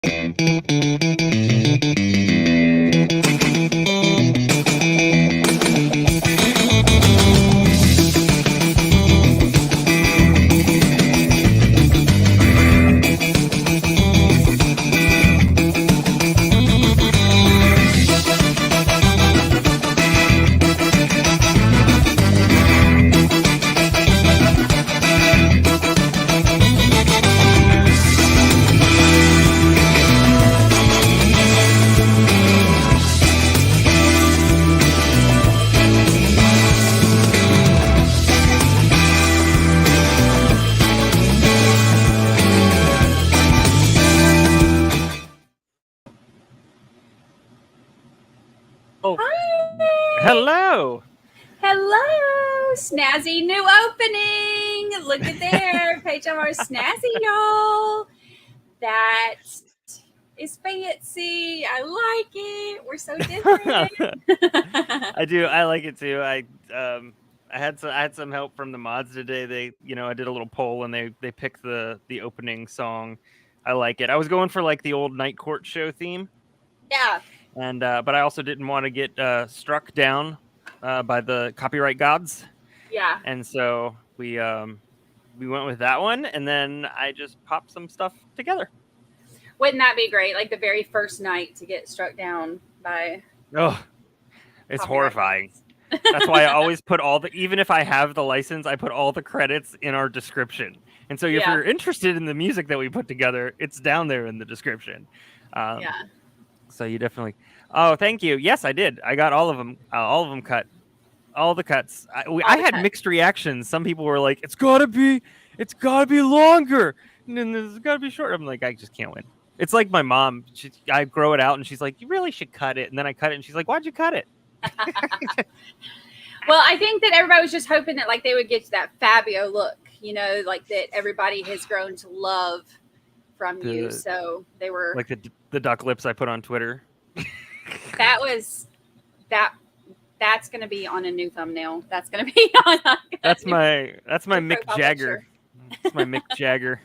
Oh, hello. Hello, snazzy new opening. Look at there, page of our snazzy, y'all. That is fancy. I like it. We're so different. I do. I like it too. I had some help from the mods today. They, I did a little poll and they picked the opening song. I like it. I was going for like the old Night Court show theme. Yeah. And but I also didn't want to get struck down by the copyright gods. Yeah. And so we went with that one, and then I just popped some stuff together. Wouldn't that be great? Like the very first night to get struck down by. Oh, it's horrifying. That's why I always put even if I have the license, I put all the credits in our description. And so if you're interested in the music that we put together, it's down there in the description. Yeah. So you definitely. Oh, thank you. Yes, I did. I got all of them cut. All the cuts. I had mixed reactions. Some people were like, "It's gotta be longer, and then it's gotta be short." I'm like, I just can't win. It's like my mom. I grow it out, and she's like, "You really should cut it." And then I cut it, and she's like, "Why'd you cut it?" Well, I think that everybody was just hoping that like they would get that Fabio look, like that everybody has grown to love from you. So they were like the duck lips I put on Twitter. That's going to be on a new thumbnail. That's going to be on. That's my Mick Jagger. That's my Mick Jagger.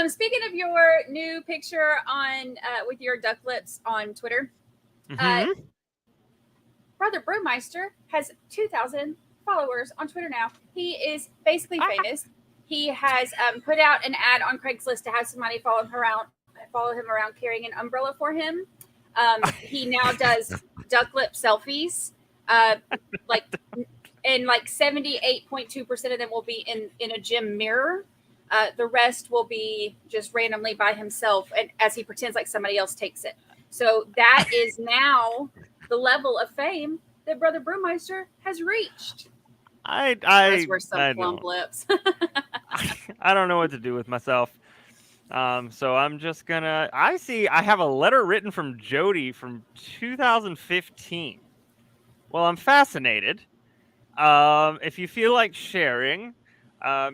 Speaking of your new picture on with your duck lips on Twitter, Brother Brewmeister has 2,000 followers on Twitter now. He is basically famous. He has put out an ad on Craigslist to have somebody follow him around carrying an umbrella for him. He now does duck lip selfies. Like 78.2% of them will be in a gym mirror. The rest will be just randomly by himself, and as he pretends like somebody else takes it. So that is now the level of fame that Brother Brewmeister has reached. Those were some plump lips. I don't know what to do with myself. So I'm just gonna. I have a letter written from Jodi from 2015. Well, I'm fascinated. If you feel like sharing,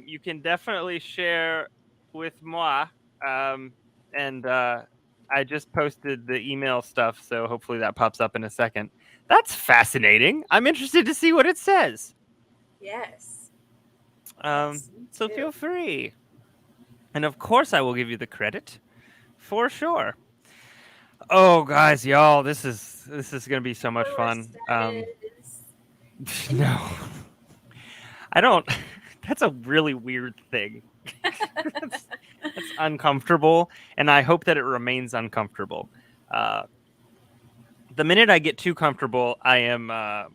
you can definitely share with moi. And I just posted the email stuff, so hopefully that pops up in a second. That's fascinating. I'm interested to see what it says. Yes. So feel free. And of course I will give you the credit. For sure. Oh, guys, y'all, this is going to be so much fun. No. I don't. That's a really weird thing. That's uncomfortable, and I hope that it remains uncomfortable. The minute I get too comfortable, I'm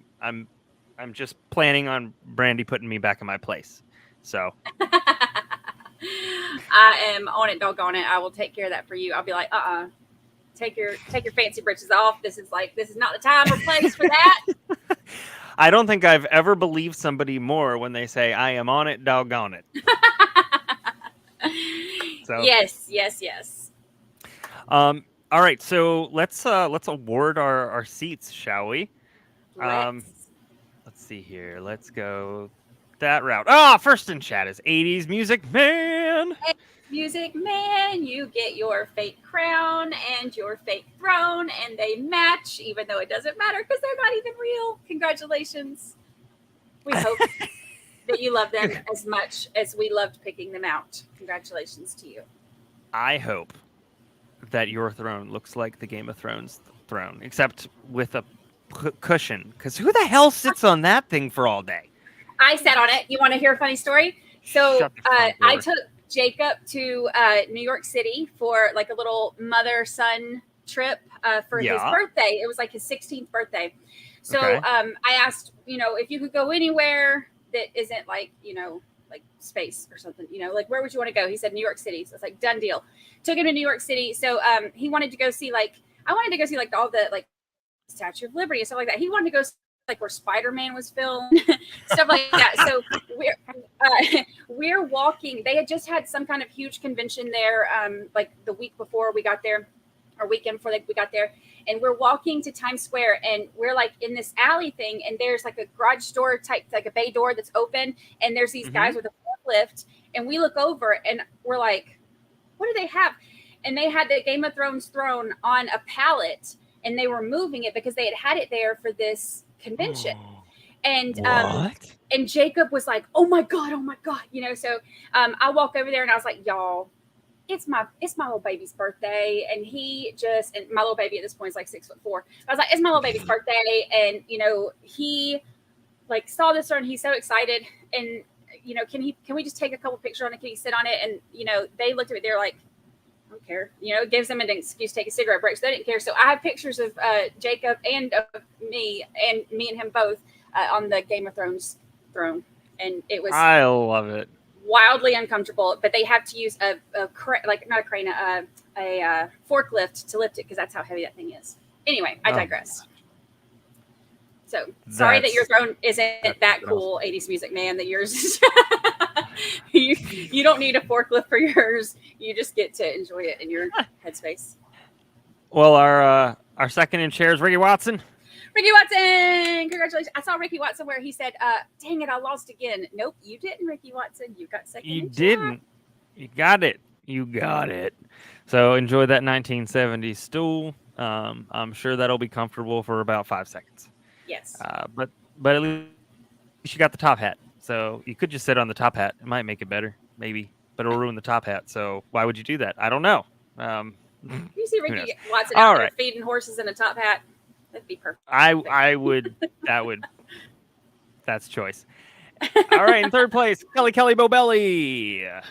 just planning on Brandi putting me back in my place. So I am on it, doggone it. I will take care of that for you. I'll be like, take your fancy britches off. This is not the time or place for that. I don't think I've ever believed somebody more when they say, I am on it, doggone it. So, yes. All right, so let's award our seats, shall we? Let's see here. Let's go that route. First in chat is 80s Music Man. Hey, Music Man, you get your fake crown and your fake throne, and they match, even though it doesn't matter because they're not even real. Congratulations. We hope that you love them as much as we loved picking them out. Congratulations to you. I hope that your throne looks like the Game of Thrones throne, except with a cushion. Because who the hell sits on that thing for all day? I sat on it. You want to hear a funny story? So Shut the front I door. took Jacob to New York City for like a little mother-son trip for his Yeah. birthday. It was like his 16th birthday. So Okay. I asked, if you could go anywhere that isn't like, like space or something, like where would you want to go? He said New York City. So it's like done deal. Took him to New York City. So he wanted to go see I wanted to go see like all the like Statue of Liberty and stuff like that. He wanted to go like where Spider-Man was filmed, stuff like that. So we're walking. They had just had some kind of huge convention there, like the week before we got there, or weekend before we got there. And we're walking to Times Square, and we're like in this alley thing, and there's like a garage door type, like a bay door that's open, and there's these guys with a forklift, and we look over, and we're like, what do they have? And they had the Game of Thrones throne on a pallet, and they were moving it because they had it there for this convention. And What? and Jacob was like, oh my god, so I walk over there and I was like, y'all, it's my little baby's birthday. And and my little baby at this point is like 6'4". I was like, it's my little baby's birthday. And he like saw this and he's so excited. And can we just take a couple pictures on it? Can he sit on it? And they looked at it, they're like, I don't care. It gives them an excuse to take a cigarette break. So they didn't care. So I have pictures of Jacob and of me and him both on the Game of Thrones throne. And it was I love it. wildly uncomfortable, but they have to use a forklift to lift it because that's how heavy that thing is. Anyway, I digress. So sorry that your throne isn't that cool 80s music, man, that yours is. You don't need a forklift for yours. You just get to enjoy it in your headspace. Well, our second in chair is Ricky Watson. Ricky Watson, congratulations. I saw Ricky Watson where he said, dang it, I lost again. Nope, you didn't, Ricky Watson. You got second. You didn't. You got it. You got it. So enjoy that 1970s stool. I'm sure that'll be comfortable for about 5 seconds. Yes. But at least you got the top hat. So you could just sit on the top hat. It might make it better, maybe, but it'll ruin the top hat. So why would you do that? I don't know. You see Ricky Watson out there feeding horses in a top hat? That'd be perfect. I would. That's choice. All right, in third place, Kelly Bobelli.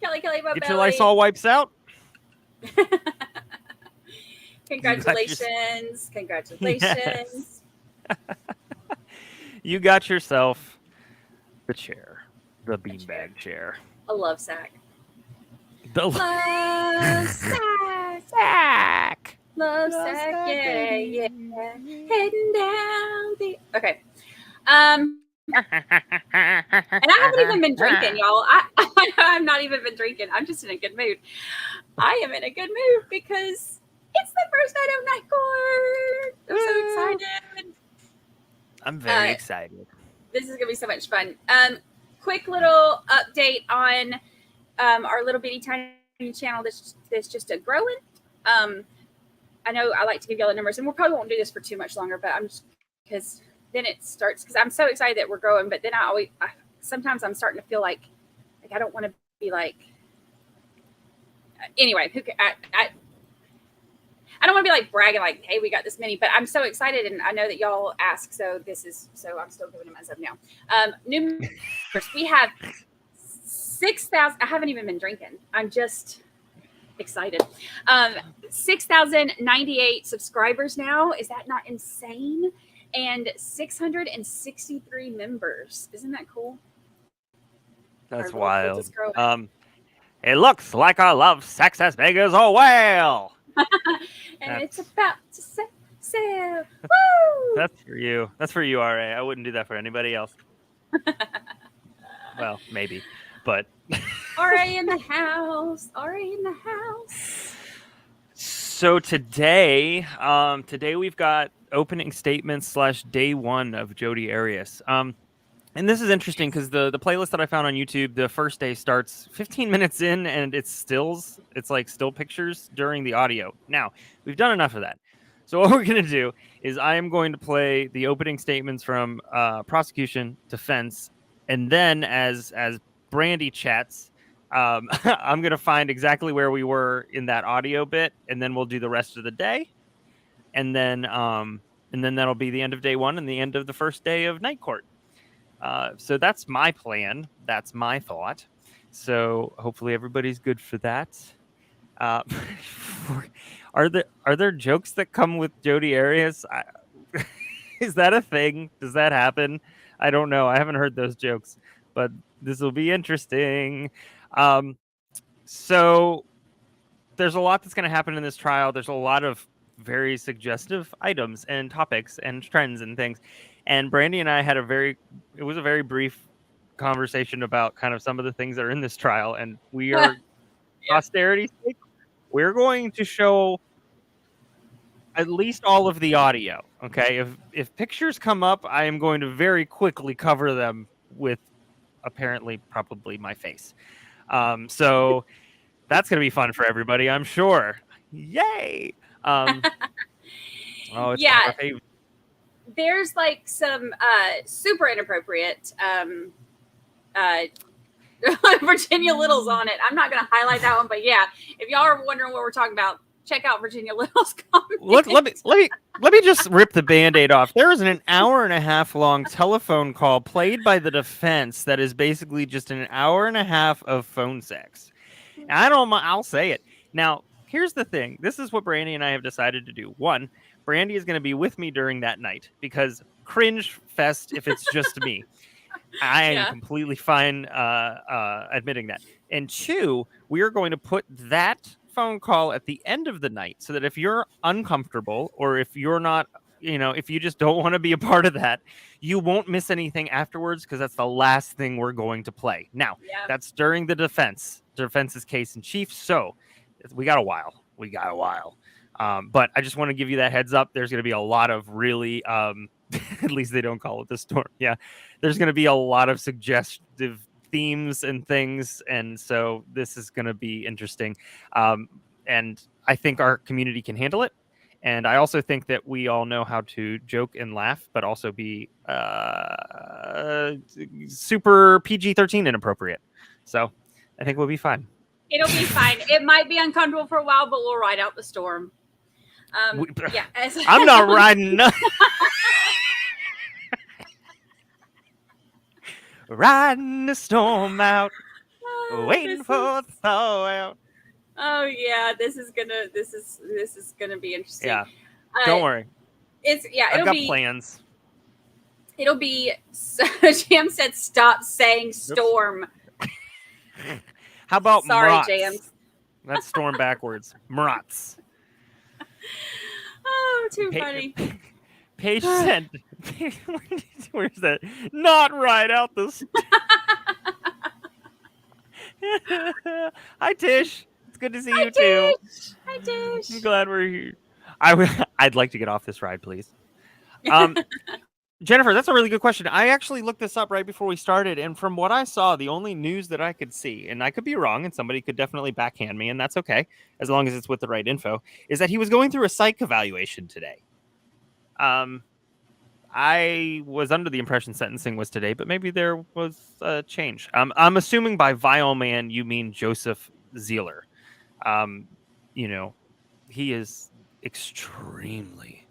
Kelly Bobelli. Get your Lysol wipes out. Congratulations. Congratulations. You got yourself the chair, the beanbag chair. A love sack. The love sack. Love sack. Yeah. Heading down the. Okay. And I haven't even been drinking, y'all. I've not even been drinking. I'm just in a good mood. I am in a good mood because it's the first night of Night Court. I'm so excited. I'm very excited. This is going to be so much fun. Quick little update on our little bitty tiny channel that's just a growing. I know I like to give y'all the numbers, and we probably won't do this for too much longer, but I'm just because then it starts because I'm so excited that we're growing, but then sometimes I'm starting to feel like I don't want to be like anyway. I don't want to be like bragging like, hey, we got this many, but I'm so excited, and I know that y'all ask, so I'm still giving them as of now. New members, we have 6,000. I haven't even been drinking. I'm just excited. 6,098 subscribers now. Is that not insane? And 663 members. Isn't that cool? That's wild. It looks like our love sex as big as a whale. And it's about to sail. Woo! That's for you. That's for you, RA. I wouldn't do that for anybody else. Well, maybe, but RA in the house. RA in the house. So today we've got opening statements / day one of Jodi Arias. And this is interesting because the playlist that I found on YouTube, the first day starts 15 minutes in, and it's stills. It's like still pictures during the audio. Now, we've done enough of that. So what we're going to do is I am going to play the opening statements from prosecution, defense, and then as Brandi chats, I'm going to find exactly where we were in that audio bit, and then we'll do the rest of the day. And then that'll be the end of day one and the end of the first day of night court. So that's my plan. That's my thought. So hopefully everybody's good for that. Are there jokes that come with Jodi Arias? Is that a thing? Does that happen? I don't know. I haven't heard those jokes, but this will be interesting. So there's a lot that's going to happen in this trial. There's a lot of very suggestive items and topics and trends and things. And Brandi and I had it was a very brief conversation about kind of some of the things that are in this trial. And we are, posterity's sake, we're going to show at least all of the audio. Okay. If pictures come up, I am going to very quickly cover them with apparently probably my face. So that's going to be fun for everybody, I'm sure. Yay. Oh, it's Yeah. my favorite. There's like some super inappropriate Virginia Littles on it. I'm not going to highlight that one, but yeah, if y'all are wondering what we're talking about, check out Virginia Littles comment. Let me just rip the Band-Aid off. There is an hour and a half long telephone call played by the defense that is basically just an hour and a half of phone sex. And I'll say it. Now, here's the thing. This is what Brandi and I have decided to do. One, Brandi is going to be with me during that night because cringe fest if it's just me. I am completely fine admitting that. And two, we are going to put that phone call at the end of the night so that if you're uncomfortable or if you're not, if you just don't want to be a part of that, you won't miss anything afterwards because that's the last thing we're going to play. Now, that's during the defense's case in chief. So we got a while. But I just want to give you that heads up. There's going to be a lot of really, at least they don't call it the storm. Yeah. There's going to be a lot of suggestive themes and things. And so this is going to be interesting. And I think our community can handle it. And I also think that we all know how to joke and laugh, but also be super PG-13 inappropriate. So I think we'll be fine. It'll be fine. It might be uncomfortable for a while, but we'll ride out the storm. I'm not riding nothing. Riding the storm out, waiting for the thaw out. Oh yeah, this is gonna be interesting. Yeah, don't worry. I've got plans. It'll be. Jam said, "Stop saying storm." How about sorry, Mrats? Jams? That's storm backwards. Mrats. Oh, too funny. Paige said, "Where's that? Not right out the." Hi, Tish. It's good to see you too. Hi, Tish. I'm glad we're here. I'd like to get off this ride, please. Jennifer, that's a really good question. I actually looked this up right before we started, and from what I saw, the only news that I could see, and I could be wrong, and somebody could definitely backhand me, and that's okay, as long as it's with the right info, is that he was going through a psych evaluation today. I was under the impression sentencing was today, but maybe there was a change. I'm assuming by vile man you mean Joseph Zeeler. He is extremely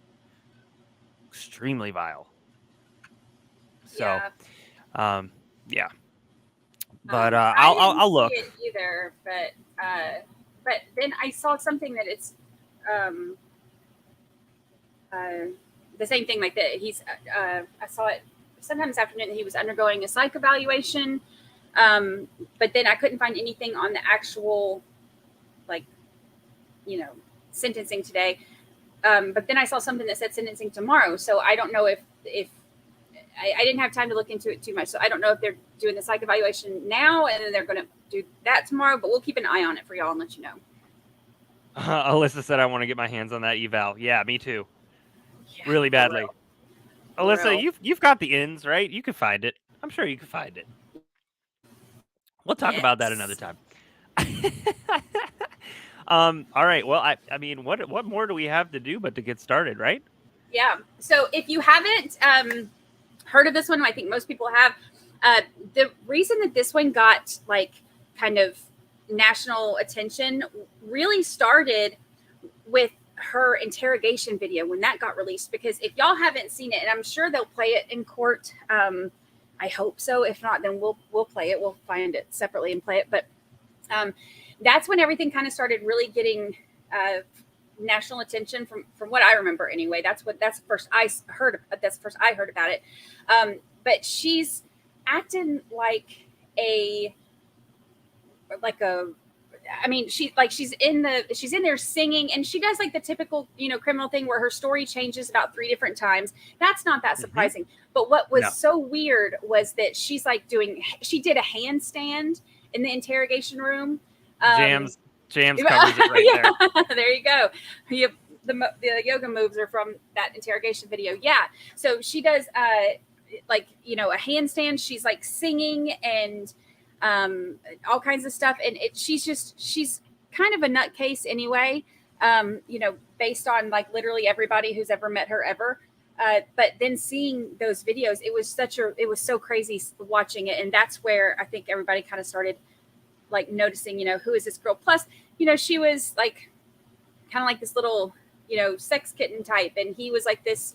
vile. So, yeah. But I'll look. I didn't see it either, but then I saw something that it's the same thing, like that he's I saw it sometime this afternoon that he was undergoing a psych evaluation, but then I couldn't find anything on the actual sentencing today, but then I saw something that said sentencing tomorrow, so I don't know if I didn't have time to look into it too much, so I don't know if they're doing the psych evaluation now and then they're going to do that tomorrow, but we'll keep an eye on it for y'all and let you know. Alyssa said I want to get my hands on that eval. Yeah, me too. Yeah, really badly. Alyssa, you've got the ins, right? You can find it. I'm sure you can find it. We'll talk about that another time. All right. Well, I mean, what more do we have to do but to get started, right? Yeah. So if you haven't heard of this one, I think most people have. The reason that this one got kind of national attention really started with her interrogation video when that got released. Because if y'all haven't seen it, and I'm sure they'll play it in court, I hope so. If not, then we'll play it. We'll find it separately and play it. But that's when everything kind of started really getting national attention from what I remember anyway. That's the first I heard about it. But she's acting like she's in there singing, and she does like the typical, criminal thing where her story changes about 3 different times. That's not that surprising. But what was so weird was that she's like she did a handstand in the interrogation room. Jams covers it right there. There you go. The yoga moves are from that interrogation video. Yeah. So she does a handstand. She's like singing and all kinds of stuff. And she's kind of a nutcase anyway, based on like literally everybody who's ever met her ever. But then seeing those videos, it was so crazy watching it. And that's where I think everybody kind of started like noticing, who is this girl? Plus, she was like kind of like this little, sex kitten type. And he was like this,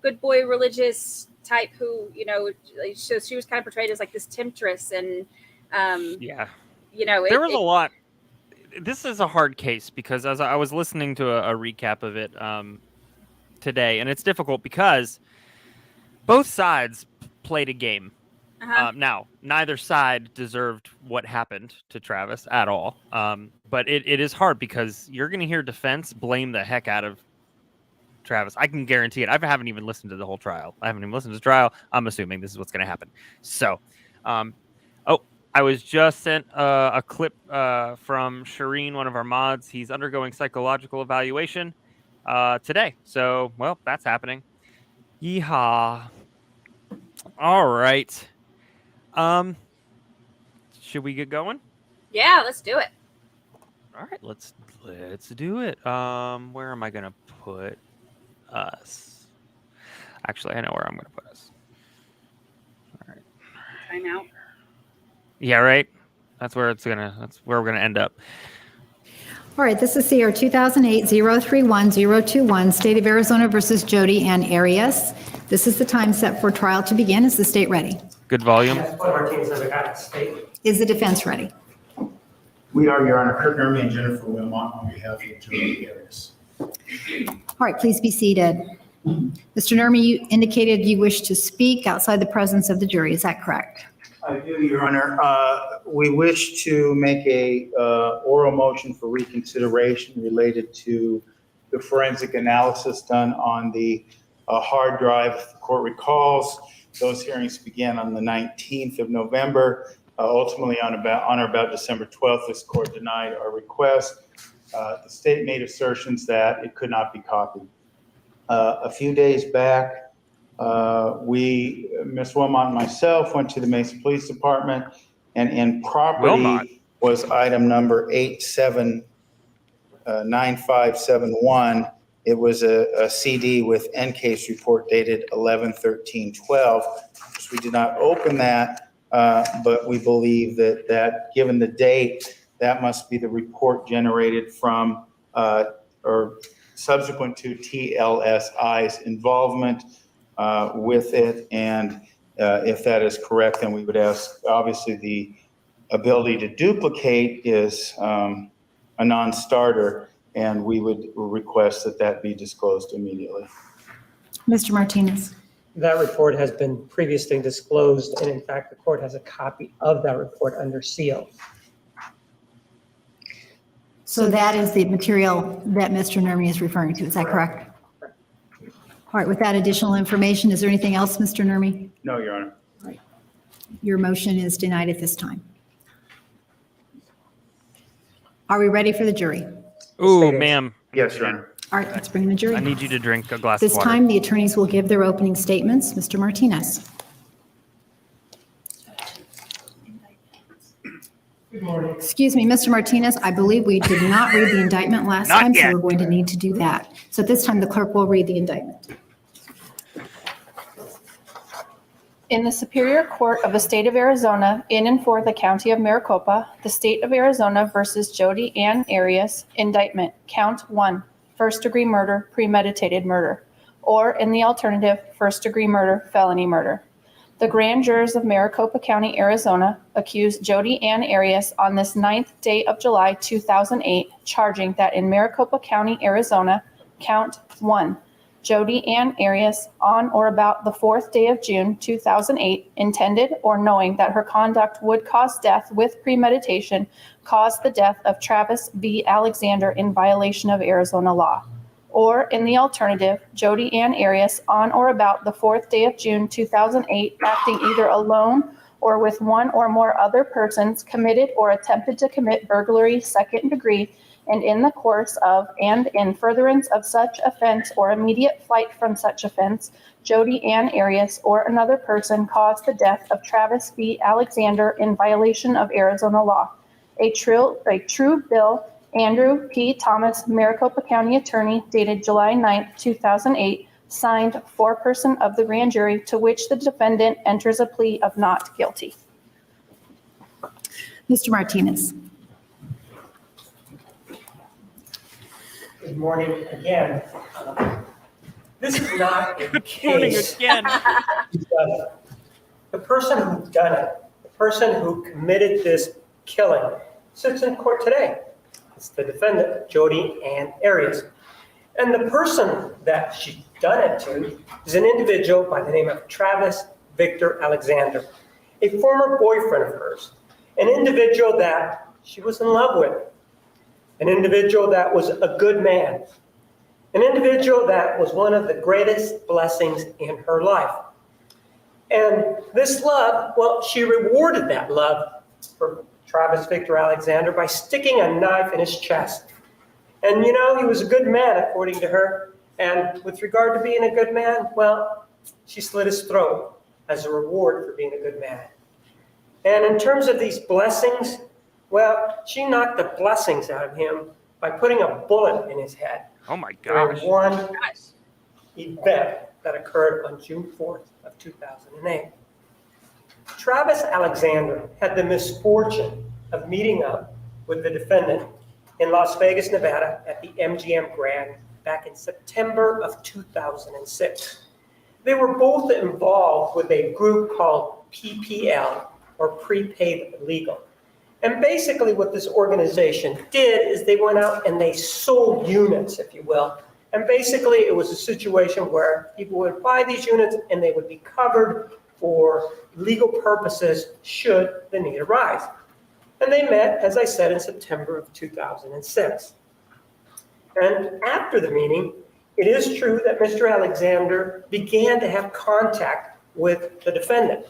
good boy religious type who, so she was kind of portrayed as like this temptress. And, there was a lot. This is a hard case because as I was listening to a recap of it today, and it's difficult because both sides played a game. Now, neither side deserved what happened to Travis at all. But it is hard because you're going to hear defense blame the heck out of Travis. I can guarantee it. I haven't even listened to the whole trial. I haven't even listened to the trial. I'm assuming this is what's going to happen. So, I was just sent a clip from Shireen, one of our mods. He's undergoing psychological evaluation today. So, well, that's happening. Yeehaw. All right. Should we get going? Yeah, let's do it. All right, let's do it. Where am I gonna put us? Actually, I know where I'm gonna put us. All right. Time out. Yeah, right. That's where we're gonna end up. All right, this is CR 2008-031-021, State of Arizona versus Jodi Ann Arias. This is the time set for trial to begin. Is the state ready? Good volume. Yes, one of our teams has got it. State. Is the defense ready? We are, Your Honor. Kurt Nurmi and Jennifer Wilmot on behalf of Jodi Arias. All right, please be seated. Mr. Nurmi, you indicated you wish to speak outside the presence of the jury. Is that correct? I do, Your Honor. We wish to make a oral motion for reconsideration related to the forensic analysis done on the hard drive. If the court recalls, those hearings began on the 19th of November. Ultimately, on or about December 12th, this court denied our request. The state made assertions that it could not be copied. A few days back, Ms. Wilmot and myself went to the Mesa Police Department, and in property was item number 879571. It was a CD with end-case report dated 11/13/12. So we did not open that, but we believe that given the date, that must be the report generated from or subsequent to TLSI's involvement with it. And if that is correct, then we would ask, obviously the ability to duplicate is a non-starter, and we would request that be disclosed immediately. Mr. Martinez. That report has been previously disclosed, and in fact, the court has a copy of that report under seal. So that is the material that Mr. Nurmi is referring to. Is that correct? Correct. All right, with that additional information, is there anything else, Mr. Nurmi? No, Your Honor. All right. Your motion is denied at this time. Are we ready for the jury? Ooh, ma'am. Yes, Your Honor. All right, let's bring the jury. I need you to drink a glass This of water. time, the attorneys will give their opening statements. Mr. Martinez. Good morning. Excuse me, Mr. Martinez, I believe we did not read the indictment last Not time, so yet. we're going to need to do that. So at this time, the clerk will read the indictment. In the Superior Court of the State of Arizona, in and for the County of Maricopa, the State of Arizona versus Jodi Ann Arias, indictment, count 1, first-degree murder, premeditated murder, or in the alternative, first-degree murder, felony murder. The grand jurors of Maricopa County, Arizona, accused Jodi Ann Arias on this 9th day of July 2008, charging that in Maricopa County, Arizona, count 1, Jodi Ann Arias, on or about the 4th day of June 2008, intended or knowing that her conduct would cause death with premeditation, caused the death of Travis B. Alexander in violation of Arizona law. Or in the alternative, Jodi Ann Arias, on or about the 4th day of June 2008, acting either alone or with one or more other persons, committed or attempted to commit burglary second degree, and in the course of and in furtherance of such offense or immediate flight from such offense, Jodi Ann Arias or another person caused the death of Travis B. Alexander in violation of Arizona law. A true bill, Andrew P. Thomas, Maricopa County Attorney, dated July 9, 2008, signed foreperson of the grand jury, to which the defendant enters a plea of not guilty. Mr. Martinez. Good morning again. This is not a Good morning case. again. The person who done it, the person who committed this killing, sits in court today. It's the defendant, Jodi Ann Arias. And the person that she done it to is an individual by the name of Travis Victor Alexander, a former boyfriend of hers, an individual that she was in love with, an individual that was a good man, an individual that was one of the greatest blessings in her life. And this love, well, she rewarded that love for Travis Victor Alexander by sticking a knife in his chest. And you know, he was a good man, according to her. And with regard to being a good man, well, she slit his throat as a reward for being a good man. And in terms of these blessings, well, she knocked the blessings out of him by putting a bullet in his head. Oh my During gosh. one event that occurred on June 4th of 2008. Travis Alexander had the misfortune of meeting up with the defendant in Las Vegas, Nevada at the MGM Grand back in September of 2006. They were both involved with a group called PPL, or Prepaid Legal. And basically what this organization did is they went out and they sold units, if you will. And basically it was a situation where people would buy these units and they would be covered for legal purposes should the need arise. And they met, as I said, in September of 2006. And after the meeting, it is true that Mr. Alexander began to have contact with the defendant.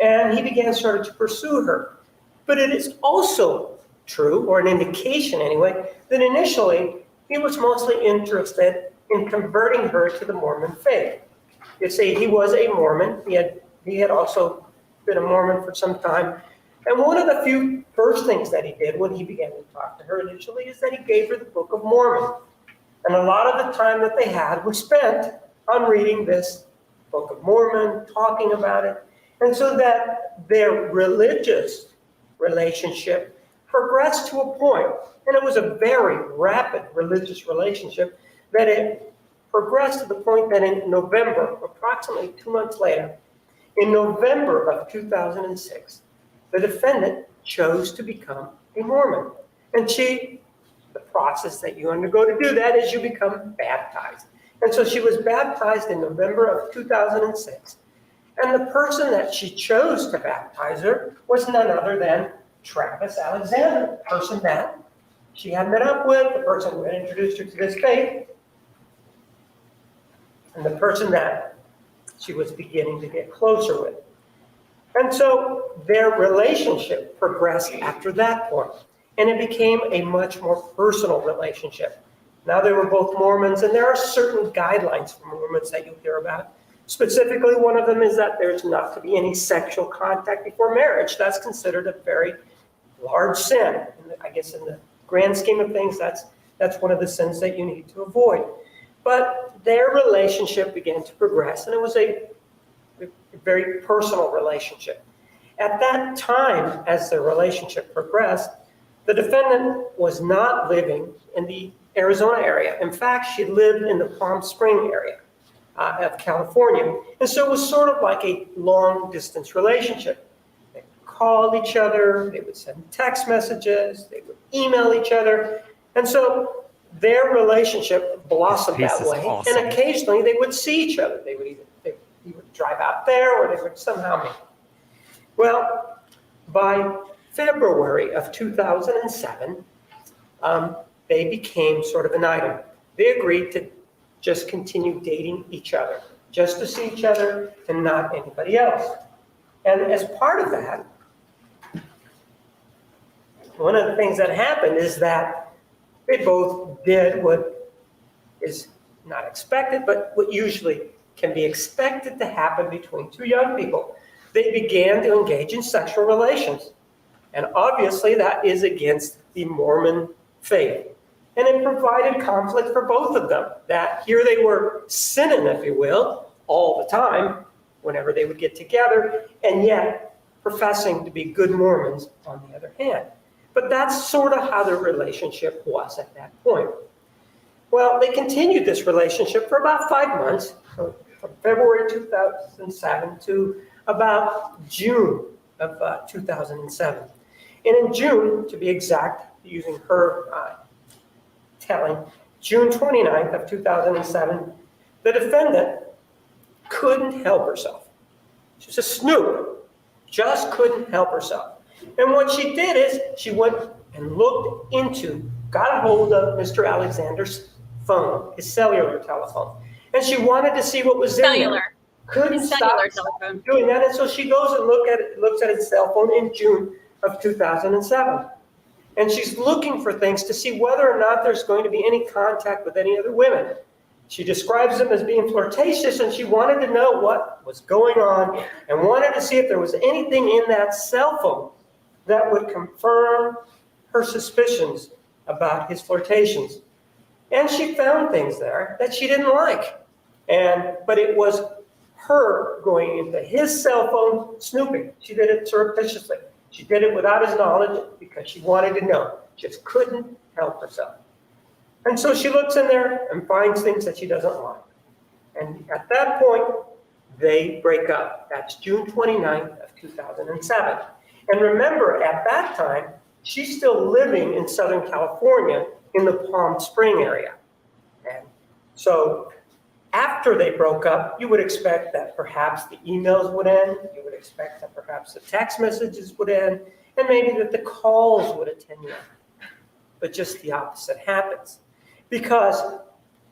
And he began sort of to pursue her. But it is also true, or an indication anyway, that initially he was mostly interested in converting her to the Mormon faith. You see, he was a Mormon. He had also been a Mormon for some time. And one of the few first things that he did when he began to talk to her initially is that he gave her the Book of Mormon. And a lot of the time that they had was spent on reading this Book of Mormon, talking about it. And so that their religious relationship progressed to a point, and it was a very rapid religious relationship, that it progressed to the point that in November, approximately 2 months later, in November of 2006, the defendant chose to become a Mormon. And the process that you undergo to do that is you become baptized. And so she was baptized in November of 2006. And the person that she chose to baptize her was none other than Travis Alexander, the person that she had met up with, the person who had introduced her to this faith, and the person that she was beginning to get closer with. And so their relationship progressed after that point, and it became a much more personal relationship. Now they were both Mormons, and there are certain guidelines for Mormons that you'll hear about. Specifically, one of them is that there's not to be any sexual contact before marriage. That's considered a very large sin. And I guess in the grand scheme of things, that's one of the sins that you need to avoid. But their relationship began to progress, and it a very personal relationship. At that time, as the relationship progressed, the defendant was not living in the Arizona area. In fact, she lived in the Palm Spring area of California. And so it was sort of like a long distance relationship. They would call each other, they would send text messages, they would email each other. And so their relationship blossomed This that piece is way. awesome. And occasionally they would see each other. They would drive out there, or they would somehow meet. Well, by February of 2007, they became sort of an item. They agreed to just continue dating each other, just to see each other and not anybody else. And as part of that, one of the things that happened is that they both did what is not expected, but what usually can be expected to happen between two young people. They began to engage in sexual relations. And obviously that is against the Mormon faith. And it provided conflict for both of them, that here they were sinning, if you will, all the time, whenever they would get together, and yet professing to be good Mormons on the other hand. But that's sort of how their relationship was at that point. Well, they continued this relationship for about 5 months, from February 2007 to about June of 2007. And in June, to be exact, using her telling, June 29th of 2007, the defendant couldn't help herself. She was a snoop, just couldn't help herself. And what she did is she went and got a hold of Mr. Alexander's phone, his cellular telephone. And she wanted to see what was in there. Couldn't stop doing that. And so she goes and looks at his cell phone in June of 2007. And she's looking for things to see whether or not there's going to be any contact with any other women. She describes them as being flirtatious, and she wanted to know what was going on and wanted to see if there was anything in that cell phone that would confirm her suspicions about his flirtations. And she found things there that she didn't like. But it was her going into his cell phone snooping. She did it surreptitiously. She did it without his knowledge because she wanted to know. Just couldn't help herself. And so she looks in there and finds things that she doesn't like. And at that point, they break up. That's June 29th of 2007. And remember, at that time, she's still living in Southern California in the Palm Spring area. And so after they broke up, you would expect that perhaps the emails would end, you would expect that perhaps the text messages would end, and maybe that the calls would attenuate. But just the opposite happens. Because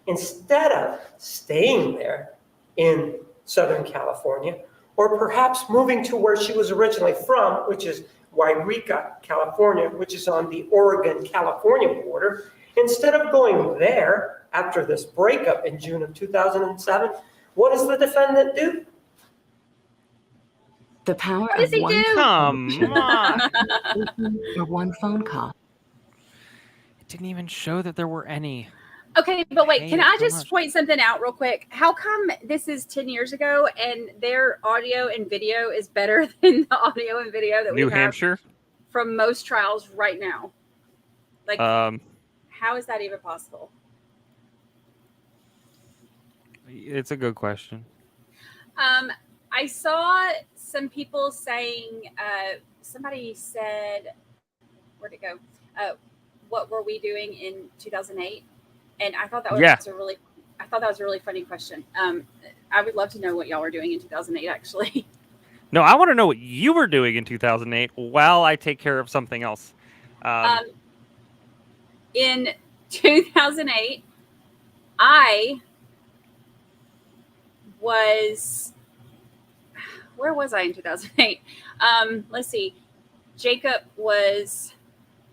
instead of staying there in Southern California, or perhaps moving to where she was originally from, which is Wairika, California, which is on the Oregon-California border, instead of going there after this breakup in June of 2007, what does the defendant do? The power What does of he one do? Come on. or one phone call. It didn't even show that there were any. Okay, but wait, Hate can it I so just much. point something out real quick? How come this is 10 years ago and their audio and video is better than the audio and video that we New have Hampshire? from most trials right now? Like, how is that even possible? It's a good question. I saw some people saying, somebody said, where'd it go? What were we doing in 2008? And I thought that was a really funny question. I would love to know what y'all were doing in 2008, actually. No, I want to know what you were doing in 2008 while I take care of something else. In 2008, I was, where was I in 2008? Let's see. Jacob was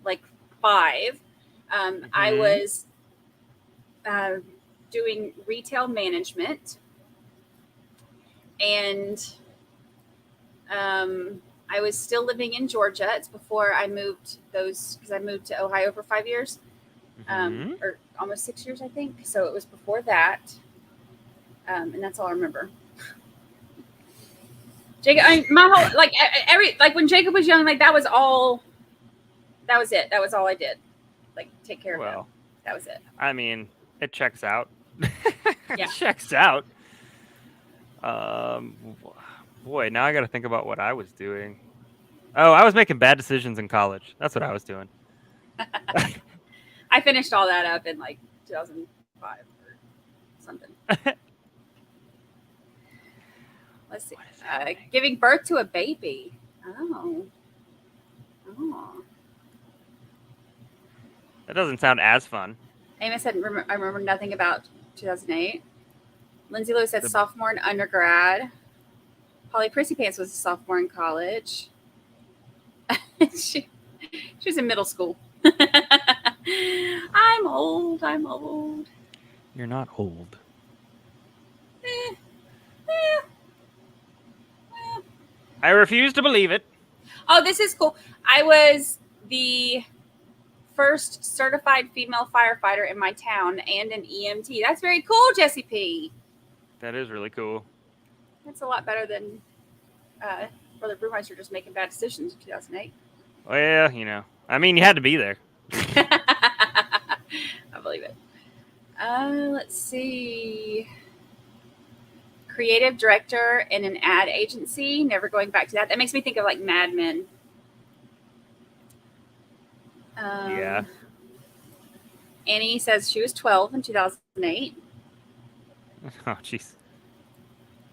like 5. I was doing retail management, and I was still living in Georgia. It's before I moved because I moved to Ohio for 5 years, or almost 6 years, I think. So it was before that, and that's all I remember. Jacob, my whole like when Jacob was young, like that was all. That was it. That was all I did. Like take care of him. That was it. I mean, it checks out. Yeah. It checks out. Boy, now I got to think about what I was doing. Oh, I was making bad decisions in college. That's what I was doing. I finished all that up in like 2005 or something. Let's see. Giving birth to a baby. Oh. That doesn't sound as fun. Amos said, I remember nothing about 2008. Lindsay Lewis said sophomore in undergrad. Polly Prissy Pants was a sophomore in college. she was in middle school. I'm old. You're not old. I refuse to believe it. Oh, this is cool. I was the first certified female firefighter in my town and an EMT. That's very cool, Jesse P. That is really cool. That's a lot better than Brother Brewmeister just making bad decisions in 2008. Well, yeah, you know. I mean, you had to be there. I believe it. Let's see. Creative director in an ad agency. Never going back to that. That makes me think of like Mad Men. Yeah. Annie says she was 12 in 2008. Oh, jeez.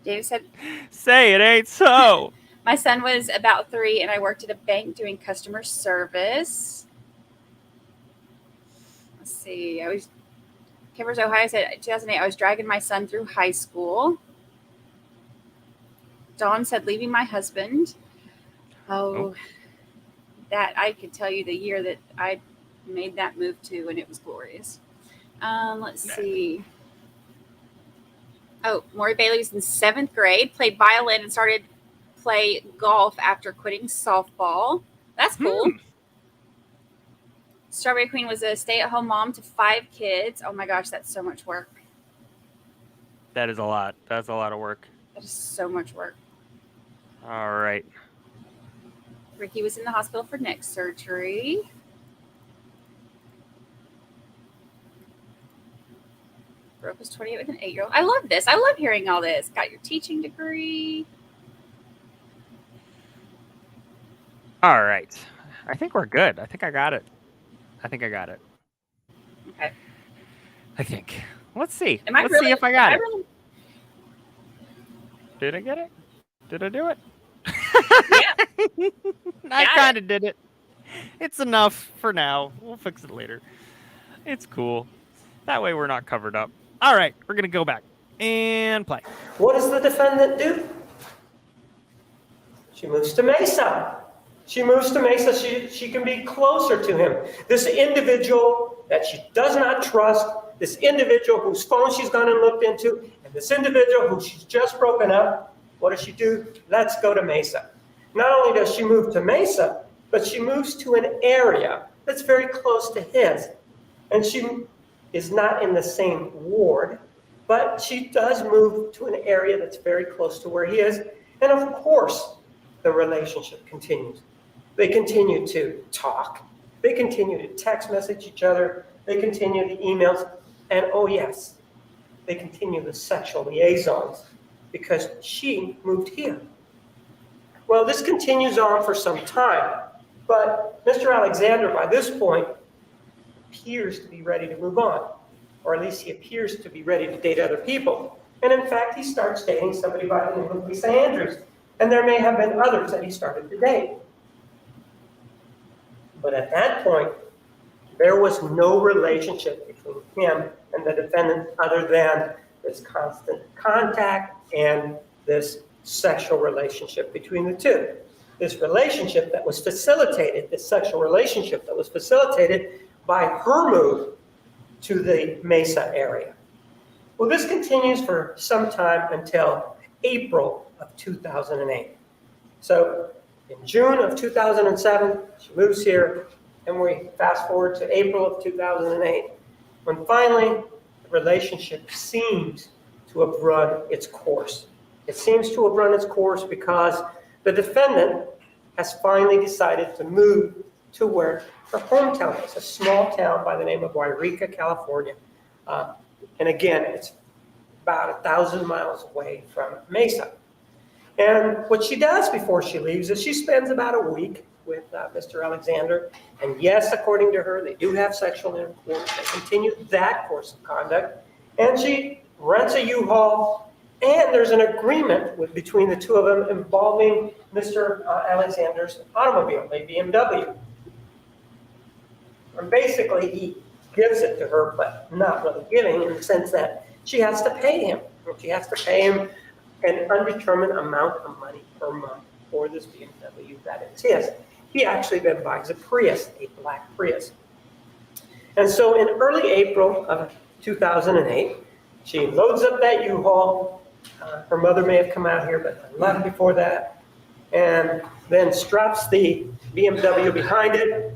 David said, say it ain't so. my son was about 3 and I worked at a bank doing customer service. Let's see. Kimbers, Ohio said 2008, I was dragging my son through high school. Dawn said leaving my husband. Oh. That I could tell you the year that I made that move to, and it was glorious. Let's see. Oh, Maury Bailey was in 7th grade, played violin, and started play golf after quitting softball. That's cool. Strawberry Queen was a stay-at-home mom to 5 kids. Oh my gosh, that's so much work. That is a lot. That's a lot of work. That is so much work. All right. Ricky was in the hospital for neck surgery. Brooke was 28 with an 8-year-old. I love this. I love hearing all this. Got your teaching degree. All right. I think we're good. I think I got it. Okay. I think. Let's see. Let's see if I got it. Really... Did I get it? Did I do it? Yeah. I kind of did it. It's enough for now. We'll fix it later. It's cool. That way we're not covered up. All right. We're going to go back and play. What does the defendant do? She moves to Mesa. She can be closer to him. This individual that she does not trust, this individual whose phone she's gone and looked into, and this individual who she's just broken up, what does she do? Let's go to Mesa. Not only does she move to Mesa, but she moves to an area that's very close to his. And she is not in the same ward, but she does move to an area that's very close to where he is. And of course, the relationship continues. They continue to talk. They continue to text message each other. They continue the emails. And oh yes, they continue the sexual liaisons because she moved here. Well, this continues on for some time, but Mr. Alexander, by this point, appears to be ready to move on, or at least he appears to be ready to date other people. And in fact, he starts dating somebody by the name of Lisa Andrews, and there may have been others that he started to date. But at that point, there was no relationship between him and the defendant other than this constant contact and this sexual relationship between the two. This relationship that was facilitated, this sexual relationship that was facilitated by her move to the Mesa area. Well, this continues for some time until April of 2008. So in June of 2007, she moves here, and we fast forward to April of 2008, when finally the relationship seems to have run its course. It seems to have run its course because the defendant has finally decided to move to where her hometown is, a small town by the name of Wairika, California. And again, it's about 1,000 miles away from Mesa. And what she does before she leaves is she spends about a week with Mr. Alexander. And yes, according to her, they do have sexual intercourse. They continue that course of conduct. And she rents a U-Haul, and there's an agreement between the two of them involving Mr. Alexander's automobile, a BMW. And basically, he gives it to her, but not really giving, in the sense that she has to pay him. She has to pay him an undetermined amount of money per month for this BMW that is his. He actually then buys a Prius, a black Prius. And so in early April of 2008, she loads up that U-Haul. Her mother may have come out here, but left before that. And then straps the BMW behind it.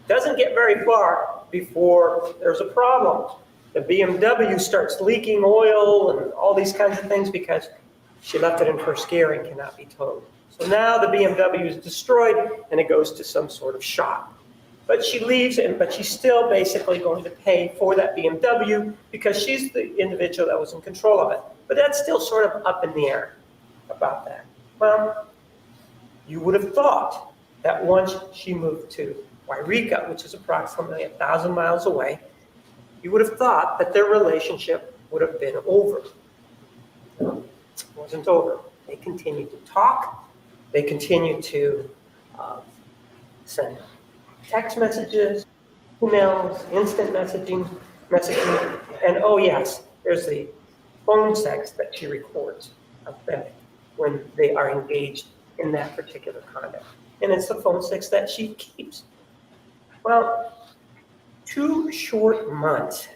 Doesn't get very far before there's a problem. The BMW starts leaking oil and all these kinds of things because she left it in first gear and cannot be towed. So now the BMW is destroyed and it goes to some sort of shop. But she leaves, but she's still basically going to pay for that BMW because she's the individual that was in control of it. But that's still sort of up in the air about that. Well, you would have thought that once she moved to Wairika, which is approximately 1,000 miles away, you would have thought that their relationship would have been over. No, it wasn't over. They continued to talk. They continued to send text messages, emails, instant messaging, and oh yes, there's the phone sex that she records of them when they are engaged in that particular conduct. And it's the phone sex that she keeps. Well, 2 short months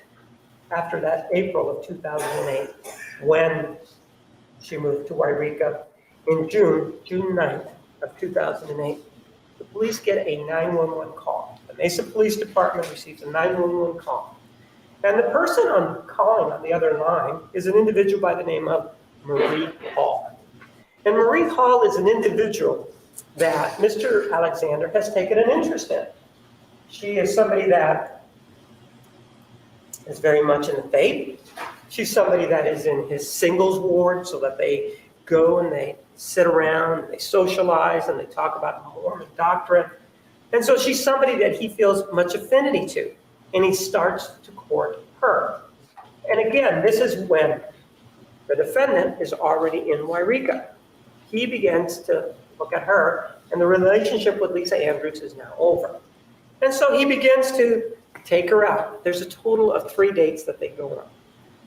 after that, April of 2008, when she moved to Wairika, in June 9th of 2008, the police get a 911 call. The Mesa Police Department receives a 911 call. And the person calling on the other line is an individual by the name of Marie Hall. And Marie Hall is an individual that Mr. Alexander has taken an interest in. She is somebody that is very much in the faith. She's somebody that is in his singles ward, so that they go and they sit around, and they socialize, and they talk about the Mormon doctrine. And so she's somebody that he feels much affinity to, and he starts to court her. And again, this is when the defendant is already in Wairika. He begins to look at her, and the relationship with Lisa Andrews is now over. And so he begins to take her out. There's a total of 3 dates that they go on.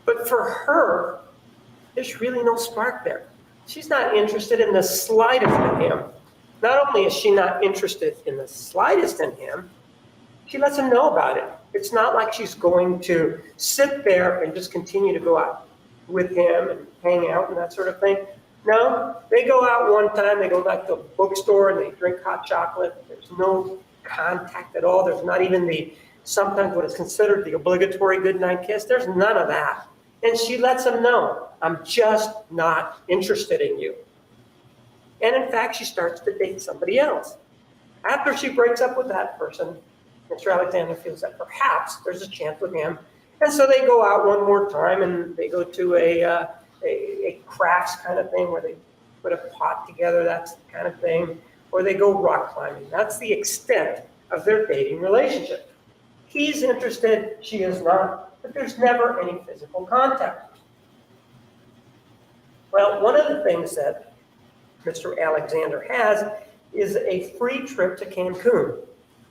But for her, there's really no spark there. She's not interested in the slightest in him. Not only is she not interested in the slightest in him, she lets him know about it. It's not like she's going to sit there and just continue to go out with him and hang out and that sort of thing. No, they go out one time, they go back to a bookstore and they drink hot chocolate. There's no contact at all. There's not even sometimes what is considered the obligatory goodnight kiss. There's none of that. And she lets him know, I'm just not interested in you. And in fact, she starts to date somebody else. After she breaks up with that person, Mr. Alexander feels that perhaps there's a chance with him. And so they go out one more time and they go to a crafts kind of thing where they put a pot together, that's the kind of thing, or they go rock climbing. That's the extent of their dating relationship. He's interested, she is not, but there's never any physical contact. Well, one of the things that Mr. Alexander has is a free trip to Cancun.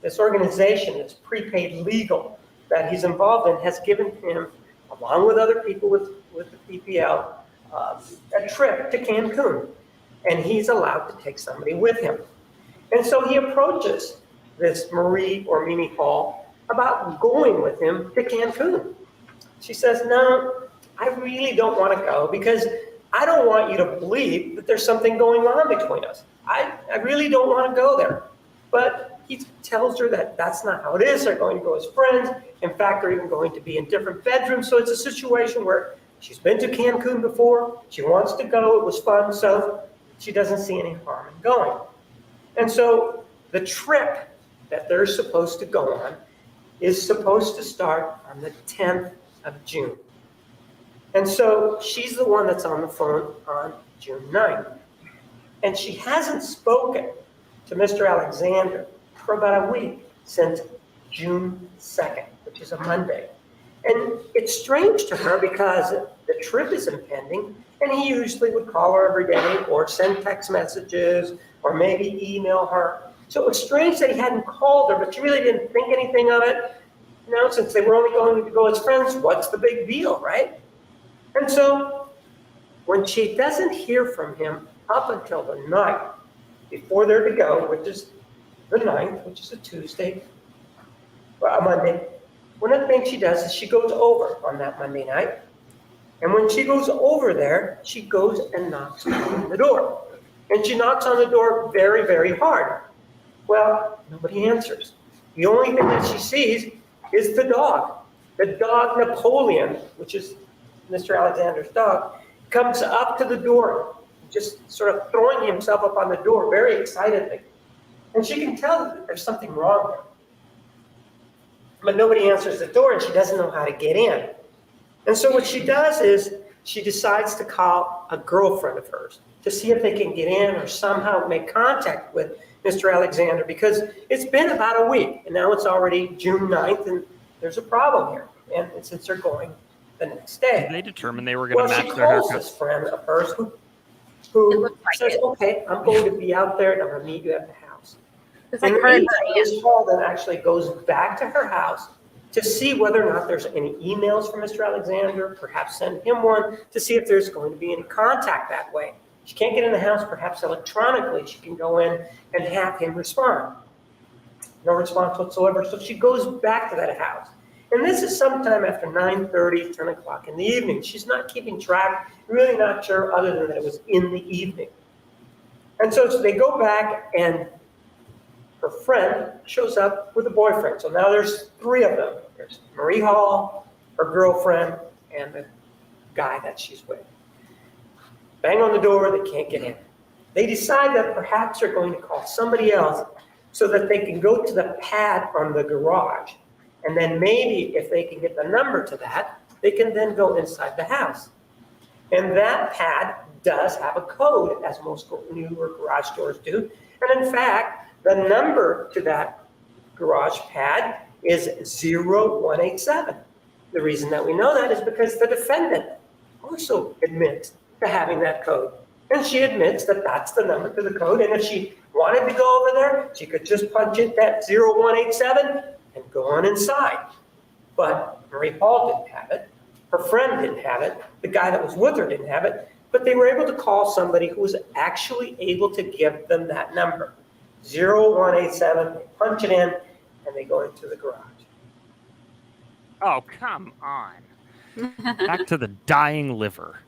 This organization, this prepaid legal that he's involved in, has given him, along with other people with the PPL, a trip to Cancun. And he's allowed to take somebody with him. And so he approaches this Marie or Mimi Hall about going with him to Cancun. She says, no, I really don't want to go because I don't want you to believe that there's something going on between us. I really don't want to go there. But he tells her that that's not how it is. They're going to go as friends. In fact, they're even going to be in different bedrooms. So it's a situation where She's been to Cancun before. She wants to go. It was fun. So she doesn't see any harm in going. And so the trip that they're supposed to go on is supposed to start on the 10th of June. And so she's the one that's on the phone on June 9th. And she hasn't spoken to Mr. Alexander for about a week, since June 2nd, which is a Monday. And it's strange to her because the trip is impending, and he usually would call her every day or send text messages or maybe email her. So it was strange that he hadn't called her, but she really didn't think anything of it. You know, since they were only going to go as friends, what's the big deal, right? And so when she doesn't hear from him up until the night before they're to go, which is the 9th, which is a Tuesday, or a Monday, one of the things she does is she goes over on that Monday night. And when she goes over there, she goes and knocks on the door. And she knocks on the door very, very hard. Well, nobody answers. The only thing that she sees is the dog. The dog Napoleon, which is Mr. Alexander's dog, comes up to the door, just sort of throwing himself up on the door very excitedly. And she can tell that there's something wrong there. But nobody answers the door, and she doesn't know how to get in. And so what she does is she decides to call a girlfriend of hers to see if they can get in or somehow make contact with Mr. Alexander, because it's been about a week, and now it's already June 9th, and there's a problem here. And since they're going the next day. Did they determine they were going to match their Well, she calls haircut? this friend of hers It who looks like says, it. okay, I'm going to be out there, and I'm going to meet you at the house. It's like In the her and meantime, her aunt. Ms. Hall then actually goes back to her house to see whether or not there's any emails from Mr. Alexander, perhaps send him one to see if there's going to be any contact that way. She can't get in the house, perhaps electronically. She can go in and have him respond. No response whatsoever. So she goes back to that house. And this is sometime after 9:30, 10 o'clock in the evening. She's not keeping track, really not sure, other than that it was in the evening. And so they go back, and her friend shows up with a boyfriend. So now there's three of them. There's Marie Hall, her girlfriend, and the guy that she's with. Bang on the door, they can't get in. They decide that perhaps they're going to call somebody else so that they can go to the pad on the garage. And then maybe if they can get the number to that, they can then go inside the house. And that pad does have a code, as most newer garage doors do. And in fact, the number to that garage pad is 0187. The reason that we know that is because the defendant also admits to having that code. And she admits that that's the number to the code. And if she wanted to go over there, she could just punch in that 0187 and go on inside. But Marie Hall didn't have it. Her friend didn't have it. The guy that was with her didn't have it. But they were able to call somebody who was actually able to give them that number. 0187, they punch it in, and they go into the garage. Oh, come on. Back to the dying liver.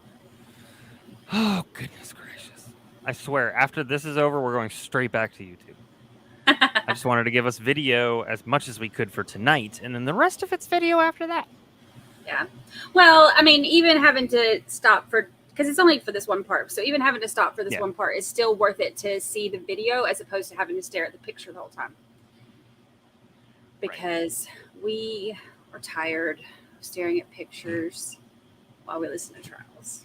Oh, goodness gracious. I swear, after this is over, we're going straight back to YouTube. I just wanted to give us video as much as we could for tonight, and then the rest of it's video after that. Yeah. Well, I mean, even having to stop for, because it's only for this one part. So even having to stop for this one part is still worth it to see the video as opposed to having to stare at the picture the whole time. Because we are tired of staring at pictures while we listen to trials.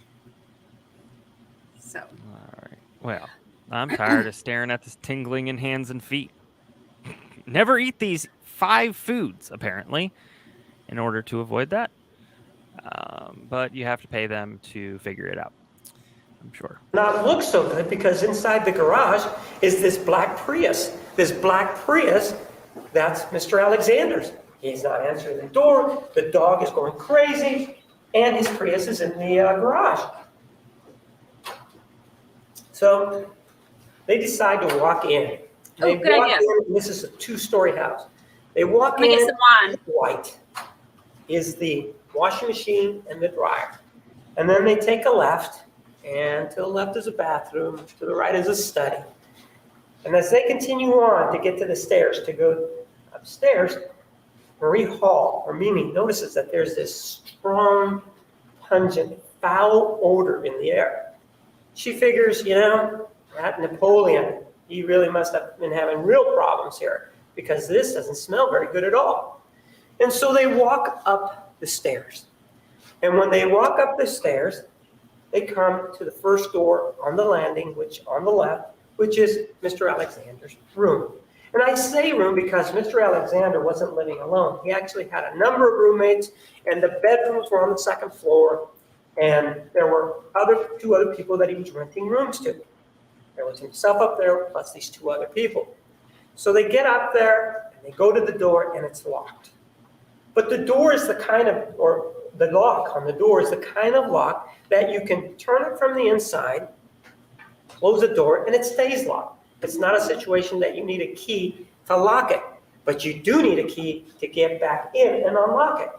So. All right. Well, I'm tired of staring at this tingling in hands and feet. Never eat these 5 foods, apparently, in order to avoid that. But you have to pay them to figure it out, I'm sure. Now it looks so good because inside the garage is this black Prius. This black Prius, that's Mr. Alexander's. He's not answering the door. The dog is going crazy, and his Prius is in the garage. So they decide to walk in. They good walk idea. in. This is a 2-story house. They walk Let me in. get some wine. White is the washing machine and the dryer. And then they take a left, and to the left is a bathroom, to the right is a study. And as they continue on to get to the stairs, to go upstairs, Marie Hall, or Mimi, notices that there's this strong, pungent, foul odor in the air. She figures, that Napoleon, he really must have been having real problems here because this doesn't smell very good at all. And so they walk up the stairs. And when they walk up the stairs, they come to the first door on the landing, on the left, which is Mr. Alexander's room. And I say room because Mr. Alexander wasn't living alone. He actually had a number of roommates, and the bedrooms were on the second floor, and there were two other people that he was renting rooms to. There was himself up there, plus these two other people. So they get up there, and they go to the door, and it's locked. But the door is the lock on the door is the kind of lock that you can turn it from the inside, close the door, and it stays locked. It's not a situation that you need a key to lock it, but you do need a key to get back in and unlock it.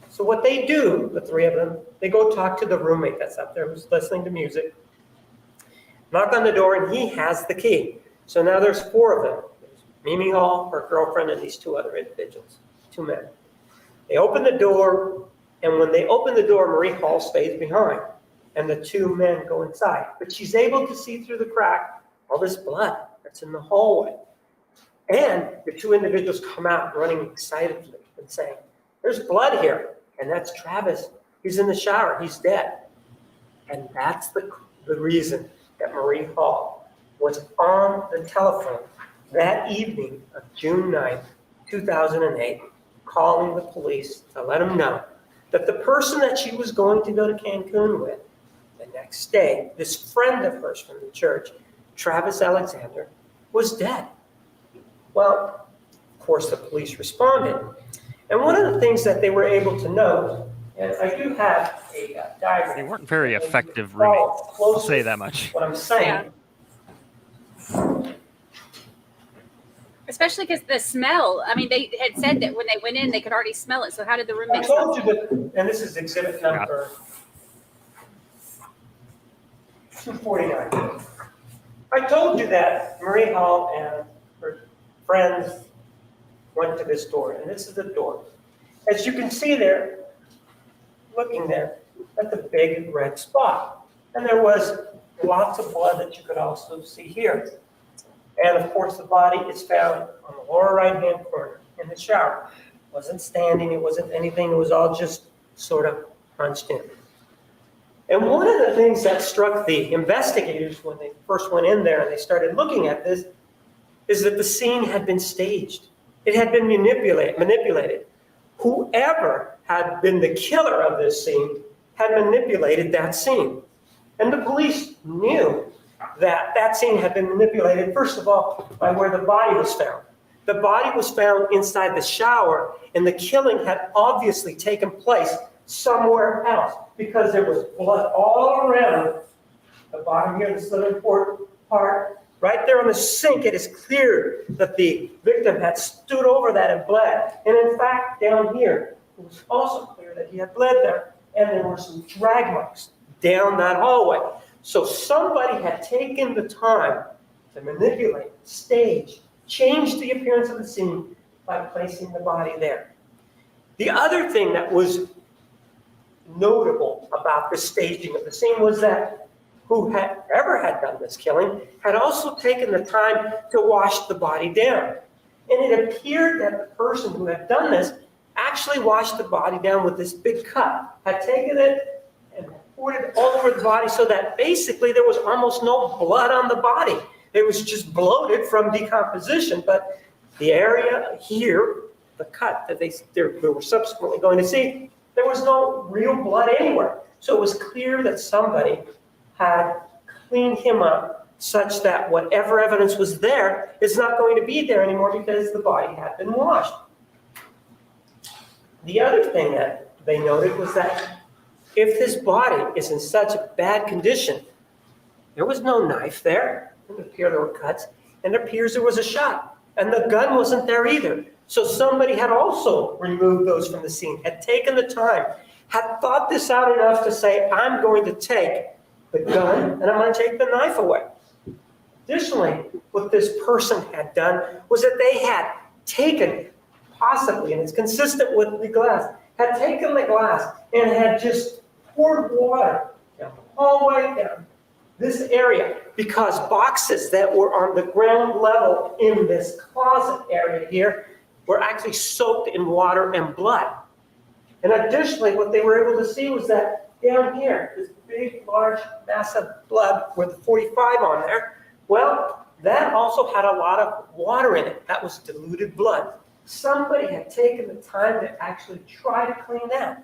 So what they do, the three of them, they go talk to the roommate that's up there who's listening to music, knock on the door, and he has the key. So now there's four of them. There's Mimi Hall, her girlfriend, and these two other individuals, two men. They open the door, and when they open the door, Marie Hall stays behind, and the two men go inside. But she's able to see through the crack all this blood that's in the hallway. And the two individuals come out running excitedly and saying, "There's blood here." And that's Travis. He's in the shower. He's dead. And that's the reason that Marie Hall was on the telephone that evening of June 9th, 2008, calling the police to let them know that the person that she was going to go to Cancun with the next day, this friend of hers from the church, Travis Alexander, was dead. Well, of course, the police responded. And one of the things that they were able to note, and I do have a diagram. They weren't very effective roommates. I'll say that much. What I'm saying. Yeah. Especially because the smell. I mean, they had said that when they went in, they could already smell it. So how did the I roommates told smell? you that, and this is exhibit number 249. I told you that Marie Hall and her friends went to this door, and this is the door. As you can see there, looking there, at the big red spot. And there was lots of blood that you could also see here. And of course, the body is found on the lower right-hand corner in the shower. It wasn't standing, it wasn't anything, it was all just sort of punched in. And one of the things that struck the investigators when they first went in there and they started looking at this is that the scene had been staged. It had been manipulated. Whoever had been the killer of this scene had manipulated that scene. And the police knew that that scene had been manipulated, first of all, by where the body was found. The body was found inside the shower, and the killing had obviously taken place somewhere else because there was blood all around the bottom here, the southern part. Right there on the sink, it is clear that the victim had stood over that and bled. And in fact, down here, it was also clear that he had bled there, and there were some drag marks down that hallway. So somebody had taken the time to manipulate, stage, change the appearance of the scene by placing the body there. The other thing that was notable about the staging of the scene was that whoever had done this killing had also taken the time to wash the body down. And it appeared that the person who had done this actually washed the body down with this big cut, had taken it and poured it all over the body so that basically there was almost no blood on the body. It was just bloated from decomposition, but the area here, the cut that they were subsequently going to see, there was no real blood anywhere. So it was clear that somebody had cleaned him up such that whatever evidence was there is not going to be there anymore because the body had been washed. The other thing that they noted was that if this body is in such a bad condition, there was no knife there. It would appear there were cuts, and it appears there was a shot, and the gun wasn't there either. So somebody had also removed those from the scene, had taken the time, had thought this out enough to say, I'm going to take the gun and I'm going to take the knife away. Additionally, what this person had done was that they had taken, possibly, and it's consistent with the glass, had taken the glass and had just poured water down the hallway, down this area, because boxes that were on the ground level in this closet area here were actually soaked in water and blood. And additionally, what they were able to see was that down here, this big, large, massive blood with the 45 on there, well, that also had a lot of water in it. That was diluted blood. Somebody had taken the time to actually try to clean that.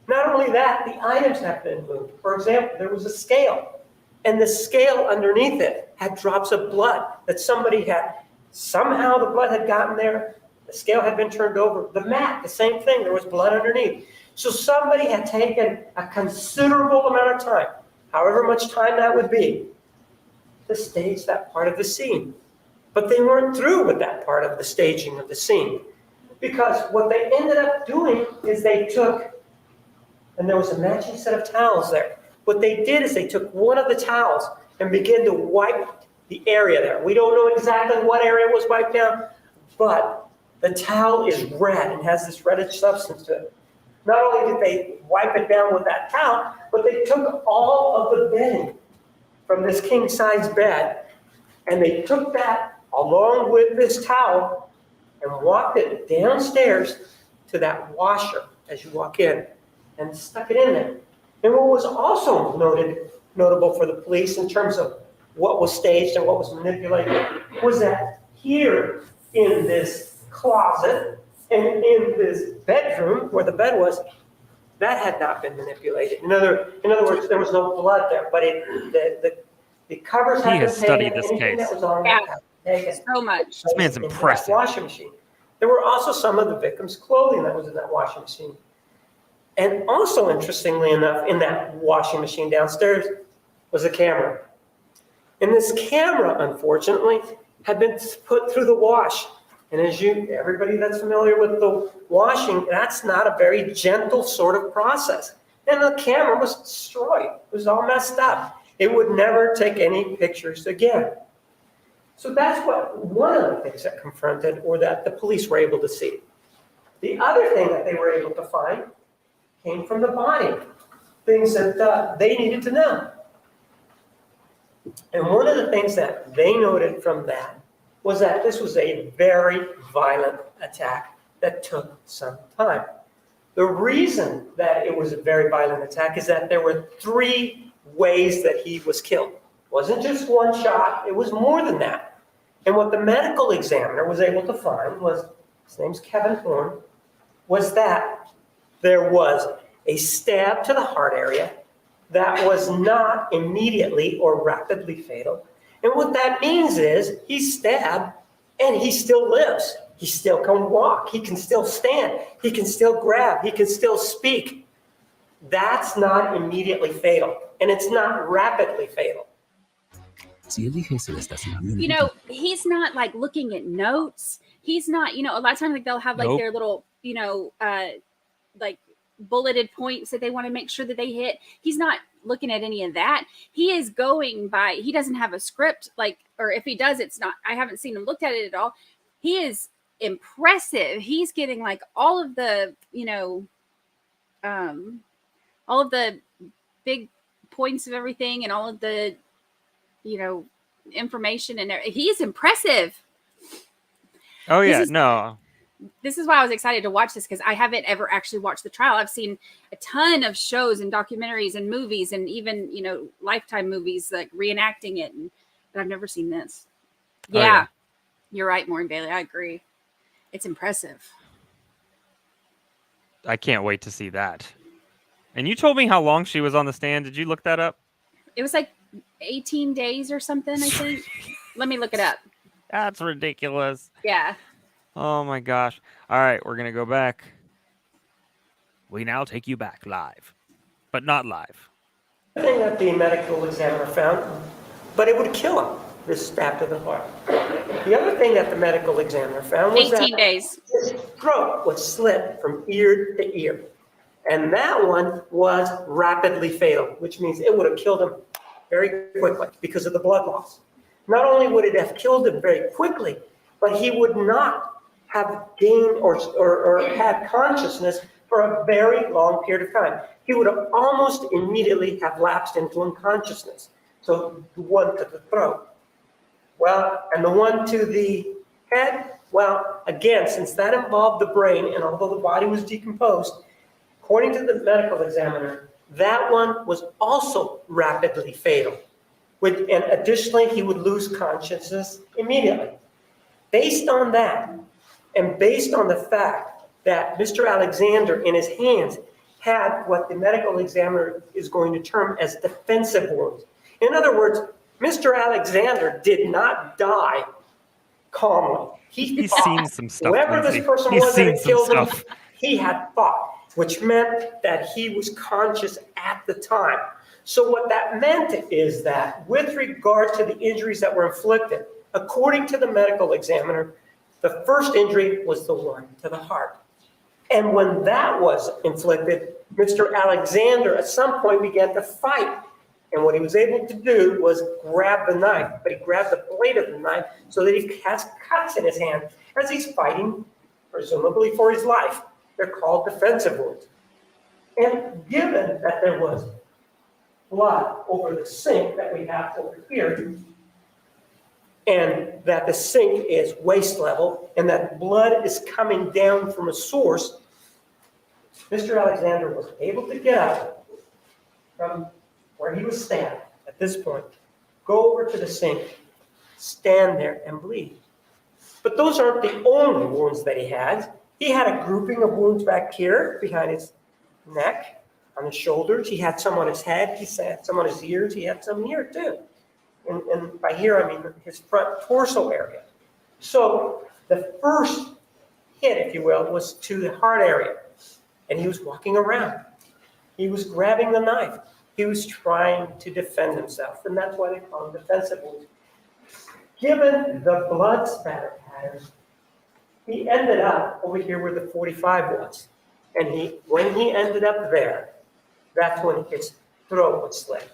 Not only that, the items have been moved. For example, there was a scale, and the scale underneath it had drops of blood that somebody had, somehow the blood had gotten there, the scale had been turned over. The mat, the same thing, there was blood underneath. So somebody had taken a considerable amount of time, however much time that would be, to stage that part of the scene. But they weren't through with that part of the staging of the scene. Because what they ended up doing is they took, and there was a matching set of towels there. What they did is they took one of the towels and began to wipe the area there. We don't know exactly what area was wiped down, but the towel is red and has this reddish substance to it. Not only did they wipe it down with that towel, but they took all of the bedding from this king-size bed, and they took that along with this towel and walked it downstairs to that washer as you walk in and stuck it in there. And what was also notable for the police in terms of what was staged and what was manipulated was that here in this closet and in this bedroom where the bed was, that had not been manipulated. In other words, there was no blood there, but the covers had been taken. He has studied this anything case. that was on that had been taken. So much. This man's into that impressive. washing machine. There were also some of the victim's clothing that was in that washing machine. And also, interestingly enough, in that washing machine downstairs was a camera. And this camera, unfortunately, had been put through the wash. And as everybody that's familiar with the washing, that's not a very gentle sort of process. And the camera was destroyed. It was all messed up. It would never take any pictures again. So that's one of the things that confronted or that the police were able to see. The other thing that they were able to find came from the body, things that they needed to know. And one of the things that they noted from that was that this was a very violent attack that took some time. The reason that it was a very violent attack is that there were 3 ways that he was killed. It wasn't just one shot, it was more than that. And what the medical examiner was able to find was, his name's Kevin Horn, was that there was a stab to the heart area that was not immediately or rapidly fatal. And what that means is he's stabbed and he still lives. He still can walk. He can still stand. He can still grab. He can still speak. That's not immediately fatal. And it's not rapidly fatal. You know, he's not like looking at notes. He's not, a lot of times like they'll have like their little, like bulleted points that they want to make sure that they hit. He's not looking at any of that. He is going by, he doesn't have a script, or if he does, it's not, I haven't seen him looked at it at all. He is impressive. He's getting like all of the, all of the big points of everything and all of the, information and he's impressive. Oh yeah, This is why I was excited to watch this, because I haven't ever actually watched the trial. I've seen a ton of shows and documentaries and movies and even, Lifetime movies like reenacting it, but I've never seen this. Yeah, You're right, Maureen Bailey. I agree. It's impressive. I can't wait to see that. And you told me how long she was on the stand. Did you look that up? It was like 18 days or something, I think. Let me look it up. That's ridiculous. Yeah. Oh my gosh. All right, we're going to go back. We now take you back live, but not live. The thing that the medical examiner found, but it would kill him, this stab to the heart. The other thing that the medical examiner found was 18 that days. his throat was slit from ear to ear. And that one was rapidly fatal, which means it would have killed him very quickly because of the blood loss. Not only would it have killed him very quickly, but he would not have gained or had consciousness for a very long period of time. He would have almost immediately have lapsed into unconsciousness. So the one to the throat. Well, and the one to the head, well, again, since that involved the brain, and although the body was decomposed, according to the medical examiner, that one was also rapidly fatal. And additionally, he would lose consciousness immediately. Based on that, and based on the fact that Mr. Alexander in his hands had what the medical examiner is going to term as defensive wounds. In other words, Mr. Alexander did not die calmly. He's fought. seen some stuff. Whoever Lindsay. this person He's was that seen had some killed him, stuff. he had fought, which meant that he was conscious at the time. So what that meant is that with regard to the injuries that were inflicted, according to the medical examiner, the first injury was the one to the heart. And when that was inflicted, Mr. Alexander at some point began to fight. And what he was able to do was grab the knife, but he grabbed the blade of the knife so that he has cuts in his hand as he's fighting, presumably for his life. They're called defensive wounds. And given that there was blood over the sink that we have over here, and that the sink is waist level, and that blood is coming down from a source, Mr. Alexander was able to get up from where he was standing at this point, go over to the sink, stand there and bleed. But those aren't the only wounds that he had. He had a grouping of wounds back here behind his neck, on his shoulders. He had some on his head. He had some on his ears. He had some here too. And by here, I mean his front torso area. So the first hit, if you will, was to the heart area. And he was walking around. He was grabbing the knife. He was trying to defend himself. And that's why they call him defensive wounds. Given the blood spatter pattern, he ended up over here where the 45 was. And when he ended up there, that's when his throat would slit.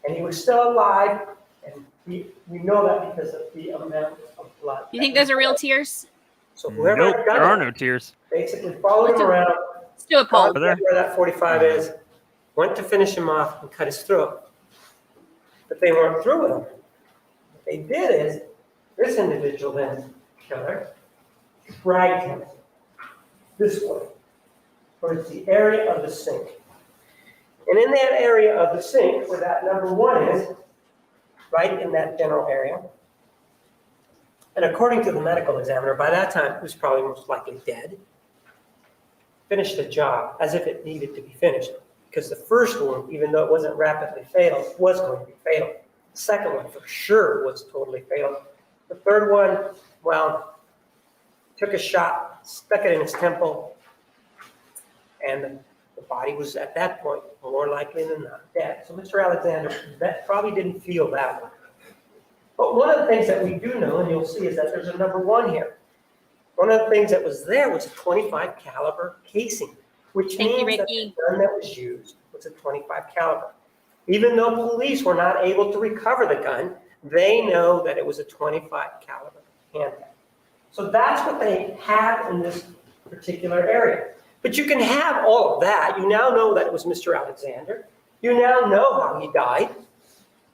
And he was still alive, and we know that because of the amount of blood. You think those are real tears? So whoever Nope, had done there are it no tears. basically followed him around, Let's do a poll. found where that 45 is, went to finish him off and cut his throat. But they weren't through with him. What they did is, this individual then, killer, dragged him this way, towards the area of the sink. And in that area of the sink, where that number 1 is, right in that general area, and according to the medical examiner, by that time, he was probably most likely dead, finished the job as if it needed to be finished. Because the first one, even though it wasn't rapidly fatal, was going to be fatal. The second one, for sure, was totally fatal. The third one, well, took a shot, stuck it in his temple, and the body was, at that point, more likely than not dead. So Mr. Alexander probably didn't feel that one. But one of the things that we do know, and you'll see, is that there's a number 1 here. One of the things that was there was a 25 caliber casing, which Thank you, means that Ricky. the gun that was used was a 25 caliber. Even though police were not able to recover the gun, they know that it was a 25 caliber handgun. So that's what they have in this particular area. But you can have all of that. You now know that it was Mr. Alexander. You now know how he died,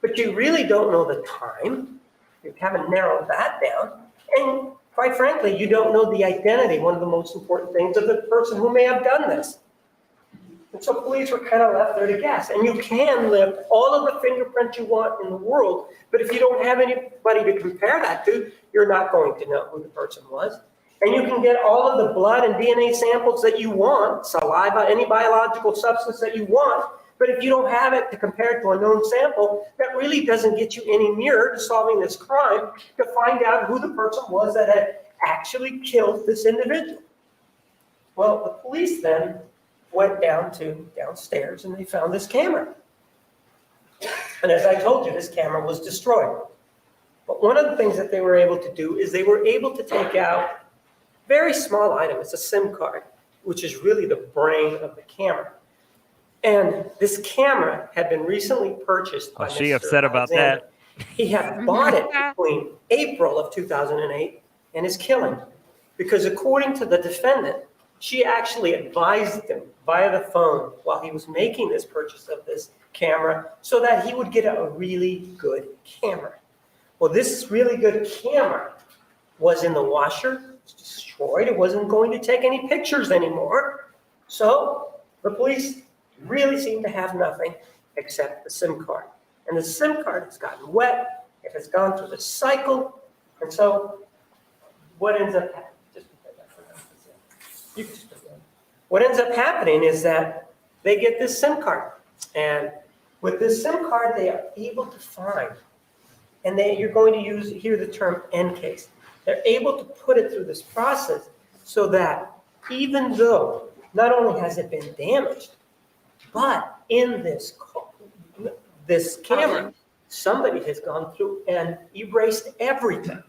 but you really don't know the time. You haven't narrowed that down. And quite frankly, you don't know the identity, one of the most important things, of the person who may have done this. And so police were kind of left there to guess. And you can lift all of the fingerprints you want in the world, but if you don't have anybody to compare that to, you're not going to know who the person was. And you can get all of the blood and DNA samples that you want, saliva, any biological substance that you want, but if you don't have it to compare it to a known sample, that really doesn't get you any nearer to solving this crime to find out who the person was that had actually killed this individual. Well, the police then went downstairs and they found this camera. And as I told you, this camera was destroyed. But one of the things that they were able to do is they were able to take out a very small item. It's a SIM card, which is really the brain of the camera. And this camera had been recently purchased by she Mr. upset about Alexander. that. He had bought it between April of 2008 and his killing. Because according to the defendant, She actually advised him via the phone while he was making this purchase of this camera so that he would get a really good camera. Well, this really good camera was in the washer. It was destroyed. It wasn't going to take any pictures anymore. So the police really seem to have nothing except the SIM card. And the SIM card has gotten wet. It has gone through the cycle. And so what ends up happening? What ends up happening is that they get this SIM card. And with this SIM card, they are able to find, and you're going to hear the term end case. They're able to put it through this process so that even though not only has it been damaged, but in this camera, somebody has gone through and erased everything.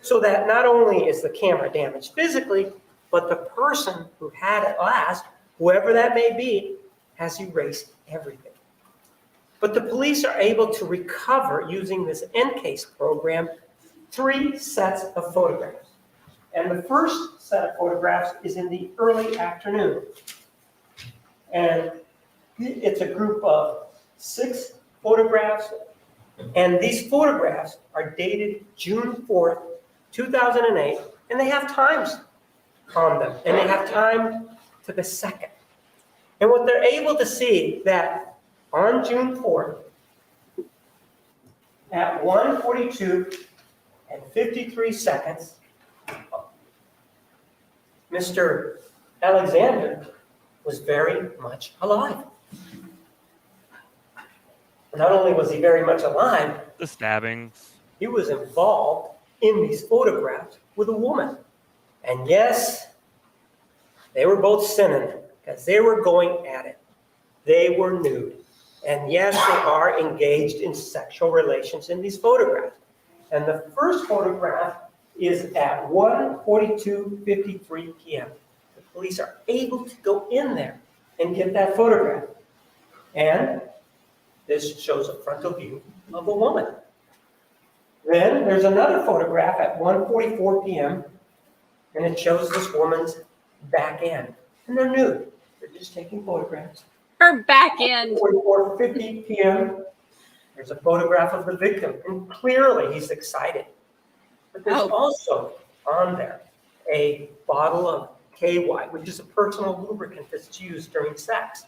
So that not only is the camera damaged physically, but the person who had it last, whoever that may be, has erased everything. But the police are able to recover, using this NCASE program, 3 sets of photographs. And the first set of photographs is in the early afternoon. And it's a group of 6 photographs. And these photographs are dated June 4th, 2008, and they have times on them, and they have time to the second. And what they're able to see that on June 4th, at 1:42 and 53 seconds, Mr. Alexander was very much alive. Not only was he very much alive, The stabbings. he was involved in these photographs with a woman. And yes, they were both sinning because they were going at it. They were nude. And yes, they are engaged in sexual relations in these photographs. And the first photograph is at 1:42:53 p.m. The police are able to go in there and get that photograph. And this shows a frontal view of a woman. Then there's another photograph at 1:44 p.m. and it shows this woman's back end. And they're nude. They're just taking photographs. Her back end. 4:50 p.m. There's a photograph of the victim, and clearly he's excited. But there's also on there a bottle of KY, which is a personal lubricant that's used during sex.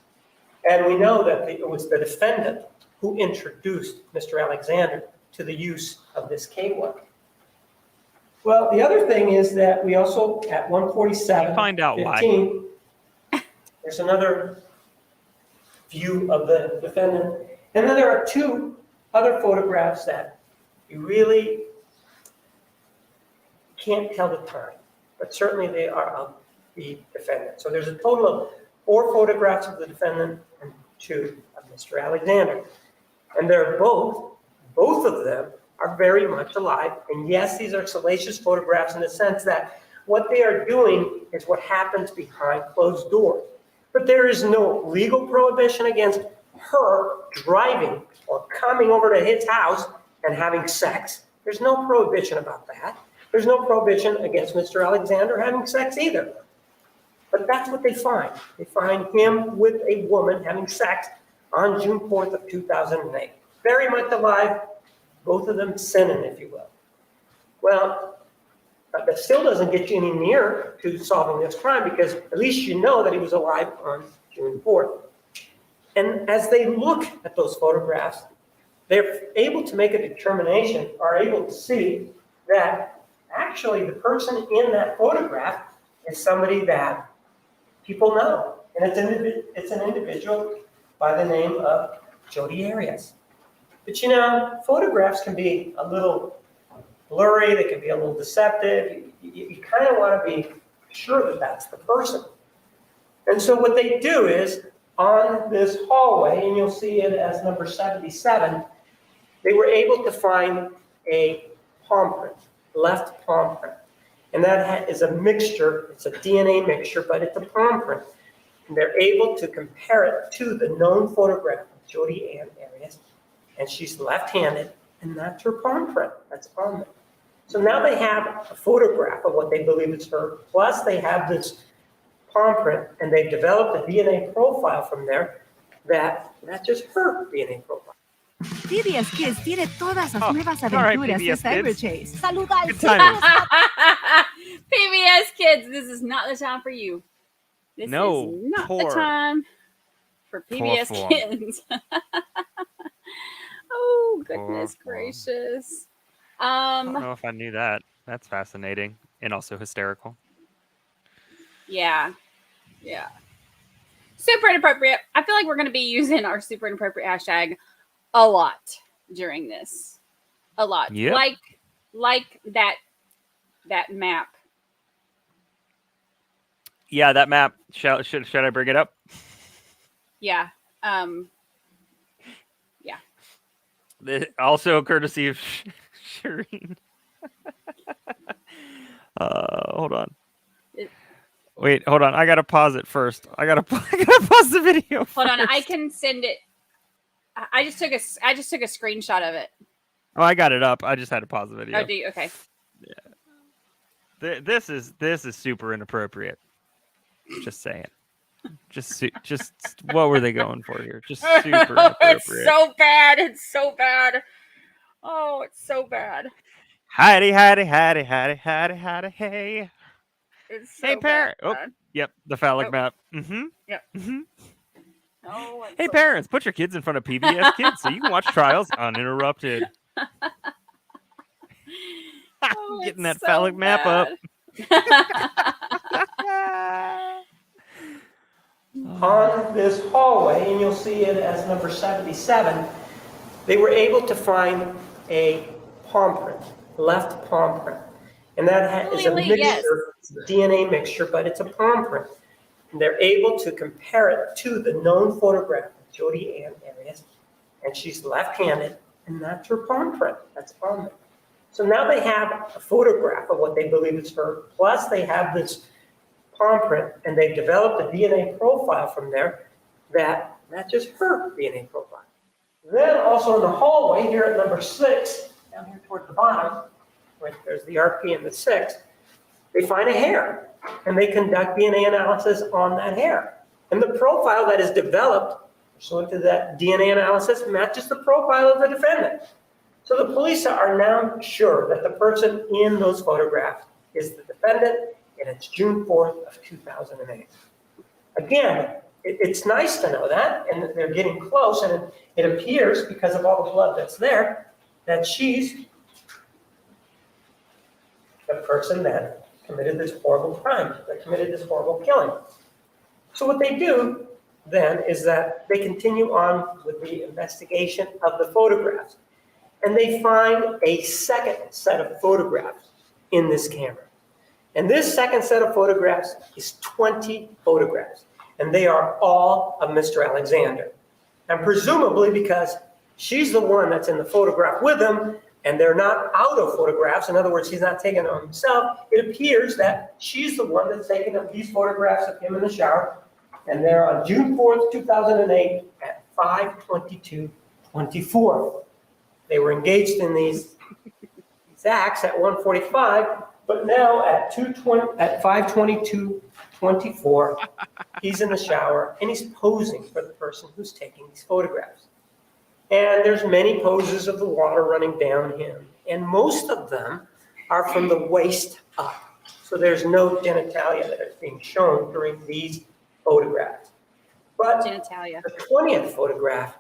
And we know that it was the defendant who introduced Mr. Alexander to the use of this KY. Well, the other thing is that we also, at 1:47, Find out 15, there's another view of the defendant. And then there are 2 other photographs that you really can't tell the time, but certainly they are of the defendant. So there's a total of 4 photographs of the defendant and 2 of Mr. Alexander. And they're both of them are very much alive. And yes, these are salacious photographs in the sense that what they are doing is what happens behind closed doors. But there is no legal prohibition against her driving or coming over to his house and having sex. There's no prohibition about that. There's no prohibition against Mr. Alexander having sex either. But that's what they find. They find him with a woman having sex on June 4th of 2008. Very much alive, both of them sinning, if you will. Well, that still doesn't get you any nearer to solving this crime because at least you know that he was alive on June 4th. And as they look at those photographs, they're able to make a determination, are able to see that actually the person in that photograph is somebody that people know. And it's an individual by the name of Jodi Arias. But you know, photographs can be a little blurry, they can be a little deceptive. You kind of want to be sure that that's the person. And so what they do is on this hallway, and you'll see it as number 77, they were able to find a palm print, left palm print. And that is a mixture, it's a DNA mixture, but it's a palm print. And they're able to compare it to the known photograph of Jodi Ann Arias, and she's left-handed, and that's her palm print, that's on there. So now they have a photograph of what they believe is her, plus they have this palm print, and they've developed a DNA profile from there that matches her DNA profile. PBS Kids tiene todas las Oh, nuevas all right, aventuras de PBS Cyber Kids. Chase. Saluda al Good timing. PBS kids, this is not the time for you. This No, is not poor. the time for PBS form. kids. Oh, goodness Poor form. gracious. I don't know if I knew that. That's fascinating and also hysterical. Yeah. Super inappropriate. I feel like we're going to be using our super inappropriate hashtag a lot during this. A lot. Yep. Like that map. Yeah, that map. Should I bring it up? Yeah. Also courtesy of Shireen. Hold on. Wait, hold on. I gotta pause it first. I gotta pause the video. Hold on, I first. can send it. I just took a screenshot of it. Oh, I got it up. I just had to pause the video. Oh, do you? Okay. This is super inappropriate. Just saying. Just what were they going for here? Just super inappropriate. It's so bad. It's so bad. Oh, it's so bad. Howdy, howdy, howdy, howdy, howdy, howdy, hey. It's so Hey, bad. parent. Oh, yep, the phallic Oh. map. Mm-hmm. Yep. Mm-hmm. Oh, it's Hey, so parents, put your kids in front of PBS Kids so you can watch trials uninterrupted. Oh, Getting it's that phallic map up. On this hallway, and you'll see it as number 77, they were able to find a palm print, left palm print. And that is a Really? mixture, Yes. it's a DNA mixture, but it's a palm print. And they're able to compare it to the known photograph of Jodi Ann Arias, and she's left-handed, and that's her palm print. That's on there. So now they have a photograph of what they believe is her, plus they have this palm print, and they've developed a DNA profile from there that matches her DNA profile. Then also in the hallway here at number 6, down here toward the bottom, right there's the RP and the 6, they find a hair, and they conduct DNA analysis on that hair. And the profile that is developed pursuant to that DNA analysis matches the profile of the defendant. So the police are now sure that the person in those photographs is the defendant, and it's June 4th of 2008. Again, it's nice to know that, and that they're getting close, and it appears, because of all the blood that's there, that she's the person that committed this horrible crime, that committed this horrible killing. So what they do then is that they continue on with the investigation of the photographs, and they find a second set of photographs in this camera. And this second set of photographs is 20 photographs, and they are all of Mr. Alexander. And presumably because she's the one that's in the photograph with him, and they're not out of photographs, in other words, he's not taking them himself, it appears that she's the one that's taking these photographs of him in the shower, and they're on June 4th, 2008 at 5:22:24. They were engaged in these acts at 1:45, but now at 5:22:24, he's in the shower and he's posing for the person who's taking these photographs. And there's many poses of the water running down him, and most of them are from the waist up. So there's no genitalia that is being shown during these photographs. But genitalia. the 20th photograph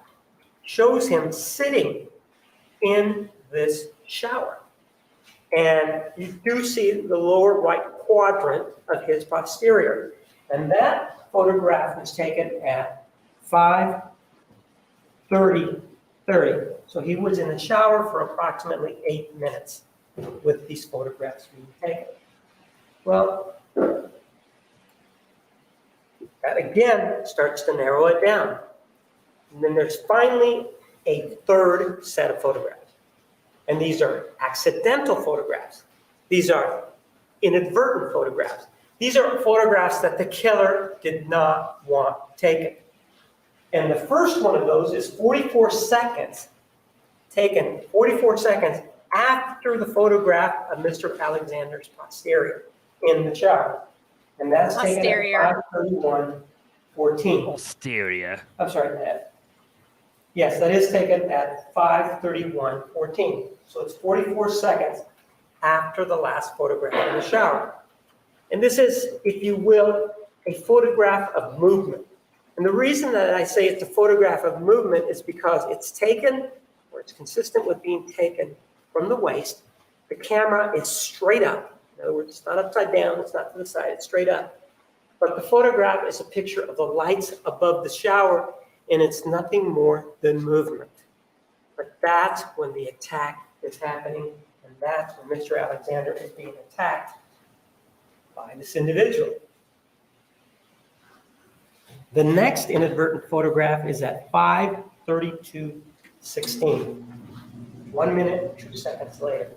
shows him sitting in this shower. And you do see the lower right quadrant of his posterior. And that photograph was taken at 5:30. So he was in the shower for approximately 8 minutes with these photographs being taken. Well, that again starts to narrow it down. And then there's finally a third set of photographs. And these are accidental photographs. These are inadvertent photographs. These are photographs that the killer did not want taken. And the first one of those is 44 seconds, taken 44 seconds after the photograph of Mr. Alexander's posterior in the shower. And that's taken at Posterior. 5:31:14. Posterior. I'm sorry, that. Yes, that is taken at 5:31:14. So it's 44 seconds after the last photograph in the shower. And this is, if you will, a photograph of movement. And the reason that I say it's a photograph of movement is because it's taken, or it's consistent with being taken from the waist. The camera is straight up. In other words, it's not upside down, it's not to the side, it's straight up. But the photograph is a picture of the lights above the shower, and it's nothing more than movement. But that's when the attack is happening, and that's when Mr. Alexander is being attacked by this individual. The next inadvertent photograph is at 5:32:16, 1 minute, 2 seconds later.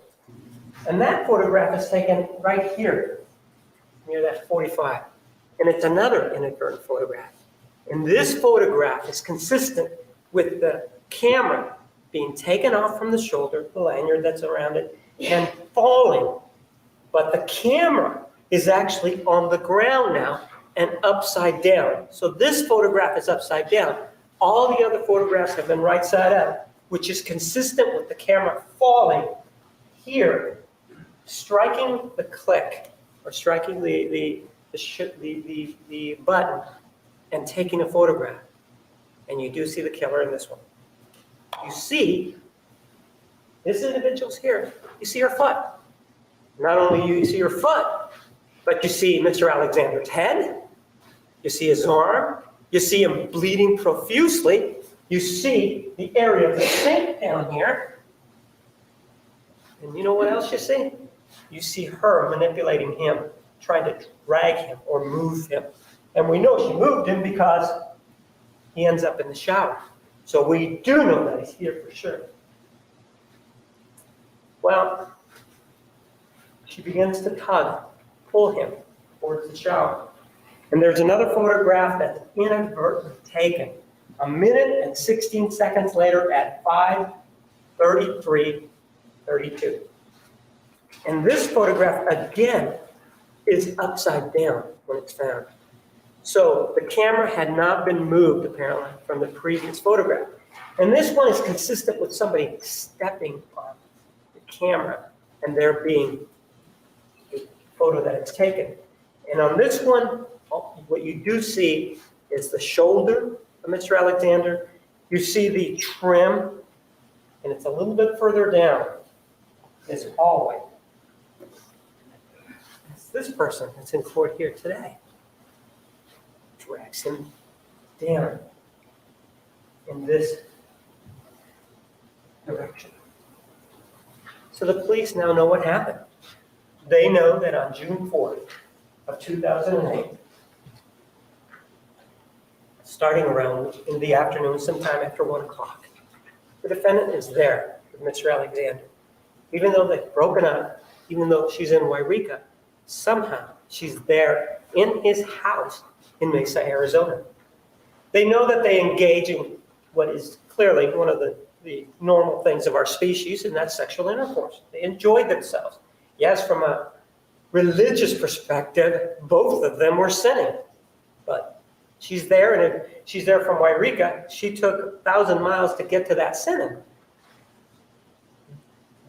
And that photograph is taken right here, near that 45. And it's another inadvertent photograph. And this photograph is consistent with the camera being taken off from the shoulder, the lanyard that's around it, and falling. But the camera is actually on the ground now and upside down. So this photograph is upside down. All the other photographs have been right side up, which is consistent with the camera falling here, striking the click, or striking the button and taking a photograph. And you do see the killer in this one. You see, this individual's here. You see her foot. Not only you see her foot, but you see Mr. Alexander's head. You see his arm. You see him bleeding profusely. You see the area of the sink down here. And you know what else you see? You see her manipulating him, trying to drag him or move him. And we know she moved him because he ends up in the shower. So we do know that he's here for sure. Well, she begins to pull him towards the shower. And there's another photograph that's inadvertently taken 1 minute and 16 seconds later at 5:33:32. And this photograph, again, is upside down when it's found. So the camera had not been moved, apparently, from the previous photograph. And this one is consistent with somebody stepping on the camera and there being a photo that it's taken. And on this one, what you do see is the shoulder of Mr. Alexander. You see the trim, and it's a little bit further down this hallway. It's this person that's in court here today. Drags him down in this direction. So the police now know what happened. They know that on June 4th of 2008, starting around in the afternoon, sometime after 1 o'clock, the defendant is there with Mr. Alexander. Even though they've broken up, even though she's in Wairika, somehow she's there in his house in Mesa, Arizona. They know that they engage in what is clearly one of the normal things of our species, and that's sexual intercourse. They enjoyed themselves. Yes, from a religious perspective, both of them were sinning. But she's there, and if she's there from Wairika, she took 1,000 miles to get to that sinning.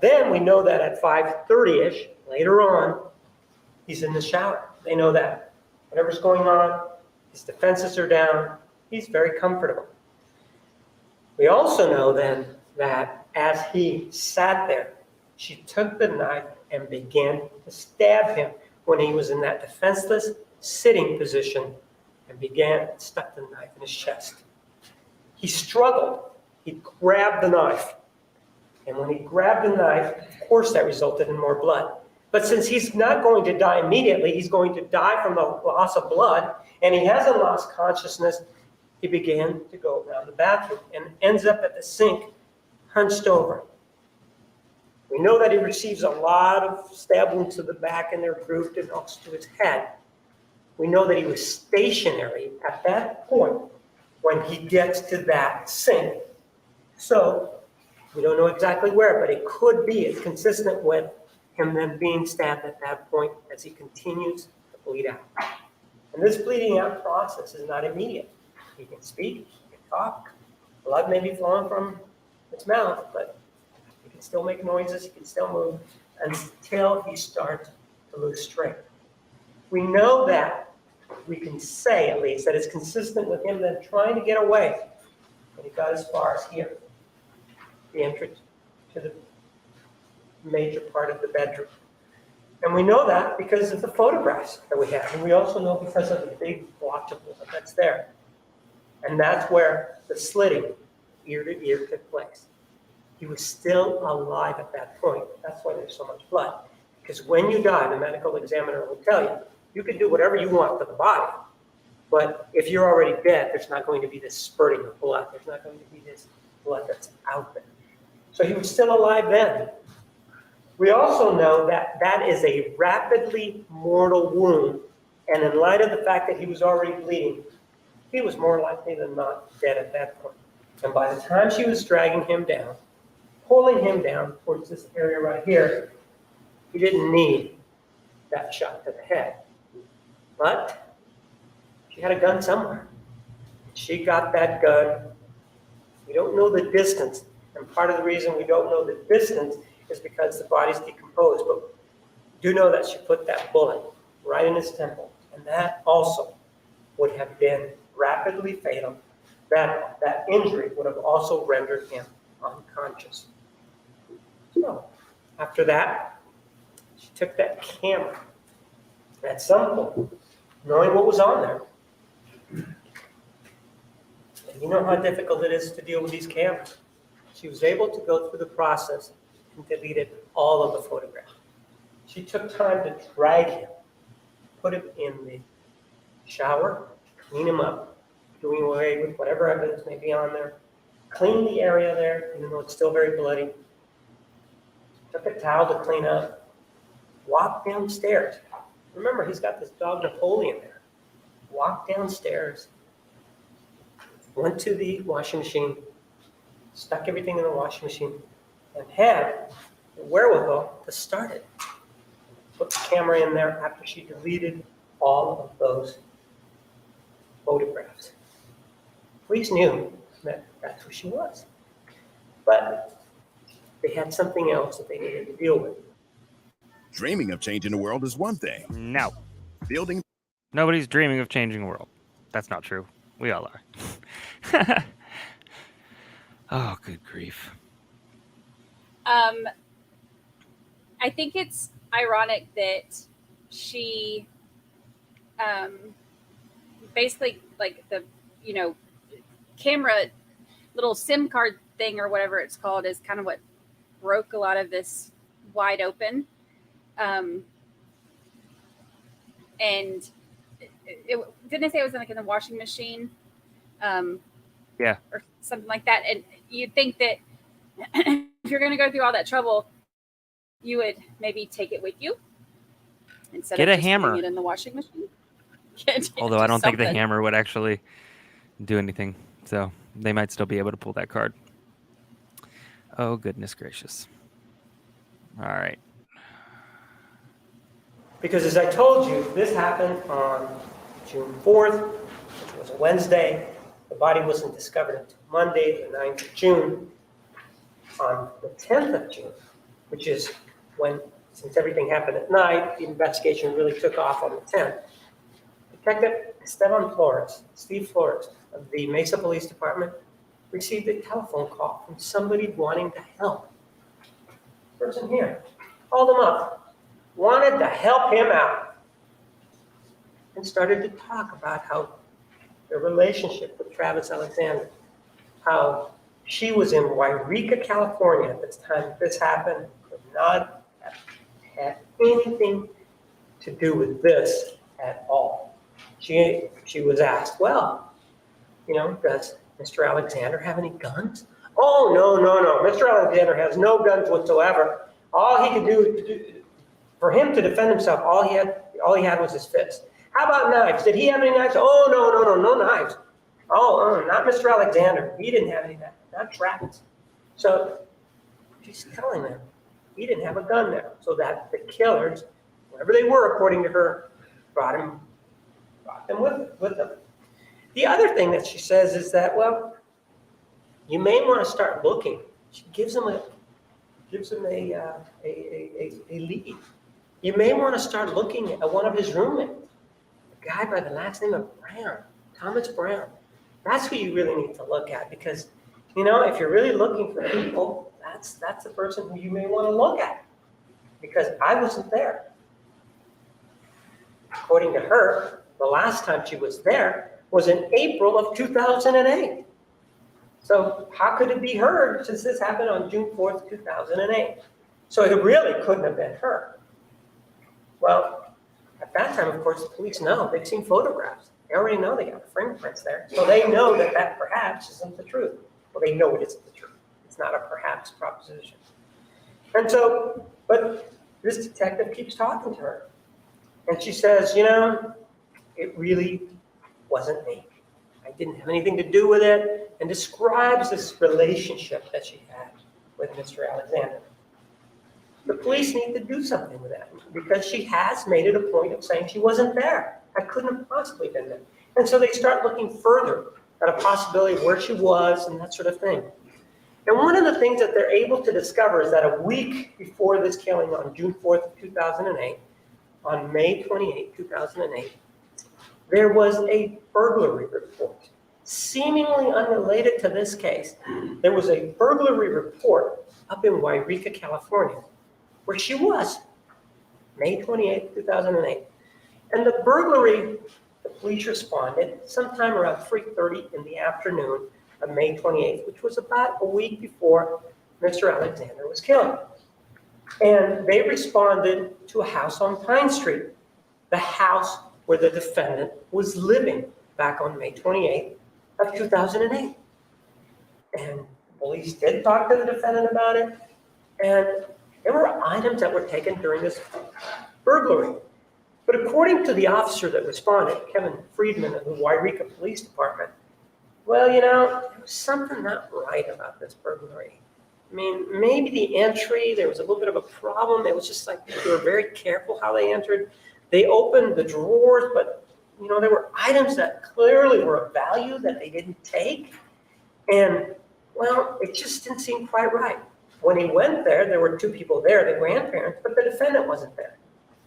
Then we know that at 5:30-ish, later on, he's in the shower. They know that whatever's going on, his defenses are down, he's very comfortable. We also know then that as he sat there, she took the knife and began to stab him when he was in that defenseless sitting position and stuck the knife in his chest. He struggled. He grabbed the knife. And when he grabbed the knife, of course that resulted in more blood. But since he's not going to die immediately, he's going to die from the loss of blood, and he hasn't lost consciousness, he began to go around the bathroom and ends up at the sink, hunched over. We know that he receives a lot of stab wounds to the back, and they're grooved, and also to his head. We know that he was stationary at that point when he gets to that sink. So we don't know exactly where, but it could be. It's consistent with him then being stabbed at that point as he continues to bleed out. And this bleeding out process is not immediate. He can speak, he can talk, blood may be flowing from his mouth, but he can still make noises, he can still move until he starts to lose strength. We know that, we can say at least, that it's consistent with him then trying to get away when he got as far as here, the entrance to the major part of the bedroom. And we know that because of the photographs that we have. And we also know because of the big blotch of blood that's there. And that's where the slitting ear to ear took place. He was still alive at that point. That's why there's so much blood. Because when you die, the medical examiner will tell you, you can do whatever you want to the body. But if you're already dead, there's not going to be this spurting of blood. There's not going to be this blood that's out there. So he was still alive then. We also know that that is a rapidly mortal wound. And in light of the fact that he was already bleeding, he was more likely than not dead at that point. And by the time she was dragging him down, pulling him down towards this area right here, he didn't need that shot to the head. But she had a gun somewhere. She got that gun. We don't know the distance. And part of the reason we don't know the distance is because the body's decomposed. But do know that she put that bullet right in his temple. And that also would have been rapidly fatal. That injury would have also rendered him unconscious. So after that, she took that camera. At some point, knowing what was on there, and you know how difficult it is to deal with these cameras, she was able to go through the process and deleted all of the photographs. She took time to drag him, put him in the shower, clean him up, doing away with whatever evidence may be on there, clean the area there, even though it's still very bloody, took a towel to clean up, walked downstairs. Remember, he's got this dog Napoleon there. Walked downstairs, went to the washing machine, stuck everything in the washing machine, and had the wherewithal to start it. Put the camera in there after she deleted all of those photographs. Police knew that that's who she was. But they had something else that they needed to deal with. Dreaming of changing the world is one thing. No. Building. Nobody's dreaming of changing the world. That's not true. We all are. Oh, good grief. I think it's ironic that she basically, like, the camera little SIM card thing or whatever it's called is kind of what broke a lot of this wide open. And it didn't I say it was like in the washing machine? Yeah. Or something like that. And you'd think that if you're going to go through all that trouble, you would maybe take it with you instead Get of a just hammer. putting it in the washing machine. Although I don't think the something. hammer would actually do anything. So they might still be able to pull that card. Oh, goodness gracious. All right. Because as I told you, this happened on June 4th, which was a Wednesday. The body wasn't discovered until Monday, the 9th of June. On the 10th of June, which is when, since everything happened at night, the investigation really took off on the 10th. Detective Steve Flores of the Mesa Police Department received a telephone call from somebody wanting to help. Person here called him up, wanted to help him out, and started to talk about how their relationship with Travis Alexander, how she was in Wairika, California at the time this happened, could not have had anything to do with this at all. She was asked, well, does Mr. Alexander have any guns? Oh, no. Mr. Alexander has no guns whatsoever. All he could do, for him to defend himself, all he had was his fist. How about knives? Did he have any knives? Oh, no knives. Oh, not Mr. Alexander. He didn't have any of that. Not Travis. So she's telling them he didn't have a gun there. So that the killers, wherever they were, according to her, brought him brought them with them. The other thing that she says is that, well, you may want to start looking. She gives him a lead. You may want to start looking at one of his roommates, a guy by the last name of Brown, Thomas Brown. That's who you really need to look at because, you know, if you're really looking for people, that's the person who you may want to look at because I wasn't there. According to her, the last time she was there was in April of 2008. So how could it be her since this happened on June 4th, 2008? So it really couldn't have been her. Well, at that time, of course, the police know. They've seen photographs. They already know they got the fingerprints there. So they know that that perhaps isn't the truth. Well, they know it isn't the truth. It's not a perhaps proposition. And so, but this detective keeps talking to her. And she says, you know, it really wasn't me. I didn't have anything to do with it, and describes this relationship that she had with Mr. Alexander. The police need to do something with that because she has made it a point of saying she wasn't there. I couldn't have possibly been there. And so they start looking further at a possibility of where she was and that sort of thing. And one of the things that they're able to discover is that a week before this killing on June 4th of 2008, on May 28, 2008, there was a burglary report, seemingly unrelated to this case. There was a burglary report up in Wairika, California, where she was, May 28, 2008. And the burglary, the police responded sometime around 3:30 in the afternoon of May 28th, which was about a week before Mr. Alexander was killed. And they responded to a house on Pine Street, the house where the defendant was living back on May 28th of 2008. And police did talk to the defendant about it, and there were items that were taken during this burglary. But according to the officer that responded, Kevin Friedman of the Wairika Police Department, well, you know, there was something not right about this burglary. I mean, maybe the entry, there was a little bit of a problem. It was just like they were very careful how they entered. They opened the drawers, but, you know, there were items that clearly were of value that they didn't take. And, well, it just didn't seem quite right. When he went there were two people there, the grandparents, but the defendant wasn't there.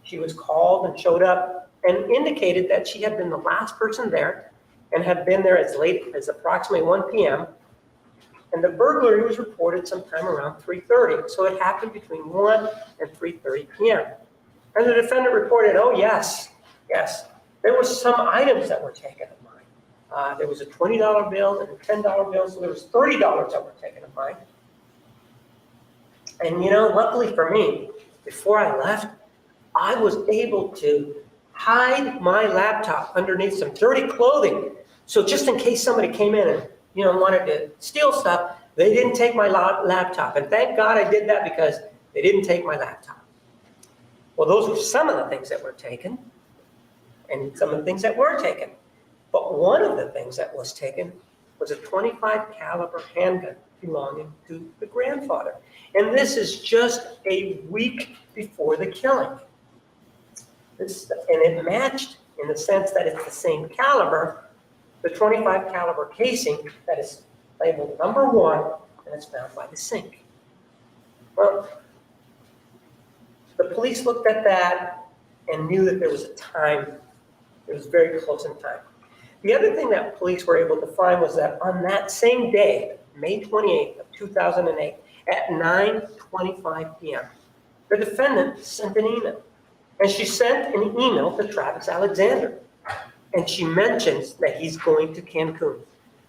She was called and showed up and indicated that she had been the last person there and had been there as late as approximately 1 p.m. And the burglary was reported sometime around 3:30. So it happened between 1 and 3:30 p.m. And the defendant reported, oh, yes, there were some items that were taken of mine. There was a $20 bill and a $10 bill, so there was $30 that were taken of mine. And, you know, luckily for me, before I left, I was able to hide my laptop underneath some dirty clothing. So just in case somebody came in and, you know, wanted to steal stuff, they didn't take my laptop. And thank God I did that because they didn't take my laptop. Well, those were some of the things that were taken and some of the things that weren't taken. But one of the things that was taken was a .25 caliber handgun belonging to the grandfather. And this is just a week before the killing. And it matched in the sense that it's the same caliber, the .25 caliber casing that is labeled number 1 and it's found by the sink. Well, the police looked at that and knew that there was a time, it was very close in time. The other thing that police were able to find was that on that same day, May 28th of 2008, at 9:25 p.m., the defendant sent an email. And she sent an email to Travis Alexander. And she mentions that he's going to Cancun.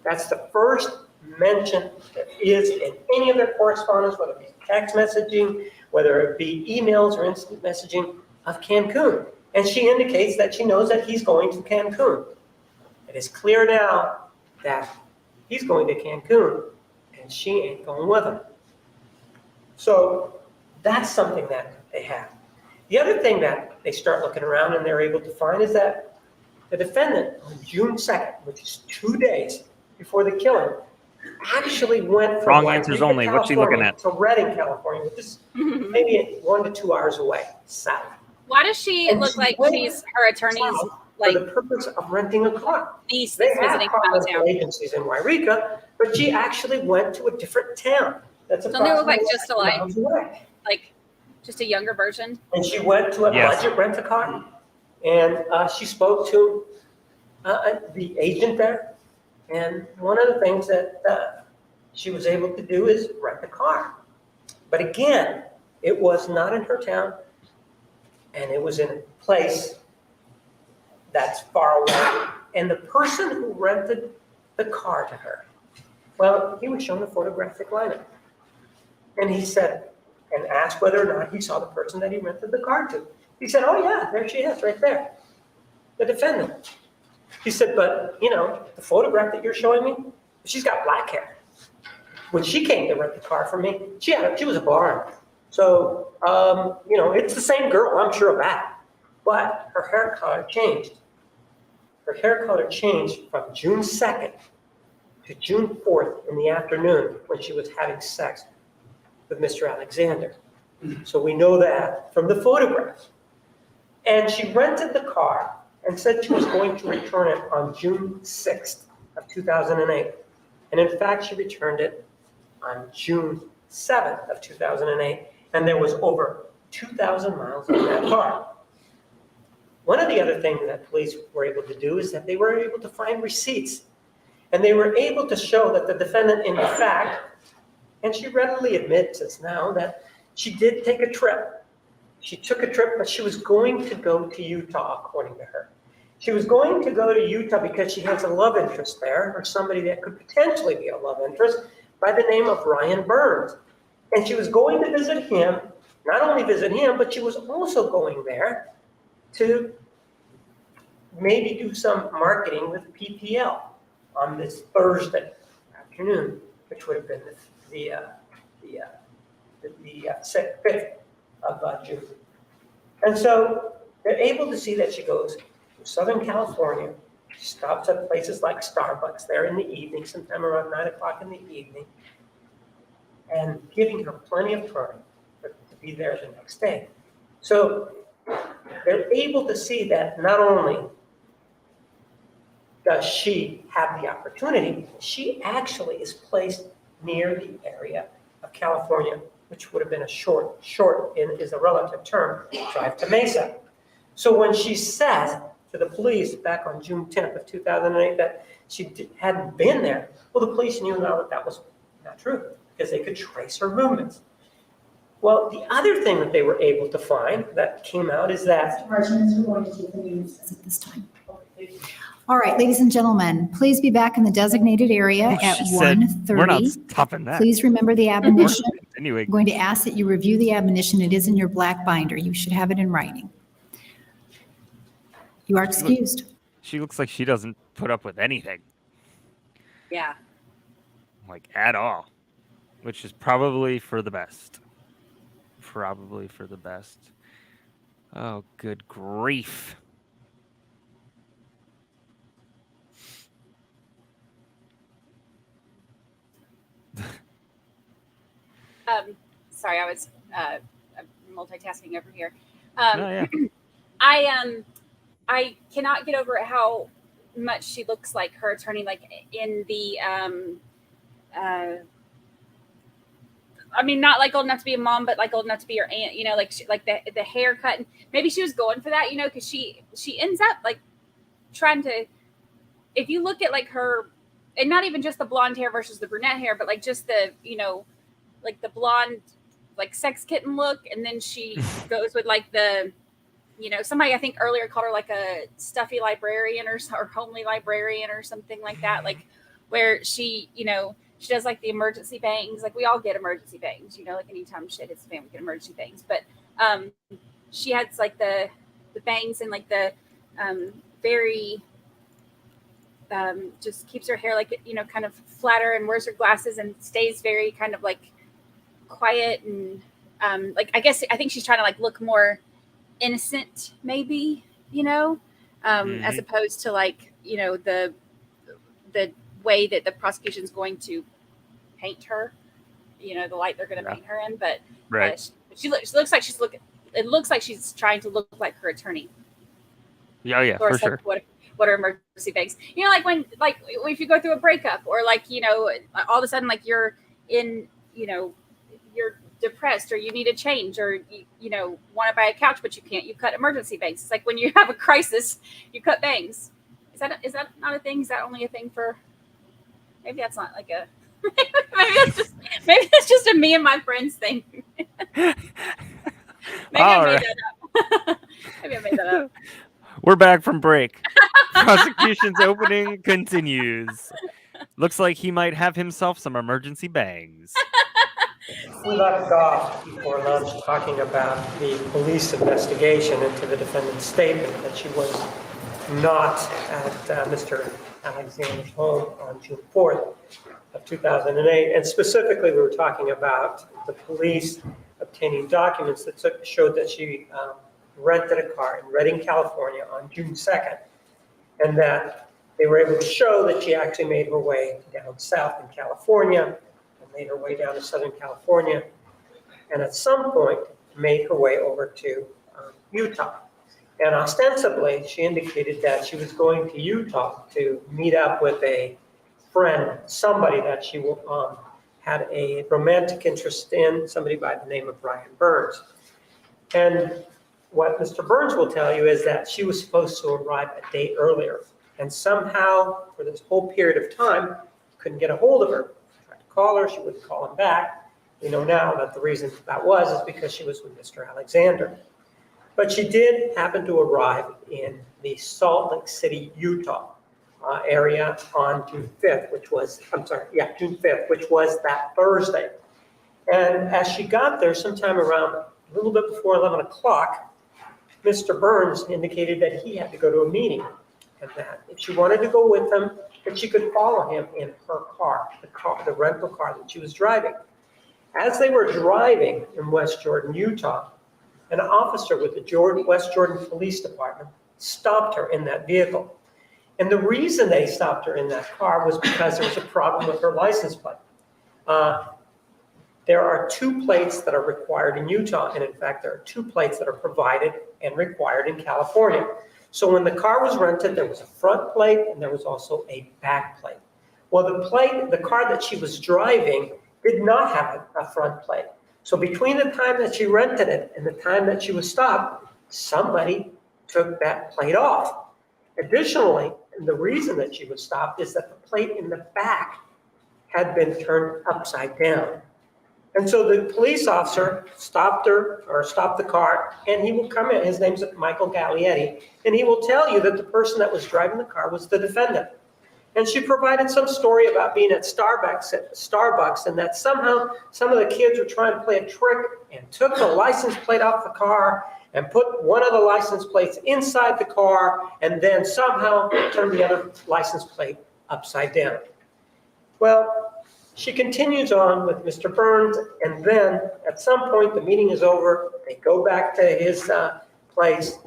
That's the first mention that is in any of their correspondence, whether it be text messaging, whether it be emails or instant messaging of Cancun. And she indicates that she knows that he's going to Cancun. It is clear now that he's going to Cancun and she ain't going with him. So that's something that they have. The other thing that they start looking around and they're able to find is that the defendant on June 2nd, which is 2 days before the killing, actually went from Wrong answers Wairika, only. What's she looking at? to Redding, California, which is maybe 1 to 2 hours away south. Why does she And look she like went her attorneys south. Like the purpose of renting a car. niece They that's have visiting car from out of rental town. agencies in Wairika, but she actually went to a different town that's Don't they look like approximately just alike? miles away. Like just a younger version? And she went to a Yes. budget rent-a-car, and she spoke to the agent there. And one of the things that she was able to do is rent a car. But again, it was not in her town, and it was in a place that's far away. And the person who rented the car to her, well, he was shown a photographic lineup. And he said, and asked whether or not he saw the person that he rented the car to. He said, oh yeah, there she is, right there, the defendant. He said, but, the photograph that you're showing me, she's got black hair. When she came to rent the car from me, she was a blonde. So, it's the same girl, I'm sure of that. But her hair color changed. Her hair color changed from June 2nd to June 4th in the afternoon when she was having sex with Mr. Alexander. So we know that from the photographs. And she rented the car and said she was going to return it on June 6th of 2008. And in fact, she returned it on June 7th of 2008. And there was over 2,000 miles on that car. One of the other things that police were able to do is that they were able to find receipts. And they were able to show that the defendant, in fact, and she readily admits this now, that she did take a trip. She took a trip, but she was going to go to Utah, according to her. She was going to go to Utah because she has a love interest there, or somebody that could potentially be a love interest, by the name of Ryan Burns. And she was going to visit him, not only visit him, but she was also going there to maybe do some marketing with PPL on this Thursday afternoon, which would have been the 5th of June. And so they're able to see that she goes to Southern California, she stops at places like Starbucks there in the evening, sometime around 9 o'clock in the evening, and giving her plenty of time to be there the next day. So they're able to see that not only does she have the opportunity, she actually is placed near the area of California, which would have been a short is a relative term, drive to Mesa. So when she says to the police back on June 10th of 2008 that she hadn't been there, well, the police knew now that that was not true because they could trace her movements. Well, the other thing that they were able to find that came out is that... We're going to take the meetings at this time. All right, ladies and gentlemen, please be back in the designated area at She said, 1:30. we're not stopping that. Please remember the admonition. Anyway, I'm going to ask that you review the admonition. It is in your black binder. You should have it in writing. You are excused. she looks like she doesn't put up with anything, Yeah. like at all, which is probably for the best. Probably for the best. Oh, good grief. Sorry, I was multitasking over here. Oh, yeah. I cannot get over how much she looks like her attorney, like in the I mean, not like old enough to be a mom, but like old enough to be your aunt, like like the haircut. And maybe she was going for that, because she ends up like trying to, if you look at like her, and not even just the blonde hair versus the brunette hair, but like just the, like the blonde, like sex kitten look. And then she goes with like the, somebody I think earlier called her like a stuffy librarian or homely librarian or something like that. Like where she, she does like the emergency bangs. Like we all get emergency bangs, like anytime shit hits the fan, we get emergency bangs. But she has like the bangs and like the very just keeps her hair like, kind of flatter, and wears her glasses and stays very kind of like quiet and like I think she's trying to like look more innocent, maybe, as opposed to like, the way that the prosecution's going to paint her, the light they're going to paint her in. But Right. she looks like it looks like she's trying to look like her attorney. Yeah, Laura for said, sure. what are emergency bangs? You know, like if you go through a breakup, or like, you know, all of a sudden, like you're in, you know, you're depressed, or you need a change, or you know, want to buy a couch but you can't. You cut emergency bangs. It's like when you have a crisis, you cut bangs. Is that not a thing? Is that only a thing for? Maybe that's not like a. maybe that's just a me and my friends thing. Maybe All I made right. that up. Maybe I made that up. We're back from break. Prosecution's opening continues. Looks like he might have himself some emergency bangs. We left off before lunch talking about the police investigation into the defendant's statement that she was not at Mr. Alexander's home on June 4th of 2008. And specifically, we were talking about the police obtaining documents that showed that she rented a car in Redding, California on June 2nd, and that they were able to show that she actually made her way down south in California and made her way down to Southern California, and at some point made her way over to Utah. And ostensibly, she indicated that she was going to Utah to meet up with a friend, somebody that she had a romantic interest in, somebody by the name of Brian Burns. And what Mr. Burns will tell you is that she was supposed to arrive a day earlier. And somehow, for this whole period of time, couldn't get a hold of her. Tried to call her, she wouldn't call him back. We know now that the reason that was is because she was with Mr. Alexander. But she did happen to arrive in the Salt Lake City, Utah area on June 5th, June 5th, which was that Thursday. And as she got there sometime around a little bit before 11 o'clock, Mr. Burns indicated that he had to go to a meeting, and that if she wanted to go with him, that she could follow him in her car, the rental car that she was driving. As they were driving in West Jordan, Utah, an officer with the West Jordan Police Department stopped her in that vehicle. And the reason they stopped her in that car was because there was a problem with her license plate. There are 2 plates that are required in Utah, and in fact, there are 2 plates that are provided and required in California. So when the car was rented, there was a front plate and there was also a back plate. Well, the car that she was driving did not have a front plate. So between the time that she rented it and the time that she was stopped, somebody took that plate off. Additionally, the reason that she was stopped is that the plate in the back had been turned upside down. And so the police officer stopped the car, and he will come in. His name's Michael Gaglietti, and he will tell you that the person that was driving the car was the defendant. And she provided some story about being at Starbucks, and that somehow some of the kids were trying to play a trick and took the license plate off the car and put one of the license plates inside the car, and then somehow turned the other license plate upside down. Well, she continues on with Mr. Burns, and then at some point the meeting is over. They go back to his place,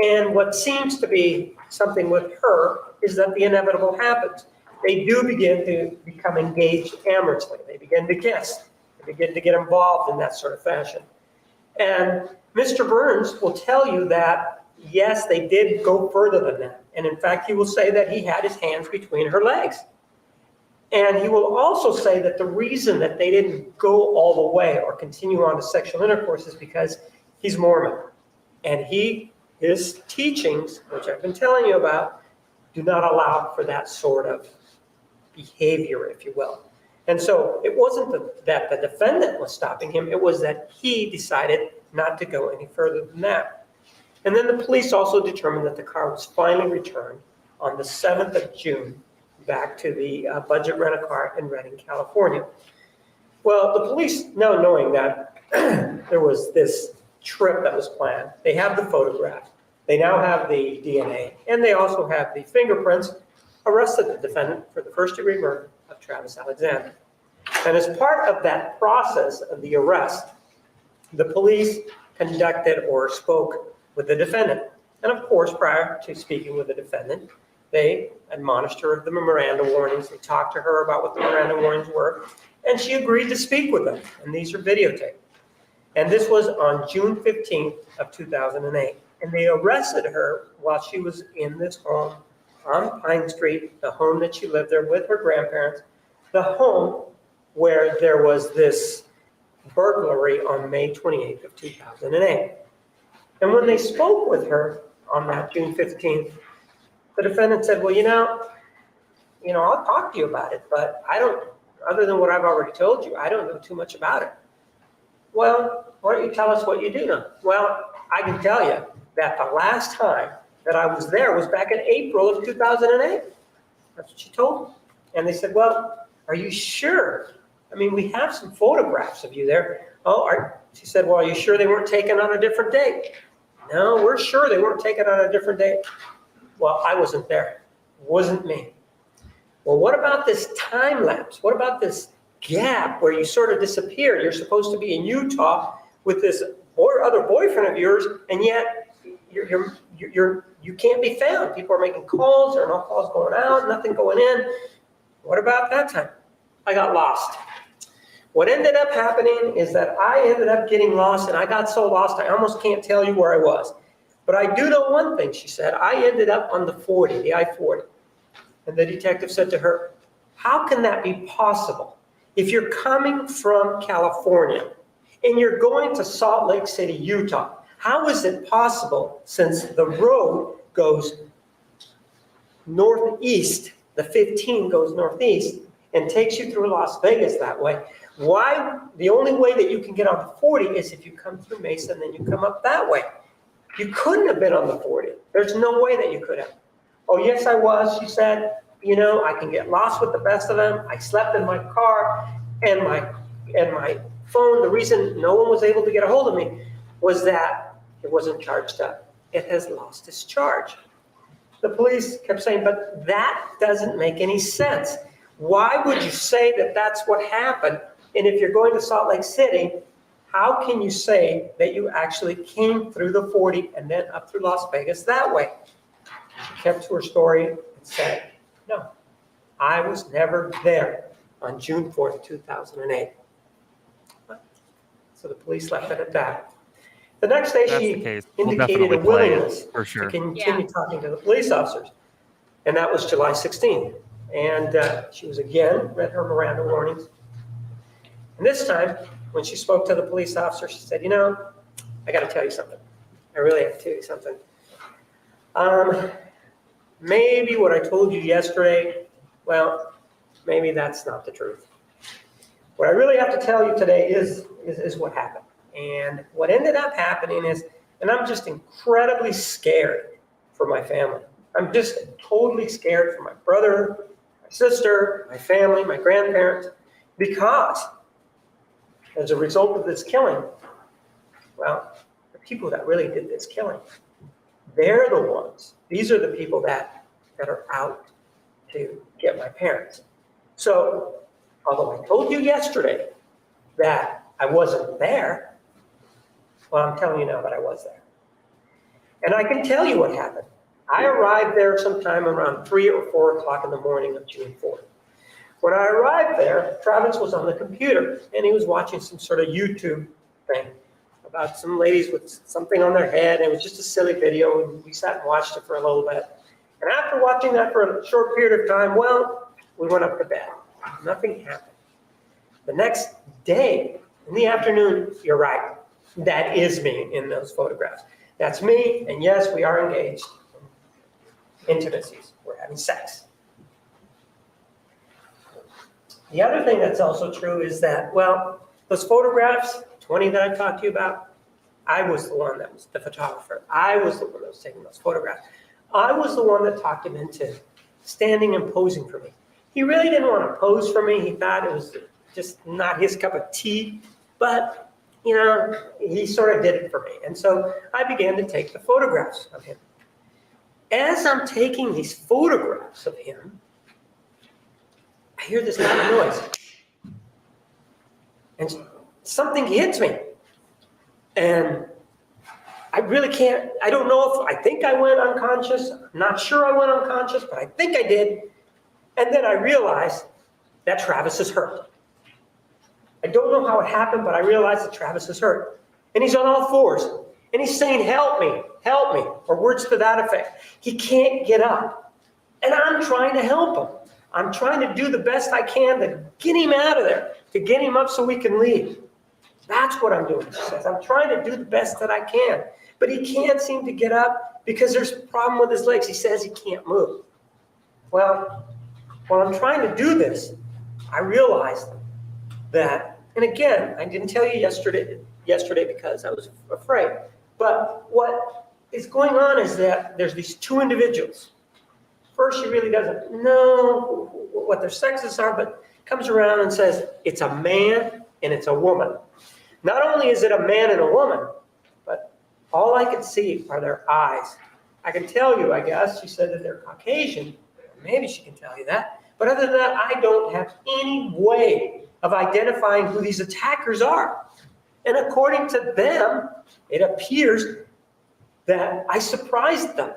and what seems to be something with her is that the inevitable happens. They do begin to become engaged amorously. They begin to kiss. They begin to get involved in that sort of fashion. And Mr. Burns will tell you that, yes, they did go further than that. And in fact, he will say that he had his hands between her legs. And he will also say that the reason that they didn't go all the way or continue on to sexual intercourse is because he's Mormon. And his teachings, which I've been telling you about, do not allow for that sort of behavior, if you will. And so it wasn't that the defendant was stopping him, it was that he decided not to go any further than that. And then the police also determined that the car was finally returned on the 7th of June back to the budget rent-a-car in Redding, California. Well, the police, now knowing that there was this trip that was planned, they have the photograph, they now have the DNA, and they also have the fingerprints, arrested the defendant for the first-degree murder of Travis Alexander. And as part of that process of the arrest, the police conducted or spoke with the defendant. And of course, prior to speaking with the defendant, they admonished her of the Miranda warnings. They talked to her about what the Miranda warnings were, and she agreed to speak with them. And these are videotaped. And this was on June 15th of 2008. And they arrested her while she was in this home on Pine Street, the home that she lived there with her grandparents, the home where there was this burglary on May 28th of 2008. And when they spoke with her on that June 15th, the defendant said, well, I'll talk to you about it, but I don't, other than what I've already told you, I don't know too much about it. Well, why don't you tell us what you do know? Well, I can tell you that the last time that I was there was back in April of 2008. That's what she told me. And they said, well, are you sure? I mean, we have some photographs of you there. She said, well, are you sure they weren't taken on a different date? No, we're sure they weren't taken on a different date. Well, I wasn't there. It wasn't me. Well, what about this time lapse? What about this gap where you sort of disappear? You're supposed to be in Utah with this other boyfriend of yours, and yet you can't be found. People are making calls. There are no calls going out, nothing going in. What about that time? I got lost. What ended up happening is that I ended up getting lost, and I got so lost I almost can't tell you where I was. But I do know one thing, she said. I ended up on the 40, the I-40. And the detective said to her, how can that be possible? If you're coming from California and you're going to Salt Lake City, Utah, how is it possible, since the road goes northeast, the 15 goes northeast and takes you through Las Vegas that way? Why? The only way that you can get on the 40 is if you come through Mesa and then you come up that way. You couldn't have been on the 40. There's no way that you could have. Oh, yes, I was, she said. I can get lost with the best of them. I slept in my car, and my phone, the reason no one was able to get a hold of me was that it wasn't charged up. It has lost its charge. The police kept saying, but that doesn't make any sense. Why would you say that that's what happened? And if you're going to Salt Lake City, how can you say that you actually came through the 40 and then up through Las Vegas that way? She kept to her story and said, no, I was never there on June 4th, 2008. So the police left it at that. The next day, she indicated a willingness for sure to continue talking to the police officers. And that was July 16th. And she was again read her Miranda warnings. And this time, when she spoke to the police officer, she said, I got to tell you something. I really have to tell you something. Maybe what I told you yesterday, well, maybe that's not the truth. What I really have to tell you today is what happened. And what ended up happening is, and I'm just incredibly scared for my family. I'm just totally scared for my brother, my sister, my family, my grandparents, because as a result of this killing, well, the people that really did this killing, they're the ones, these are the people that are out to get my parents. So, although I told you yesterday that I wasn't there, well, I'm telling you now that I was there. And I can tell you what happened. I arrived there sometime around 3 or 4 o'clock in the morning of June 4th. When I arrived there, Travis was on the computer, and he was watching some sort of YouTube thing about some ladies with something on their head. It was just a silly video, and we sat and watched it for a little bit. And after watching that for a short period of time, well, we went up to bed. Nothing happened. The next day, in the afternoon, you're right. That is me in those photographs. That's me, and yes, we are engaged in intimacies. We're having sex. The other thing that's also true is that, well, those photographs, 20 that I talked to you about, I was the one that was the photographer. I was the one that was taking those photographs. I was the one that talked him into standing and posing for me. He really didn't want to pose for me. He thought it was just not his cup of tea, but he sort of did it for me. And so I began to take the photographs of him. As I'm taking these photographs of him, I hear this loud noise. And something hits me. And I really can't, I don't know if, I think I went unconscious. I'm not sure I went unconscious, but I think I did. And then I realized that Travis is hurt. I don't know how it happened, but I realized that Travis is hurt. And he's on all fours. And he's saying, help me, or words to that effect. He can't get up. And I'm trying to help him. I'm trying to do the best I can to get him out of there, to get him up so we can leave. That's what I'm doing, she says. I'm trying to do the best that I can. But he can't seem to get up because there's a problem with his legs. He says he can't move. Well, while I'm trying to do this, I realized that, and again, I didn't tell you yesterday because I was afraid. But what is going on is that there's these two individuals. First, she really doesn't know what their sexes are, but comes around and says, it's a man and it's a woman. Not only is it a man and a woman, but all I can see are their eyes. I can tell you, I guess, she said that they're Caucasian. Maybe she can tell you that. But other than that, I don't have any way of identifying who these attackers are. And according to them, it appears that I surprised them,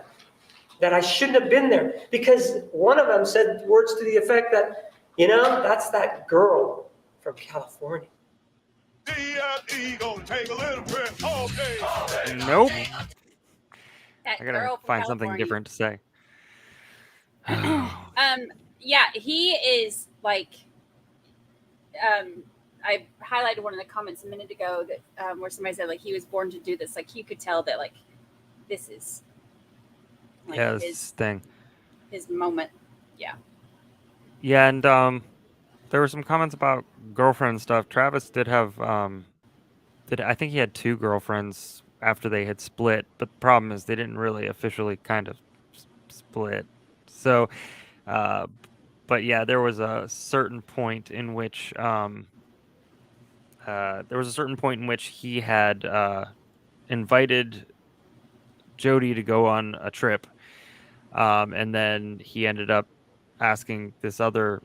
that I shouldn't have been there. Because one of them said words to the effect that, that's that girl from California. Nope. That I gotta girl from find something California. different to say. Yeah, he is like, I highlighted one of the comments a minute ago that where somebody said like he was born to do this. Like you could tell that like this is like Yeah, this thing. his moment. Yeah. Yeah, and there were some comments about girlfriend stuff. Travis did have I think he had 2 girlfriends after they had split, but the problem is they didn't really officially kind of split. So, but yeah, there was a certain point in which he had invited Jodi to go on a trip, and then he ended up asking this other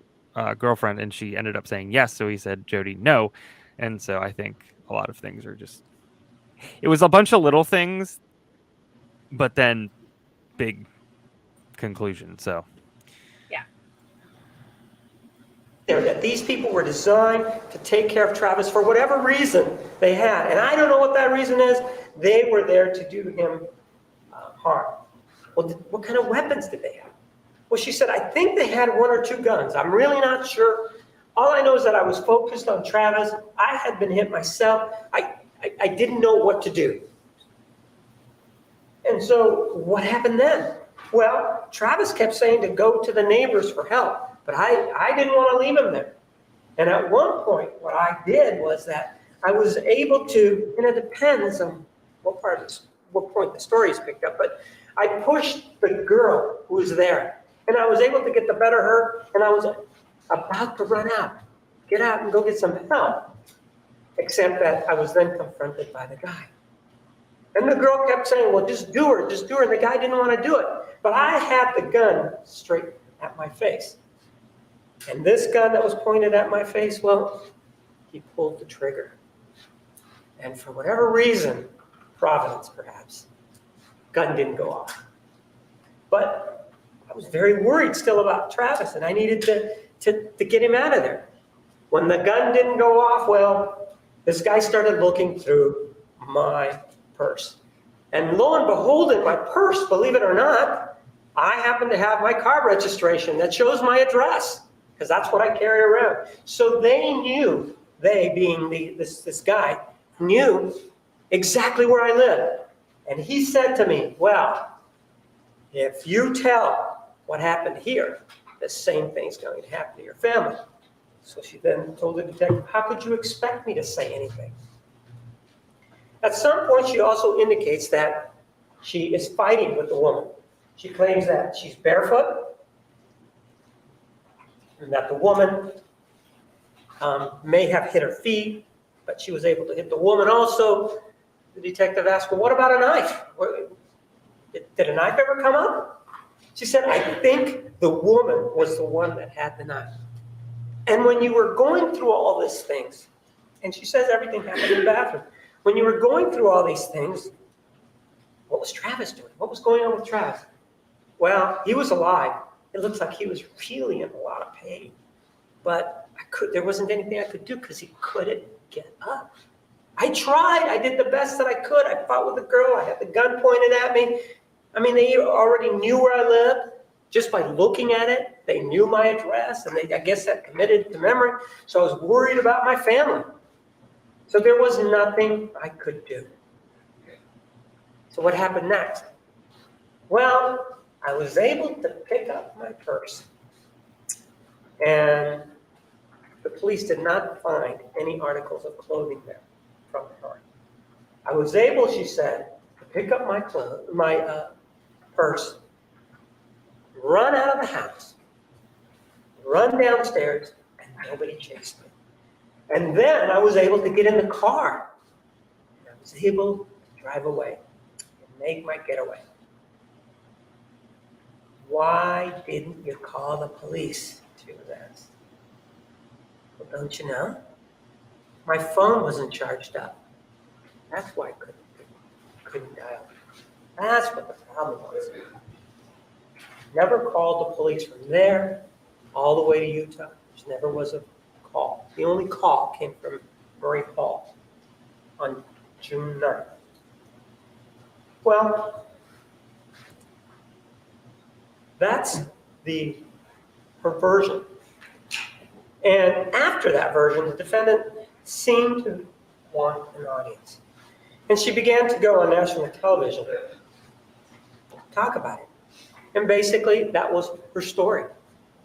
girlfriend, and she ended up saying yes. So he said, Jodi, no. And so I think a lot of things are just, it was a bunch of little things, but then big conclusion. So That these people were designed to take care of Travis for whatever reason they had. And I don't know what that reason is. They were there to do him harm. Well, what kind of weapons did they have? Well, she said, I think they had 1 or 2 guns. I'm really not sure. All I know is that I was focused on Travis. I had been hit myself. I didn't know what to do. And so what happened then? Well, Travis kept saying to go to the neighbors for help. But I didn't want to leave him there. And at one point, what I did was that I was able to, and it depends on what point the story is picked up, but I pushed the girl who was there. And I was able to get the better of her, and I was about to get out and go get some help. Except that I was then confronted by the guy. And the girl kept saying, well, just do her. And the guy didn't want to do it. But I had the gun straight at my face. And this gun that was pointed at my face, well, he pulled the trigger. And for whatever reason, Providence perhaps, gun didn't go off. But I was very worried still about Travis, and I needed to get him out of there. When the gun didn't go off, well, this guy started looking through my purse. And lo and behold, in my purse, believe it or not, I happen to have my car registration that shows my address, because that's what I carry around. So they knew, they being this guy, knew exactly where I live. And he said to me, well, if you tell what happened here, the same thing's going to happen to your family. So she then told the detective, how could you expect me to say anything? At some point, she also indicates that she is fighting with the woman. She claims that she's barefoot, and that the woman may have hit her feet, but she was able to hit the woman also. The detective asked, well, what about a knife? Did a knife ever come up? She said, I think the woman was the one that had the knife. And when you were going through all these things, and she says everything happened in the bathroom, when you were going through all these things, what was Travis doing? What was going on with Travis? Well, he was alive. It looks like he was really in a lot of pain. But there wasn't anything I could do because he couldn't get up. I tried. I did the best that I could. I fought with the girl. I had the gun pointed at me. I mean, they already knew where I lived just by looking at it. They knew my address, and I guess that committed to memory. So I was worried about my family. So there was nothing I could do. So what happened next? Well, I was able to pick up my purse, and the police did not find any articles of clothing there from her. I was able, she said, to pick up my purse, run out of the house, run downstairs, and nobody chased me. And then I was able to get in the car. And I was able to drive away and make my getaway. Why didn't you call the police? She was asked. Well, don't you know? My phone wasn't charged up. That's why I couldn't dial. That's what the problem was. Never called the police from there all the way to Utah. There never was a call. The only call came from Murray Hall on June 9th. Well, that's her version. And after that version, the defendant seemed to want an audience. And she began to go on national television to talk about it. And basically, that was her story,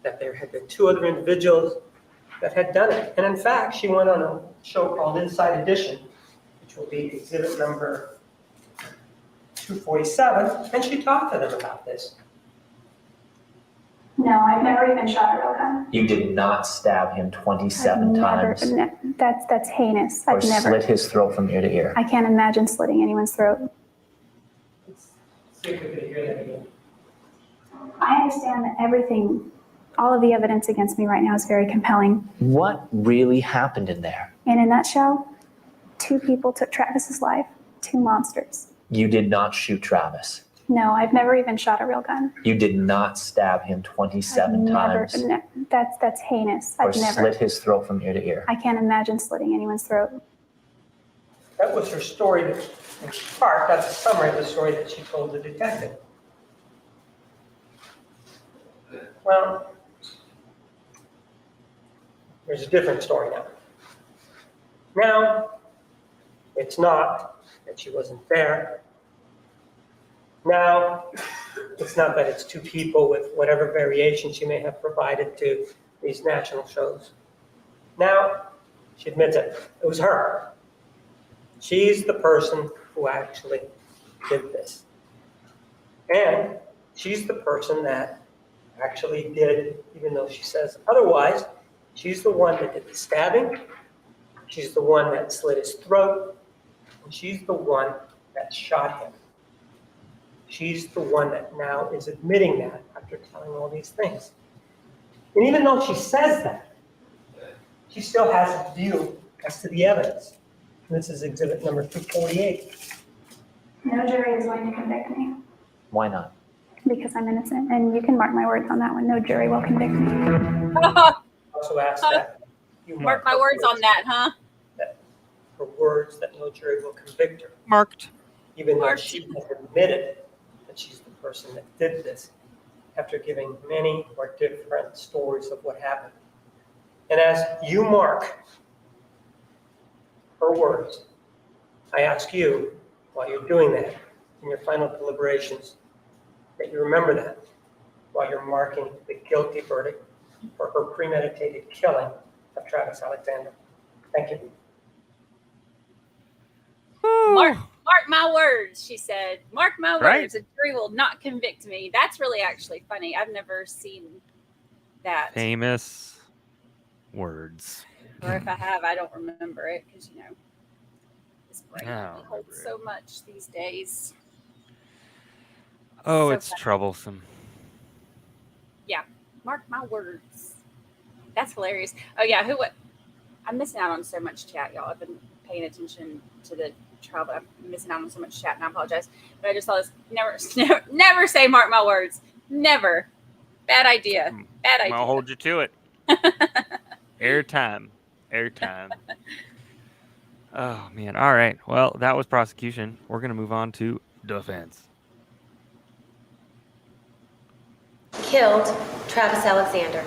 that there had been two other individuals that had done it. And in fact, she went on a show called Inside Edition, which will be exhibit number 247, and she talked to them about this. No, I've never even shot a real gun. You did not stab him 27 times. That's heinous. Or I've never. slit his throat from ear to ear. I can't imagine slitting anyone's throat. Let's see if we can hear that again. I understand that everything, all of the evidence against me right now is very compelling. What really happened in there? In a nutshell, 2 people took Travis's life, 2 monsters. You did not shoot Travis. No, I've never even shot a real gun. You did not stab him 27 times. That's heinous. Or I've never. slit his throat from ear to ear. I can't imagine slitting anyone's throat. That was her story, in part, that's a summary of the story that she told the detective. Well, there's a different story now. Now, it's not that she wasn't there. Now, it's not that it's 2 people with whatever variation she may have provided to these national shows. Now, she admits it. It was her. She's the person who actually did this. And she's the person that actually did, even though she says otherwise, she's the one that did the stabbing. She's the one that slit his throat. And she's the one that shot him. She's the one that now is admitting that after telling all these things. And even though she says that, she still has a view as to the evidence. And this is exhibit number 248. No jury is going to convict me Why not? because I'm innocent. And you can mark my words on that one. No jury will convict me. Also asked that you Mark my words on that, huh? That her words that no jury will convict her, Marked. even though Marked. she has admitted that she's the person that did this, after giving many or different stories of what happened. And as you mark her words, I ask you, while you're doing that, in your final deliberations, that you remember that while you're marking the guilty verdict for her premeditated killing of Travis Alexander. Thank you. Mark my words, she said. Mark my words, Right. a jury will not convict me. That's really actually funny. I've never seen that. Famous words. Or if I have, I don't remember it because, this brain I don't only holds remember so much these days. Oh, So it's funny. troublesome. Mark my words. That's hilarious. Oh, yeah. I'm missing out on so much chat, y'all. I've been paying attention to the trial, but I'm missing out on so much chat, and I apologize. But I just saw this. Never say mark my words. Never. Bad idea. Bad idea. I'll hold you to it. Airtime. Oh, man. All right. Well, that was prosecution. We're going to move on to defense. Killed Travis Alexander.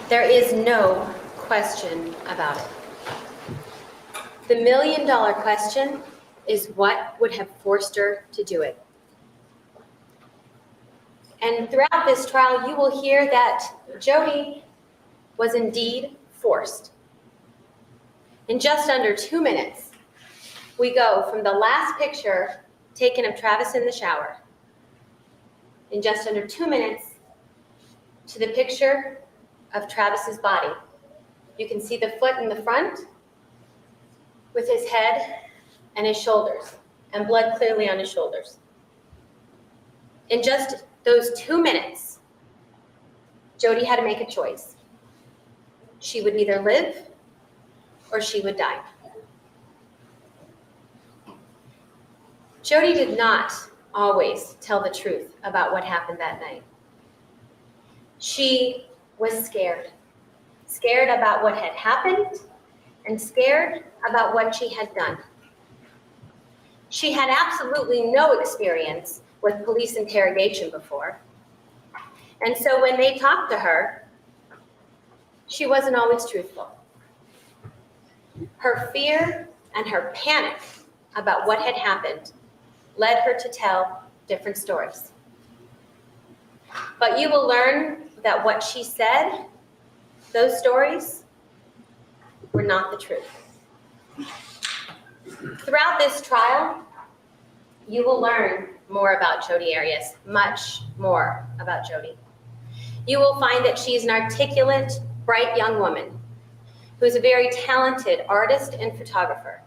There is no question about it. The $1 million question is what would have forced her to do it. And throughout this trial, you will hear that Jodi was indeed forced. In just under 2 minutes, we go from the last picture taken of Travis in the shower, in just under 2 minutes, to the picture of Travis's body. You can see the foot in the front with his head and his shoulders, and blood clearly on his shoulders. In just those 2 minutes, Jodi had to make a choice. She would either live or she would die. Jodi did not always tell the truth about what happened that night. She was scared. Scared about what had happened and scared about what she had done. She had absolutely no experience with police interrogation before. And so when they talked to her, she wasn't always truthful. Her fear and her panic about what had happened led her to tell different stories. But you will learn that what she said, those stories, were not the truth. Throughout this trial, you will learn more about Jodi Arias, much more about Jodi. You will find that she's an articulate, bright young woman who's a very talented artist and photographer.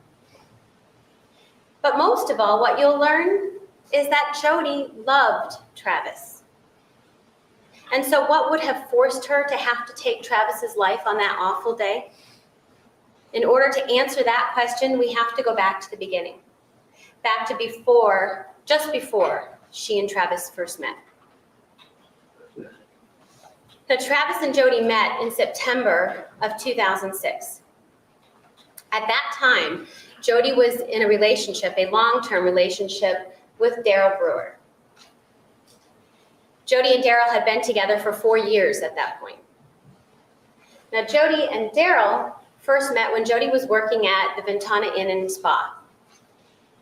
But most of all, what you'll learn is that Jodi loved Travis. And so what would have forced her to have to take Travis's life on that awful day? In order to answer that question, we have to go back to the beginning, back to just before she and Travis first met. Now, Travis and Jodi met in September of 2006. At that time, Jodi was in a relationship, a long-term relationship with Daryl Brewer. Jodi and Daryl had been together for 4 years at that point. Now, Jodi and Daryl first met when Jodi was working at the Ventana Inn and Spa.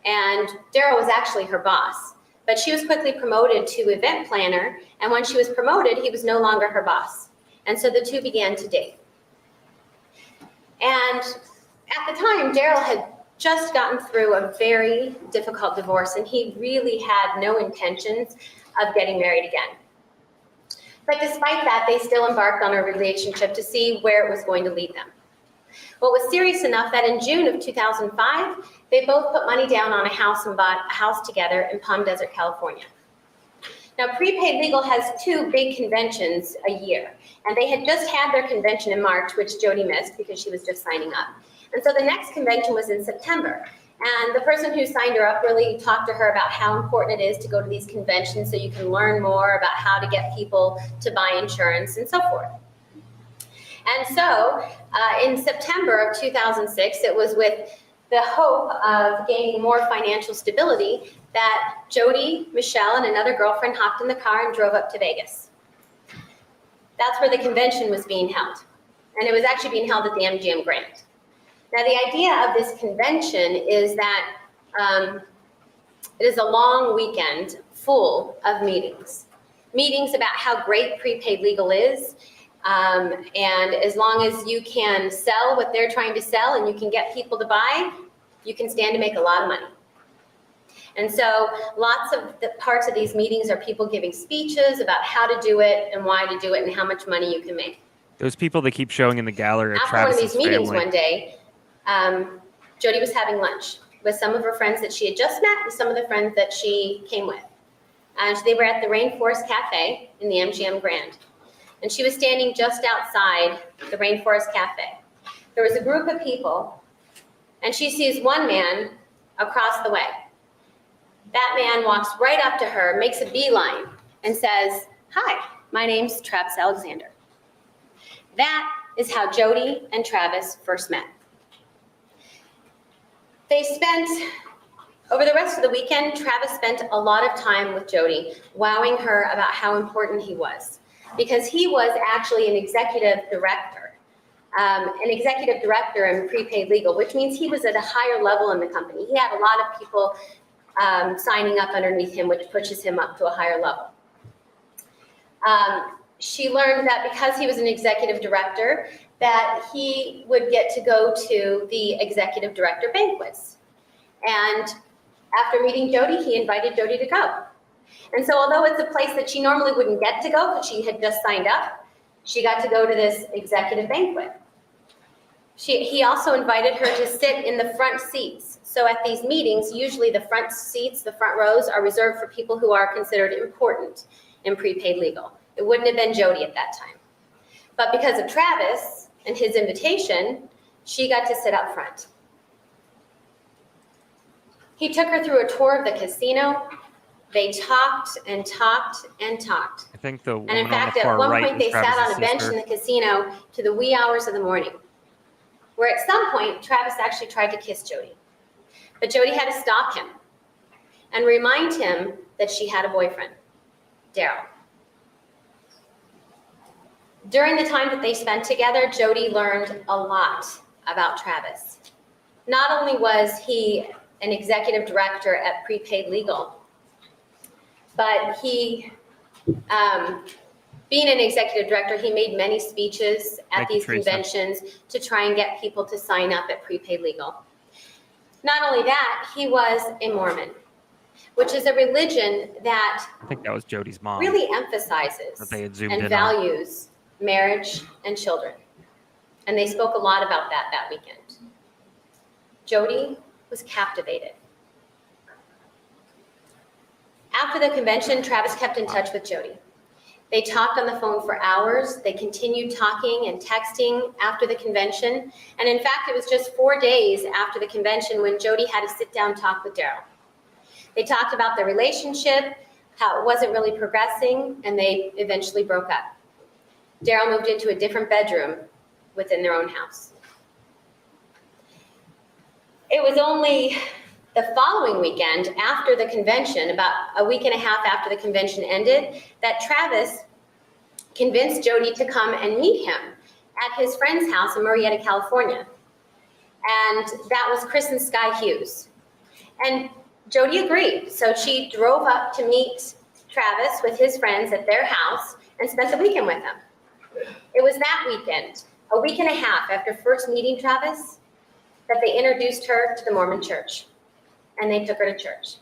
And Daryl was actually her boss, but she was quickly promoted to event planner, and when she was promoted, he was no longer her boss. And so the two began to date. And at the time, Daryl had just gotten through a very difficult divorce, and he really had no intentions of getting married again. But despite that, they still embarked on a relationship to see where it was going to lead them. Well, it was serious enough that in June of 2005, they both put money down on a house and bought a house together in Palm Desert, California. Now, Prepaid Legal has 2 big conventions a year, and they had just had their convention in March, which Jodi missed because she was just signing up. And so the next convention was in September. And the person who signed her up really talked to her about how important it is to go to these conventions so you can learn more about how to get people to buy insurance and so forth. And so in September of 2006, it was with the hope of gaining more financial stability that Jodi, Michelle, and another girlfriend hopped in the car and drove up to Vegas. That's where the convention was being held. And it was actually being held at the MGM Grand. Now, the idea of this convention is that it is a long weekend full of meetings. Meetings about how great Prepaid Legal is, and as long as you can sell what they're trying to sell and you can get people to buy, you can stand to make a lot of money. And so lots of the parts of these meetings are people giving speeches about how to do it and why to do it and how much money you can make. Those people they keep showing in the gallery are After Travis's one of these meetings family. one day, Jodi was having lunch with some of her friends that she had just met and some of the friends that she came with. And they were at the Rainforest Cafe in the MGM Grand. And she was standing just outside the Rainforest Cafe. There was a group of people, and she sees one man across the way. That man walks right up to her, makes a beeline, and says, "Hi, my name's Travis Alexander." That is how Jodi and Travis first met. They spent, over the rest of the weekend, Travis spent a lot of time with Jodi, wowing her about how important he was, because he was actually an executive director in prepaid legal, which means he was at a higher level in the company. He had a lot of people signing up underneath him, which pushes him up to a higher level. She learned that because he was an executive director, that he would get to go to the executive director banquets. And after meeting Jodi, he invited Jodi to go. And so although it's a place that she normally wouldn't get to go because she had just signed up, she got to go to this executive banquet. He also invited her to sit in the front seats. So at these meetings, usually the front seats, the front rows, are reserved for people who are considered important in prepaid legal. It wouldn't have been Jodi at that time. But because of Travis and his invitation, she got to sit up front. He took her through a tour of the casino. They talked and talked and talked. I think the And in woman fact, on the at far one right point, is they sat Travis's on a bench sister. in the casino to the wee hours of the morning, where at some point, Travis actually tried to kiss Jodi. But Jodi had to stop him and remind him that she had a boyfriend, Daryl. During the time that they spent together, Jodi learned a lot about Travis. Not only was he an executive director at Prepaid Legal, but he, being an executive director, he made many speeches at these conventions to try and get people to sign up at Prepaid Legal. Not only that, he was a Mormon, which is a religion that I think that was Jodi's mom. really emphasizes That they had zoomed and in on. values marriage and children. And they spoke a lot about that weekend. Jodi was captivated. After the convention, Travis kept in touch with Jodi. They talked on the phone for hours. They continued talking and texting after the convention. And in fact, it was just 4 days after the convention when Jodi had a sit-down talk with Daryl. They talked about their relationship, how it wasn't really progressing, and they eventually broke up. Daryl moved into a different bedroom within their own house. It was only the following weekend after the convention, about a week and a half after the convention ended, that Travis convinced Jodi to come and meet him at his friend's house in Murrieta, California. And that was Chris and Sky Hughes. And Jodi agreed. So she drove up to meet Travis with his friends at their house and spent the weekend with them. It was that weekend, a week and a half after first meeting Travis, that they introduced her to the Mormon church. And they took her to church.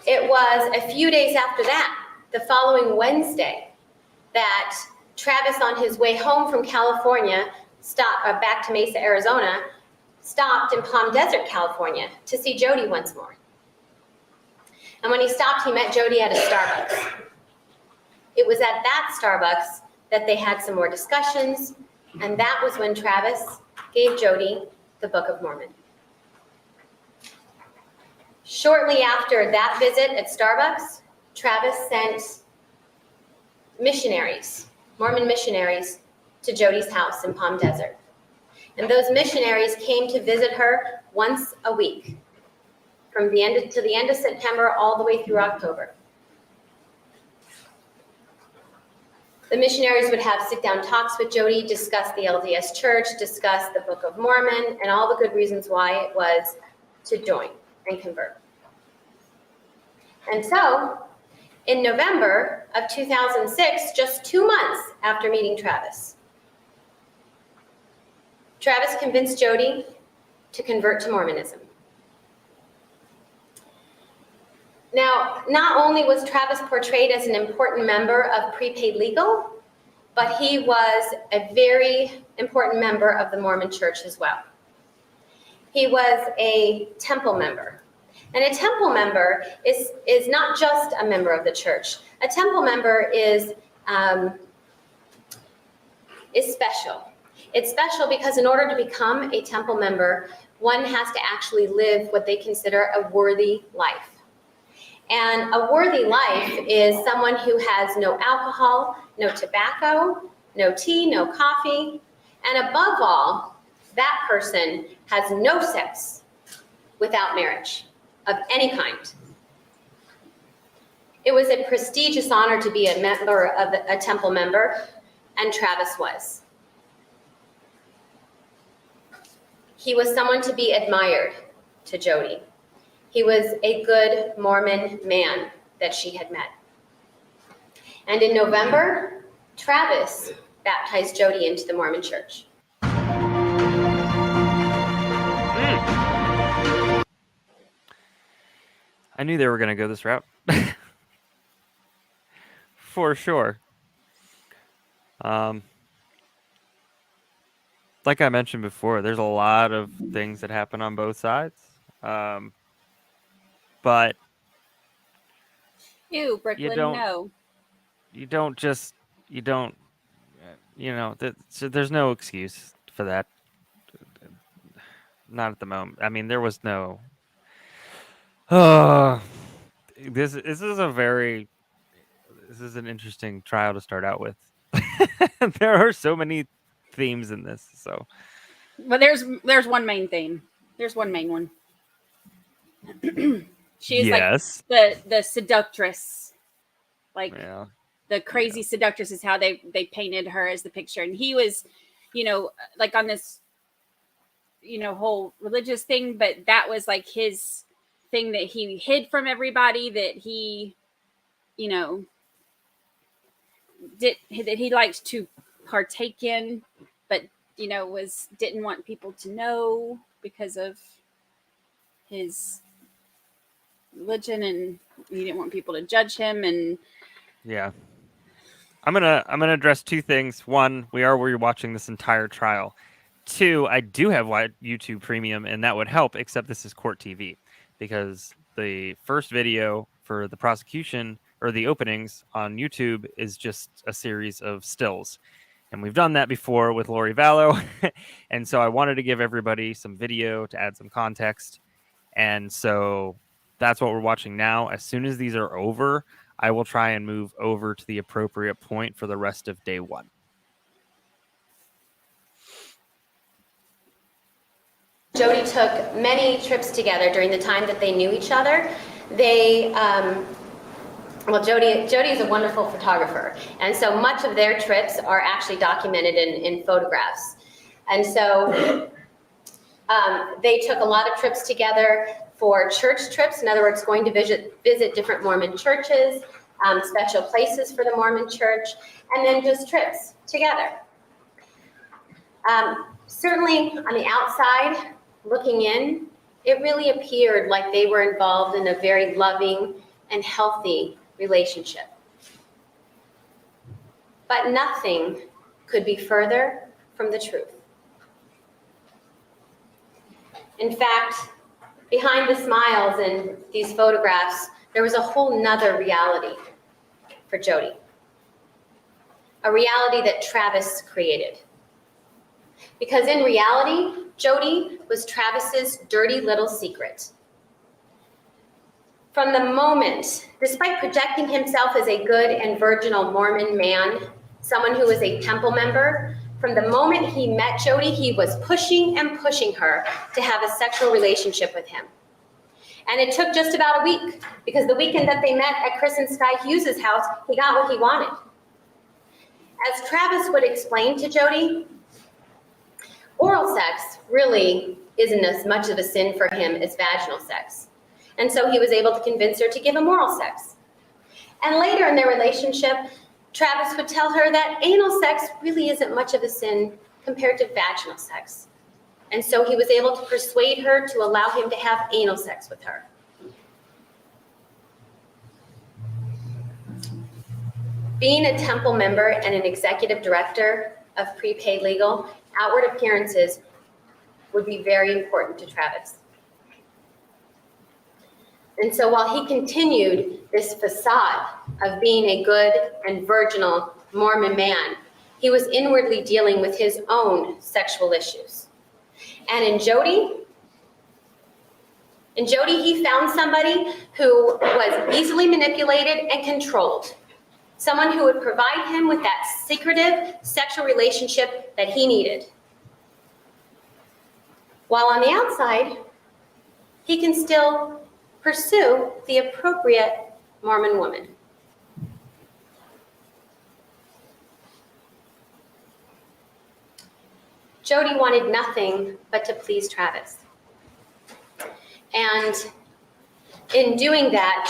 It was a few days after that, the following Wednesday, that Travis, on his way home from California, back to Mesa, Arizona, stopped in Palm Desert, California, to see Jodi once more. And when he stopped, he met Jodi at a Starbucks. It was at that Starbucks that they had some more discussions, and that was when Travis gave Jodi the Book of Mormon. Shortly after that visit at Starbucks, Travis sent missionaries, Mormon missionaries, to Jodi's house in Palm Desert. And those missionaries came to visit her once a week, from the end to the end of September all the way through October. The missionaries would have sit-down talks with Jodi, discuss the LDS Church, discuss the Book of Mormon, and all the good reasons why it was to join and convert. And so, in November of 2006, just 2 months after meeting Travis, Travis convinced Jodi to convert to Mormonism. Now, not only was Travis portrayed as an important member of Prepaid Legal, but he was a very important member of the Mormon Church as well. He was a temple member. And a temple member is not just a member of the church. A temple member is special. It's special because in order to become a temple member, one has to actually live what they consider a worthy life. And a worthy life is someone who has no alcohol, no tobacco, no tea, no coffee, and above all, that person has no sex without marriage of any kind. It was a prestigious honor to be a member of a temple member, and Travis was. He was someone to be admired to Jodi. He was a good Mormon man that she had met. And in November, Travis baptized Jodi into the Mormon Church. I knew they were going to go this route. For sure. Like I mentioned before, there's a lot of things that happen on both sides. But Ew, Brooklyn, no. You don't, there's no excuse for that. Not at the moment. I mean, there was no, this is an interesting trial to start out with. There are so many themes in this, so. But there's one main theme. There's one main one. She is like the seductress, like the crazy seductress is how they painted her as the picture. And he was, like on this, whole religious thing, but that was like his thing that he hid from everybody, that he, that he liked to partake in, but didn't want people to know because of his religion, and he didn't want people to judge him. And I'm gonna address two things. One, we are rewatching this entire trial. Two, I do have YouTube Premium, and that would help, except this is court TV, because the first video for the prosecution or the openings on YouTube is just a series of stills. And we've done that before with Lori Vallow. And so I wanted to give everybody some video to add some context. And so that's what we're watching now. As soon as these are over, I will try and move over to the appropriate point for the rest of day one. Jodi took many trips together during the time that they knew each other. Jodi is a wonderful photographer, and so much of their trips are actually documented in photographs. And so they took a lot of trips together for church trips, in other words, going to visit different Mormon churches, special places for the Mormon church, and then just trips together. Certainly on the outside, looking in, it really appeared like they were involved in a very loving and healthy relationship. But nothing could be further from the truth. In fact, behind the smiles in these photographs, there was a whole nother reality for Jodi. A reality that Travis created. Because in reality, Jodi was Travis's dirty little secret. From the moment, despite projecting himself as a good and virginal Mormon man, someone who was a temple member, from the moment he met Jodi, he was pushing and pushing her to have a sexual relationship with him. And it took just about a week, because the weekend that they met at Chris and Sky Hughes' house, he got what he wanted. As Travis would explain to Jodi, oral sex really isn't as much of a sin for him as vaginal sex. And so he was able to convince her to give him oral sex. And later in their relationship, Travis would tell her that anal sex really isn't much of a sin compared to vaginal sex. And so he was able to persuade her to allow him to have anal sex with her. Being a temple member and an executive director of Prepaid Legal, outward appearances would be very important to Travis. And so while he continued this facade of being a good and virginal Mormon man, he was inwardly dealing with his own sexual issues. And in Jodi, he found somebody who was easily manipulated and controlled. Someone who would provide him with that secretive sexual relationship that he needed. while on the outside, he can still pursue the appropriate Mormon woman. Jodi wanted nothing but to please Travis. And in doing that,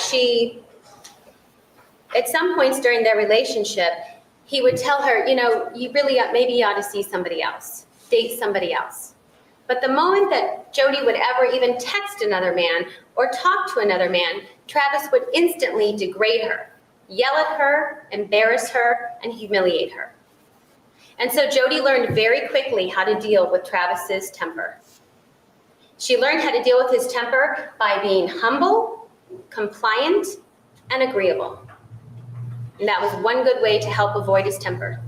at some points during their relationship, he would tell her, you know, you really maybe you ought to see somebody else, date somebody else. But the moment that Jodi would ever even text another man or talk to another man, Travis would instantly degrade her, yell at her, embarrass her, and humiliate her. And so Jodi learned very quickly how to deal with Travis's temper. She learned how to deal with his temper by being humble, compliant, and agreeable. And that was one good way to help avoid his temper.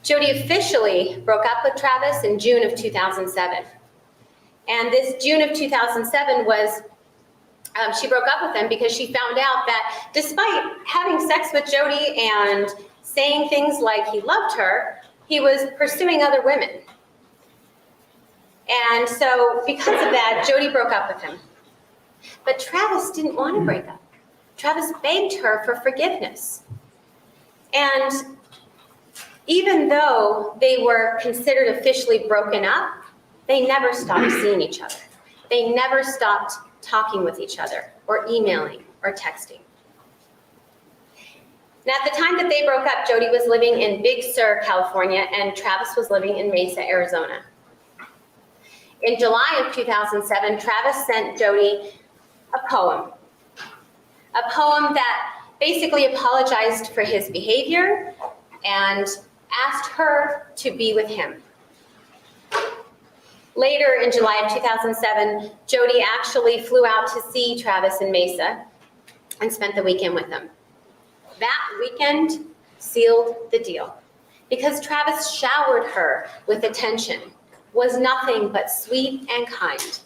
Jodi officially broke up with Travis in June of 2007. And this June of 2007 was, she broke up with him because she found out that despite having sex with Jodi and saying things like he loved her, he was pursuing other women. And so because of that, Jodi broke up with him. But Travis didn't want to break up. Travis begged her for forgiveness. And even though they were considered officially broken up, they never stopped seeing each other. They never stopped talking with each other or emailing or texting. Now, at the time that they broke up, Jodi was living in Big Sur, California, and Travis was living in Mesa, Arizona. In July of 2007, Travis sent Jodi a poem that basically apologized for his behavior and asked her to be with him. Later in July of 2007, Jodi actually flew out to see Travis in Mesa and spent the weekend with him. That weekend sealed the deal because Travis showered her with attention, was nothing but sweet and kind.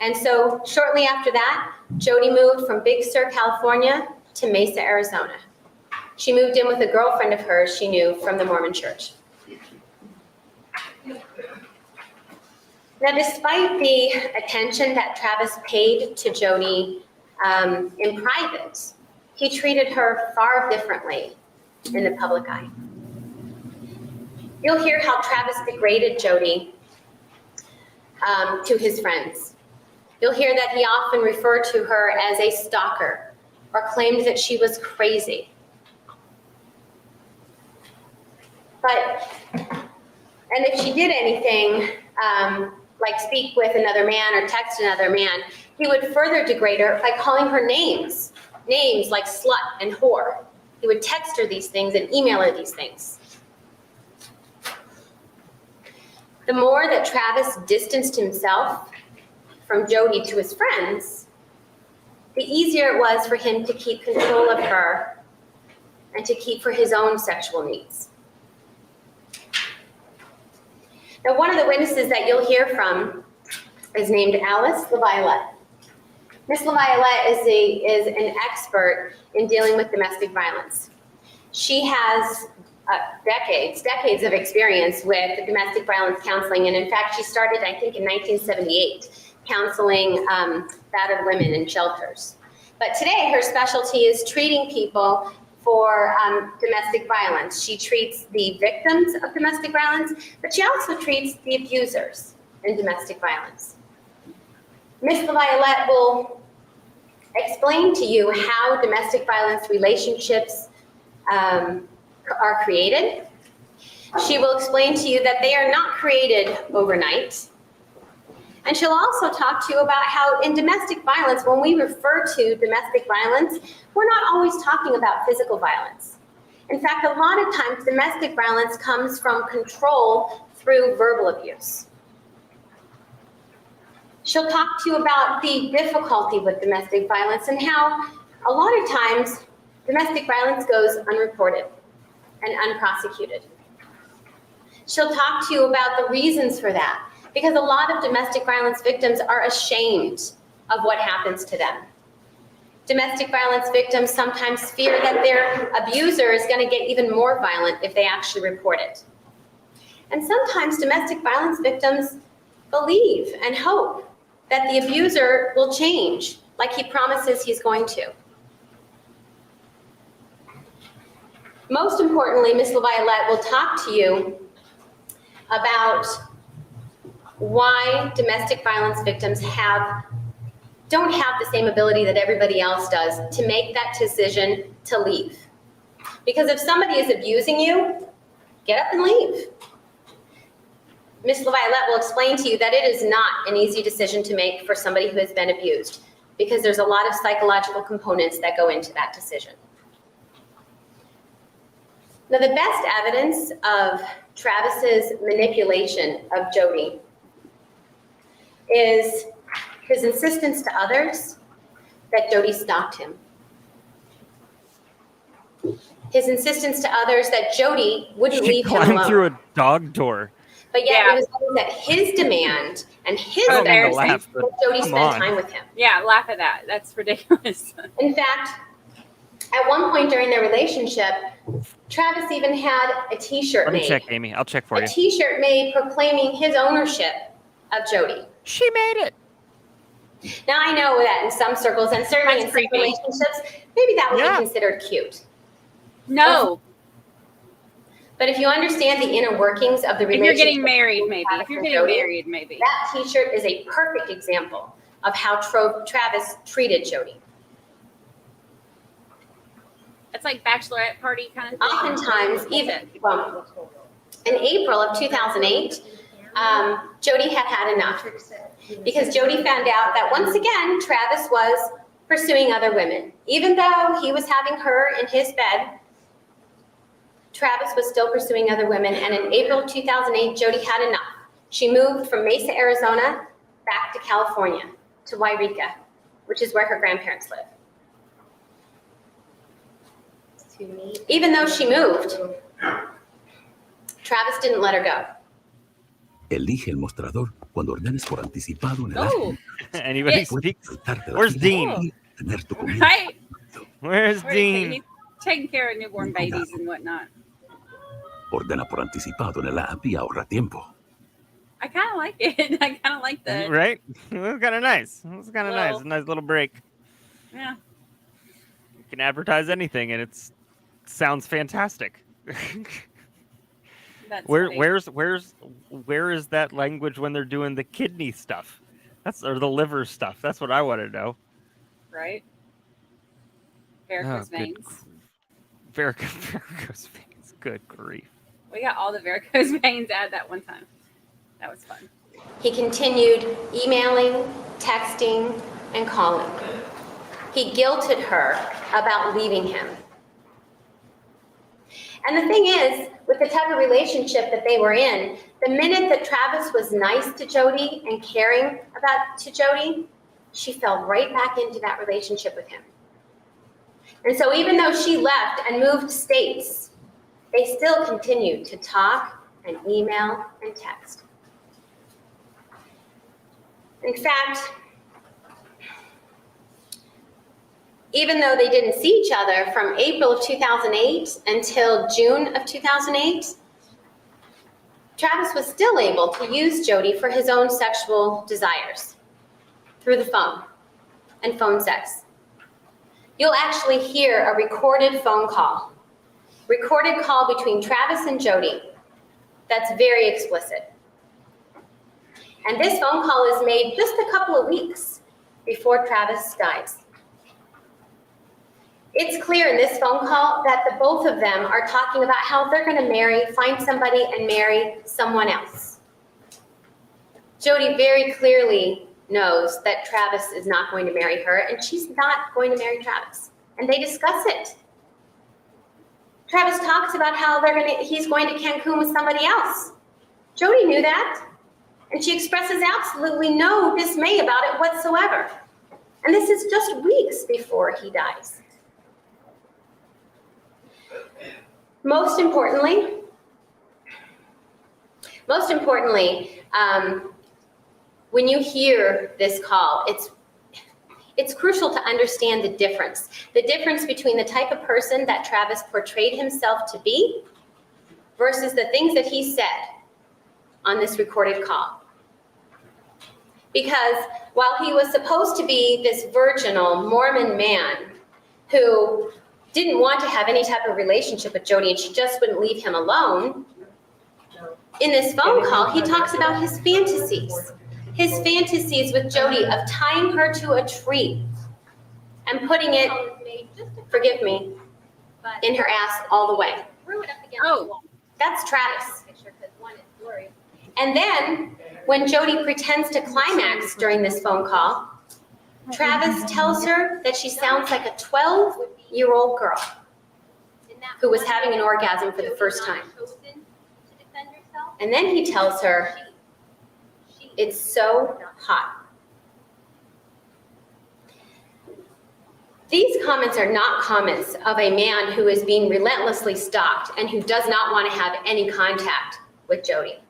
And so shortly after that, Jodi moved from Big Sur, California to Mesa, Arizona. She moved in with a girlfriend of hers she knew from the Mormon church. Now, despite the attention that Travis paid to Jodi in private, he treated her far differently in the public eye. You'll hear how Travis degraded Jodi to his friends. You'll hear that he often referred to her as a stalker or claimed that she was crazy. And if she did anything, like speak with another man or text another man, he would further degrade her by calling her names like slut and whore. He would text her these things and email her these things. The more that Travis distanced himself from Jodi to his friends, the easier it was for him to keep control of her and to keep for his own sexual needs. Now, one of the witnesses that you'll hear from is named Alice LaViolette. Miss LaViolette is an expert in dealing with domestic violence. She has decades of experience with domestic violence counseling, and in fact, she started, I think, in 1978, counseling battered women in shelters. But today, her specialty is treating people for domestic violence. She treats the victims of domestic violence, but she also treats the abusers in domestic violence. Miss LaViolette will explain to you how domestic violence relationships are created. She will explain to you that they are not created overnight. And she'll also talk to you about how in domestic violence, when we refer to domestic violence, we're not always talking about physical violence. In fact, a lot of times domestic violence comes from control through verbal abuse. She'll talk to you about the difficulty with domestic violence and how a lot of times domestic violence goes unreported and unprosecuted. She'll talk to you about the reasons for that, because a lot of domestic violence victims are ashamed of what happens to them. Domestic violence victims sometimes fear that their abuser is going to get even more violent if they actually report it. And sometimes domestic violence victims believe and hope that the abuser will change, like he promises he's going to. Most importantly, Ms. LaViolette will talk to you about why domestic violence victims don't have the same ability that everybody else does to make that decision to leave. Because if somebody is abusing you, get up and leave. Ms. LaViolette will explain to you that it is not an easy decision to make for somebody who has been abused, because there's a lot of psychological components that go into that decision. Now, the best evidence of Travis's manipulation of Jodi is his insistence to others that Jodi stalked him. His insistence to others that Jodi wouldn't leave him alone. She climbed through a dog door. But yet it was always at his demand and his embarrassment that Jodi spent time with him. Yeah, laugh at that. That's ridiculous. In fact, at one point during their relationship, Travis even had a T-shirt made. Let me check, Amy. I'll check for you. A T-shirt made proclaiming his ownership of Jodi. She made it. Now, I know that in some circles, and certainly in some relationships, maybe that would be considered cute. No. But if you understand the inner workings of the relationship. If you're getting married, maybe. If you're getting married, maybe. That T-shirt is a perfect example of how Travis treated Jodi. It's like bachelorette party kind of thing. Oftentimes, even, well, in April of 2008, Jodi had enough, because Jodi found out that once again, Travis was pursuing other women. Even though he was having her in his bed, Travis was still pursuing other women, and in April of 2008, Jodi had enough. She moved from Mesa, Arizona, back to California, to Wairika, which is where her grandparents live. Even though she moved, Travis didn't let her go. Elige el mostrador cuando ordenes por anticipado en el Oh. Anybody speaks? Where's Dean? Right? Where's Dean? He's taking care of newborn babies and whatnot. Ordena por anticipado en el app y ahorra tiempo. I kind of like it. I kind of like that. Right? It was kind of nice. It was kind of nice. A nice little break. Yeah. You can advertise anything, and it sounds fantastic. Where is that language when they're doing the kidney stuff? Or the liver stuff. That's what I want to know. Right? Varicose veins. Varicose veins. Good grief. We got all the varicose veins at that one time. That was fun. He continued emailing, texting, and calling. He guilted her about leaving him. And the thing is, with the type of relationship that they were in, the minute that Travis was nice to Jodi and caring to Jodi, she fell right back into that relationship with him. And so even though she left and moved states, they still continued to talk and email and text. In fact, even though they didn't see each other from April of 2008 until June of 2008, Travis was still able to use Jodi for his own sexual desires through the phone and phone sex. You'll actually hear a recorded phone call, between Travis and Jodi that's very explicit. And this phone call is made just a couple of weeks before Travis dies. It's clear in this phone call that the both of them are talking about how they're going to find somebody and marry someone else. Jodi very clearly knows that Travis is not going to marry her, and she's not going to marry Travis. And they discuss it. Travis talks about how he's going to Cancun with somebody else. Jodi knew that, and she expresses absolutely no dismay about it whatsoever. And this is just weeks before he dies. Most importantly, when you hear this call, it's crucial to understand the difference between the type of person that Travis portrayed himself to be versus the things that he said on this recorded call. Because while he was supposed to be this virginal Mormon man who didn't want to have any type of relationship with Jodi and she just wouldn't leave him alone, in this phone call, he talks about his fantasies. His fantasies with Jodi of tying her to a tree and putting it, forgive me, in her ass all the way. Oh, That's Travis. And then when Jodi pretends to climax during this phone call, Travis tells her that she sounds like a 12-year-old girl who was having an orgasm for the first time. And then he tells her, it's so hot. These comments are not comments of a man who is being relentlessly stalked and who does not want to have any contact with Jodi.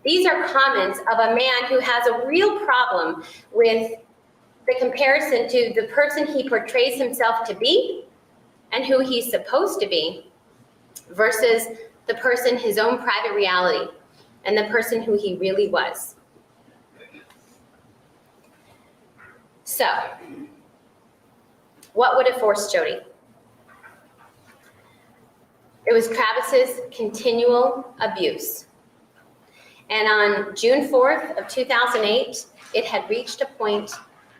These are comments of a man who has a real problem with the comparison to the person he portrays himself to be and who he's supposed to be versus the person, his own private reality, and the person who he really was. So, what would have forced Jodi? It was Travis's continual abuse. And on June 4th of 2008, it had reached a point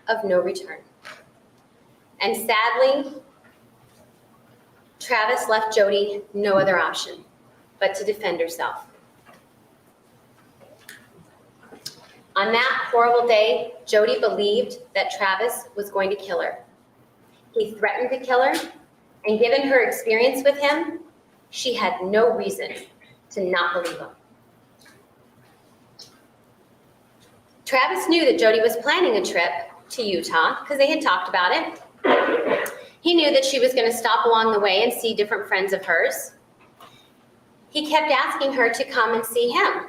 of no return. And sadly, Travis left Jodi no other option but to defend herself. On that horrible day, Jodi believed that Travis was going to kill her. He threatened to kill her, and given her experience with him, she had no reason to not believe him. Travis knew that Jodi was planning a trip to Utah because they had talked about it. He knew that she was going to stop along the way and see different friends of hers. He kept asking her to come and see him.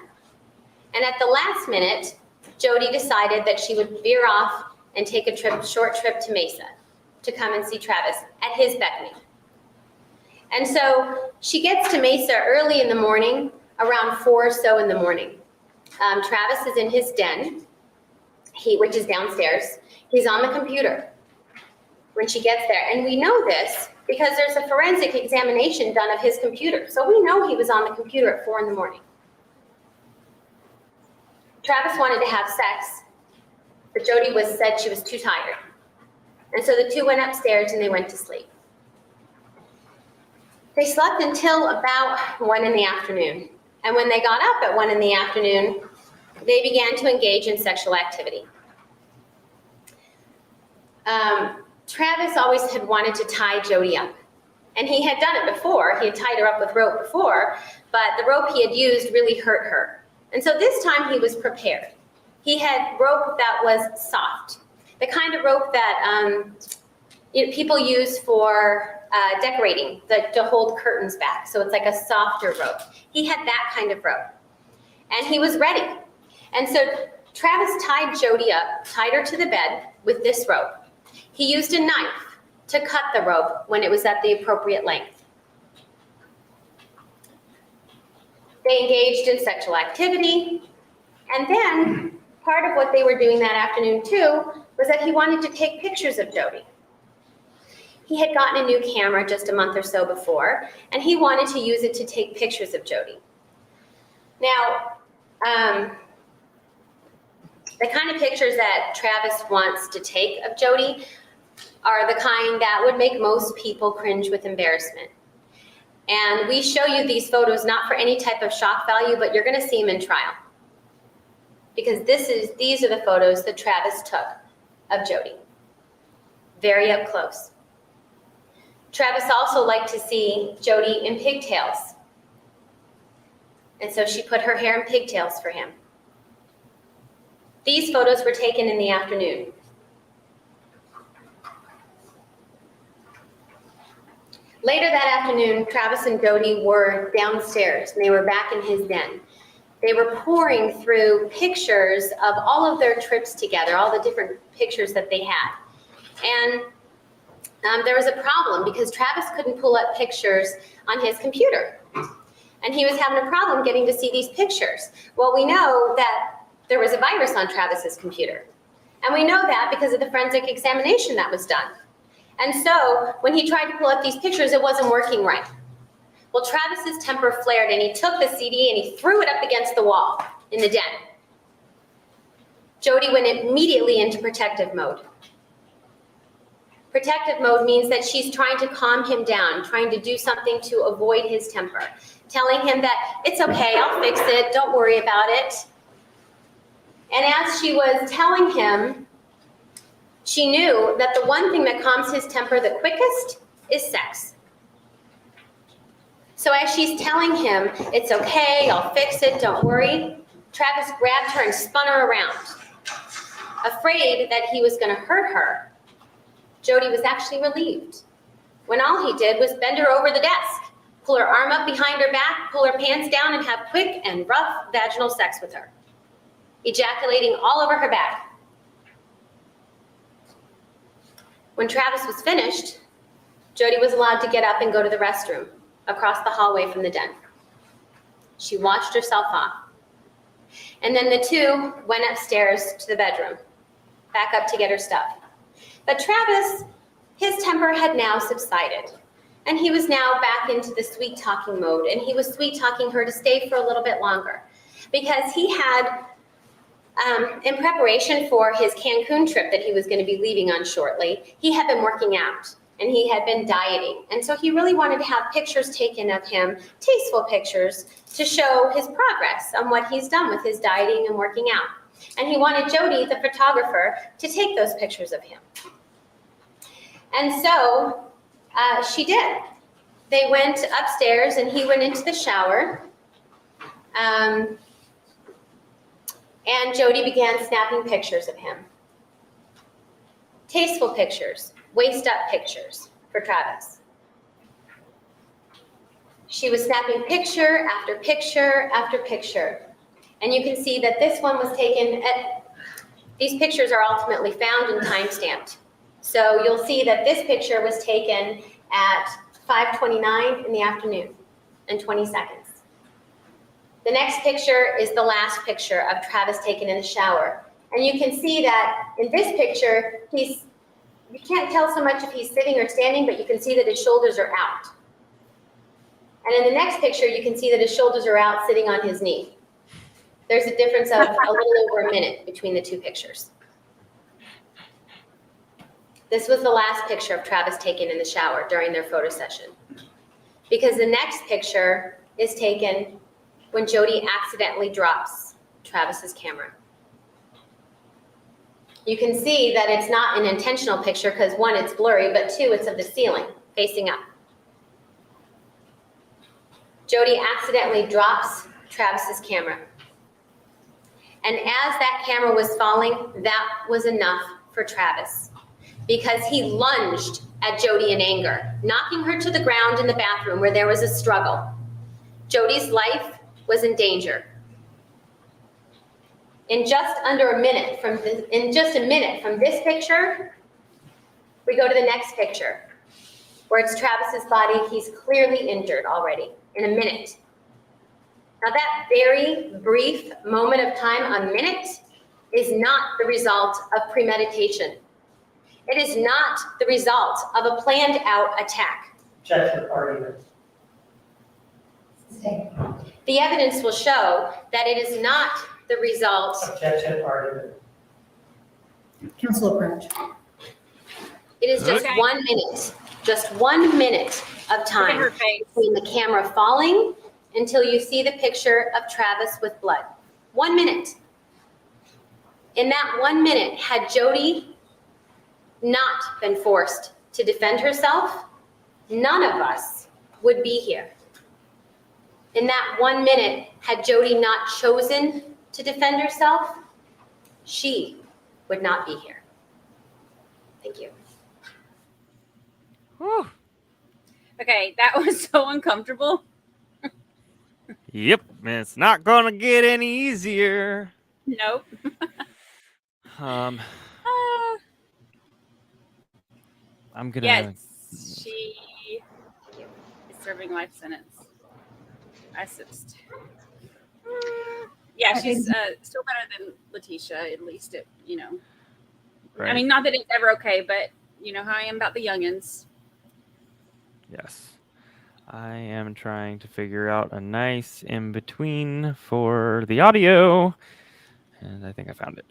And at the last minute, Jodi decided that she would veer off and take a short trip to Mesa to come and see Travis at his beckoning. And so she gets to Mesa early in the morning, around 4 or so in the morning. Travis is in his den, which is downstairs. He's on the computer when she gets there. And we know this because there's a forensic examination done of his computer. So we know he was on the computer at 4 in the morning. Travis wanted to have sex, but Jodi said she was too tired. And so the two went upstairs and they went to sleep. They slept until about 1 in the afternoon. And when they got up at 1 in the afternoon, they began to engage in sexual activity. Travis always had wanted to tie Jodi up. And he had done it before. He had tied her up with rope before, but the rope he had used really hurt her. And so this time he was prepared. He had rope that was soft, the kind of rope that people use for decorating, to hold curtains back. So it's like a softer rope. He had that kind of rope. And he was ready. And so Travis tied Jodi up, tied her to the bed with this rope. He used a knife to cut the rope when it was at the appropriate length. They engaged in sexual activity. And then part of what they were doing that afternoon too was that he wanted to take pictures of Jodi. He had gotten a new camera just a month or so before, and he wanted to use it to take pictures of Jodi. Now, the kind of pictures that Travis wants to take of Jodi are the kind that would make most people cringe with embarrassment. And we show you these photos not for any type of shock value, but you're going to see them in trial. Because these are the photos that Travis took of Jodi. Very up close. Travis also liked to see Jodi in pigtails. And so she put her hair in pigtails for him. These photos were taken in the afternoon. Later that afternoon, Travis and Jodi were downstairs, and they were back in his den. They were pouring through pictures of all of their trips together, all the different pictures that they had. And there was a problem because Travis couldn't pull up pictures on his computer. And he was having a problem getting to see these pictures. Well, we know that there was a virus on Travis's computer. And we know that because of the forensic examination that was done. And so when he tried to pull up these pictures, it wasn't working right. Well, Travis's temper flared and he took the CD and he threw it up against the wall in the den. Jodi went immediately into protective mode. Protective mode means that she's trying to calm him down, trying to do something to avoid his temper, telling him that it's okay, I'll fix it, don't worry about it. And as she was telling him, she knew that the one thing that calms his temper the quickest is sex. So as she's telling him, it's okay, I'll fix it, don't worry, Travis grabbed her and spun her around. Afraid that he was going to hurt her, Jodi was actually relieved when all he did was bend her over the desk, pull her arm up behind her back, pull her pants down, and have quick and rough vaginal sex with her, ejaculating all over her back. When Travis was finished, Jodi was allowed to get up and go to the restroom across the hallway from the den. She washed herself off. And then the two went upstairs to the bedroom, back up to get her stuff. But Travis, his temper had now subsided. And he was now back into the sweet talking mode. And he was sweet talking her to stay for a little bit longer. Because he had, in preparation for his Cancun trip that he was going to be leaving on shortly, he had been working out. And he had been dieting. And so he really wanted to have pictures taken of him, tasteful pictures, to show his progress on what he's done with his dieting and working out. And he wanted Jodi, the photographer, to take those pictures of him. And so she did. They went upstairs and he went into the shower. And Jodi began snapping pictures of him. Tasteful pictures. Waist-up pictures for Travis. She was snapping picture after picture after picture. And you can see that this one was taken these pictures are ultimately found and time-stamped. So you'll see that this picture was taken at 5:29 in the afternoon and 20 seconds. The next picture is the last picture of Travis taken in the shower. And you can see that in this picture, you can't tell so much if he's sitting or standing, but you can see that his shoulders are out. And in the next picture, you can see that his shoulders are out sitting on his knee. There's a difference of a little over a minute between the two pictures. This was the last picture of Travis taken in the shower during their photo session. Because the next picture is taken when Jodi accidentally drops Travis's camera. You can see that it's not an intentional picture because one, it's blurry, but two, it's of the ceiling facing up. Jodi accidentally drops Travis's camera. And as that camera was falling, that was enough for Travis because he lunged at Jodi in anger, knocking her to the ground in the bathroom where there was a struggle. Jodi's life was in danger. In just a minute from this picture, we go to the next picture where it's Travis's body. He's clearly injured already in a minute. Now that very brief moment of time, a minute, is not the result of premeditation. It is not the result of a planned out attack. Objection, argument. The evidence will show that it is not the result. Objection, argument. Counsel approach. It is just 1 minute, just 1 minute of time between the camera falling until you see the picture of Travis with blood. 1 minute. In that 1 minute, had Jodi not been forced to defend herself, none of us would be here. In that 1 minute, had Jodi not chosen to defend herself, she would not be here. Thank you. Whew. Okay, that was so uncomfortable. Yep, it's not gonna get any easier. Nope. I'm gonna. Yes, she is serving life sentence. assist. Yeah, she's still better than Letitia, at least it, Right. I mean, not that it's ever okay, but you know how I am about the youngins. Yes. I am trying to figure out a nice in between for the audio, and I think I found it.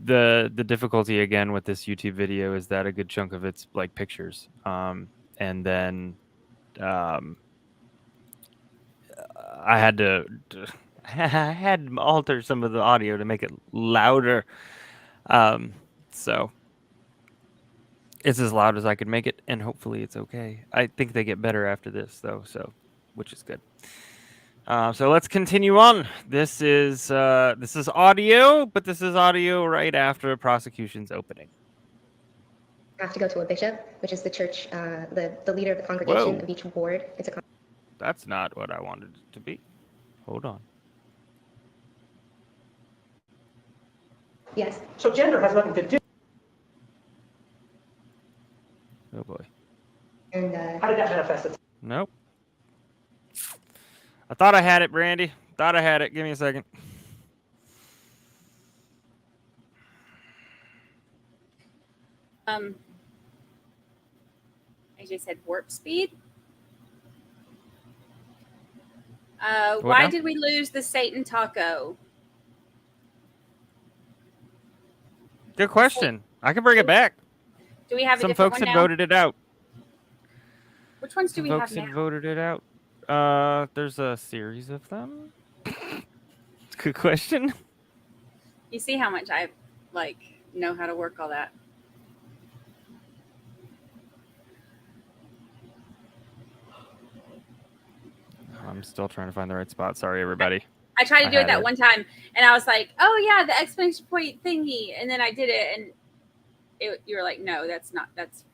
The difficulty again with this YouTube video is that a good chunk of it's like pictures, and then I had to alter some of the audio to make it louder. So it's as loud as I could make it, and hopefully it's okay. I think they get better after this, though, so which is good. So let's continue on. This is audio, but this is audio right after prosecution's opening. Have to go to a bishop, which is the church, the leader of the congregation Whoa. of each ward. That's not what I wanted it to be. Hold on. Yes. So gender has nothing to do. Oh boy. And How did that manifest itself? Nope. I thought I had it, Brandi. Thought I had it. Give me a second. AJ said warp speed. Why did we lose the Satan taco? Good question. I can bring it back. Do we have a Some different folks one had now? voted it out. Which ones do Some we folks have had now? voted it out. There's a series of them. Good question. You see how much I know how to work all that. I'm still trying to find the right spot. Sorry, everybody. I tried to do it had that one time, and I was like, "Oh yeah, the exclamation point thingy," and then I did it, and you were like, "No, that's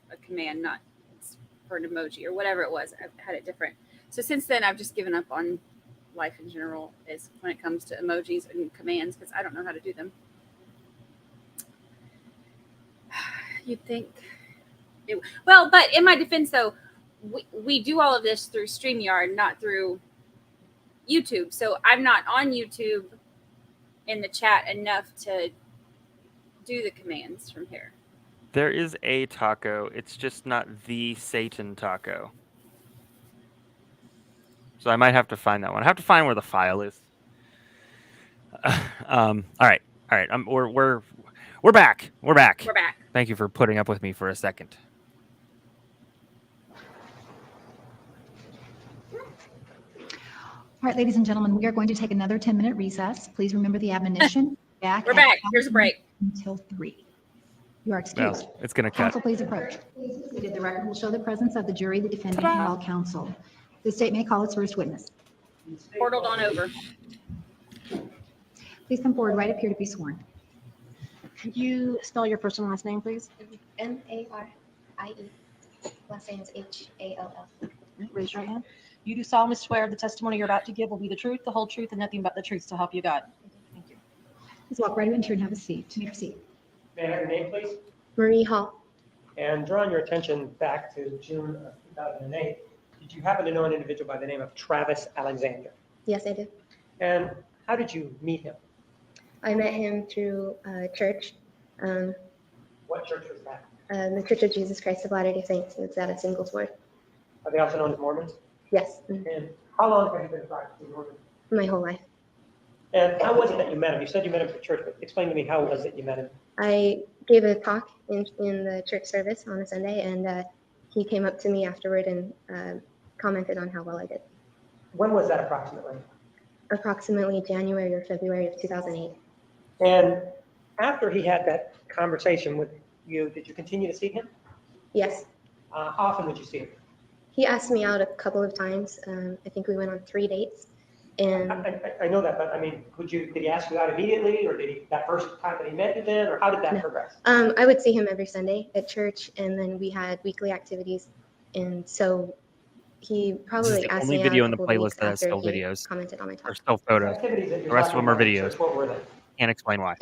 a command, not it's for an emoji or whatever it was." I had it different. So since then, I've just given up on life in general, is when it comes to emojis and commands, because I don't know how to do them. You'd think, well, but in my defense, though, we do all of this through StreamYard, not through YouTube. So I'm not on YouTube in the chat enough to do the commands from here. There is a taco. It's just not the Satan taco. So I might have to find that one. I have to find where the file is. All right. We're back. We're back. We're back. Thank you for putting up with me for a second. All right, ladies and gentlemen, we are going to take another 10-minute recess. Please remember the admonition. We're back. Here's a break. Until 3. You are excused. Well, it's going to cut. Counsel, please approach. The record will show the presence of the jury, the defendant, and all counsel. The state may call its first witness. Portaled on over. Please come forward right up here to be sworn. Could you spell your first and last name, please? M-A-R-I-E. Last name is H-A-L-L. Raise your right hand. You do solemnly swear the testimony you're about to give will be the truth, the whole truth, and nothing but the truth, so help you God. Thank you. Please walk right in here and have a seat. You may proceed. May I have your name, please? Marie Hall. And drawing your attention back to June of 2008, did you happen to know an individual by the name of Travis Alexander? Yes, I did. And how did you meet him? I met him through church. What church was that? The Church of Jesus Christ of Latter-day Saints. It's out of Singlesworth. Are they also known as Mormons? Yes. And how long have you been practicing Mormon? My whole life. And how was it that you met him? You said you met him at church, but explain to me how it was that you met him. I gave a talk in the church service on a Sunday, and he came up to me afterward and commented on how well I did. When was that approximately? Approximately January or February of 2008. And after he had that conversation with you, did you continue to see him? Yes. How often would you see him? He asked me out a couple of times. I think we went on 3 dates. And I know that, but I mean, did he ask you out immediately, or did he that first time that he met you then, or how did that No. progress? I would see him every Sunday at church, and then we had weekly activities. And so he probably asked me out a video in the couple of weeks playlist that has after still he videos. commented on my talk. Or still photos. Activities that The you're rest of talking them are about at videos. church, what were they? Can't explain why.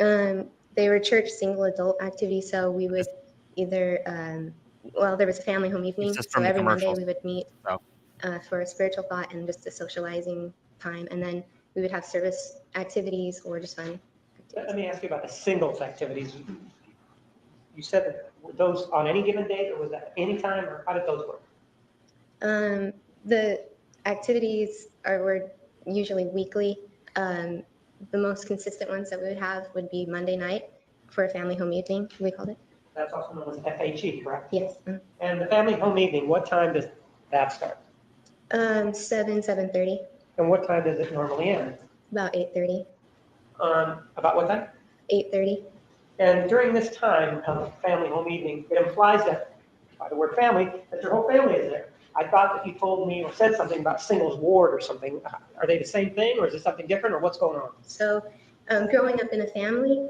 They were church single adult activities, so we would either, there was a family home evening, just so from the every Monday commercials. we would meet So. for a spiritual thought and just a socializing time. And then we would have service activities or just fun activities. Let me ask you about the singles activities. You said that were those on any given date, or was that any time, or how did those work? The activities were usually weekly. The most consistent ones that we would have would be Monday night for a family home evening, we called it. That's also known as FHE, correct? Yes. And the family home evening, what time does that start? 7:30. And what time does it normally end? About 8:30. About what time? 8:30. And during this time of family home evening, it implies that, by the word family, that your whole family is there. I thought that you told me or said something about singles ward or something. Are they the same thing, or is it something different, or what's going on? So, growing up in a family,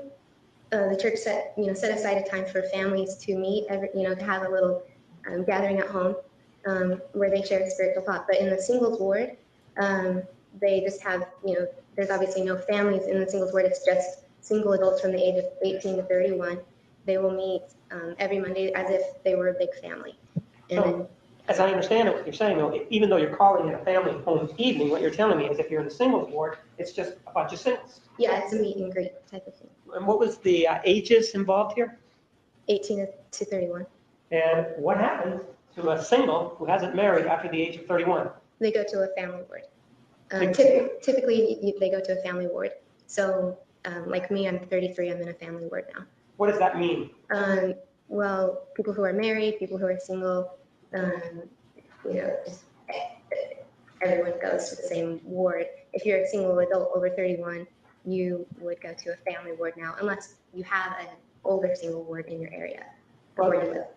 the church set aside a time for families to meet, to have a little gathering at home where they share spiritual thought. But in the singles ward, they just have, there's obviously no families in the singles ward. It's just single adults from the age of 18 to 31. They will meet every Monday as if they were a big family. And then, as I understand it, what you're saying, though, even though you're calling it a family home evening, what you're telling me is if you're in the singles ward, it's just a bunch of singles. Yeah, it's a meet and greet type of thing. And what was the ages involved here? 18 to 31. And what happens to a single who hasn't married after the age of 31? They go to a family ward. Typically, they go to a family ward. So, like me, I'm 33. I'm in a family ward now. What does that mean? Well, people who are married, people who are single, just everyone goes to the same ward. If you're a single adult over 31, you would go to a family ward now, unless you have an older single ward in your area of where you live.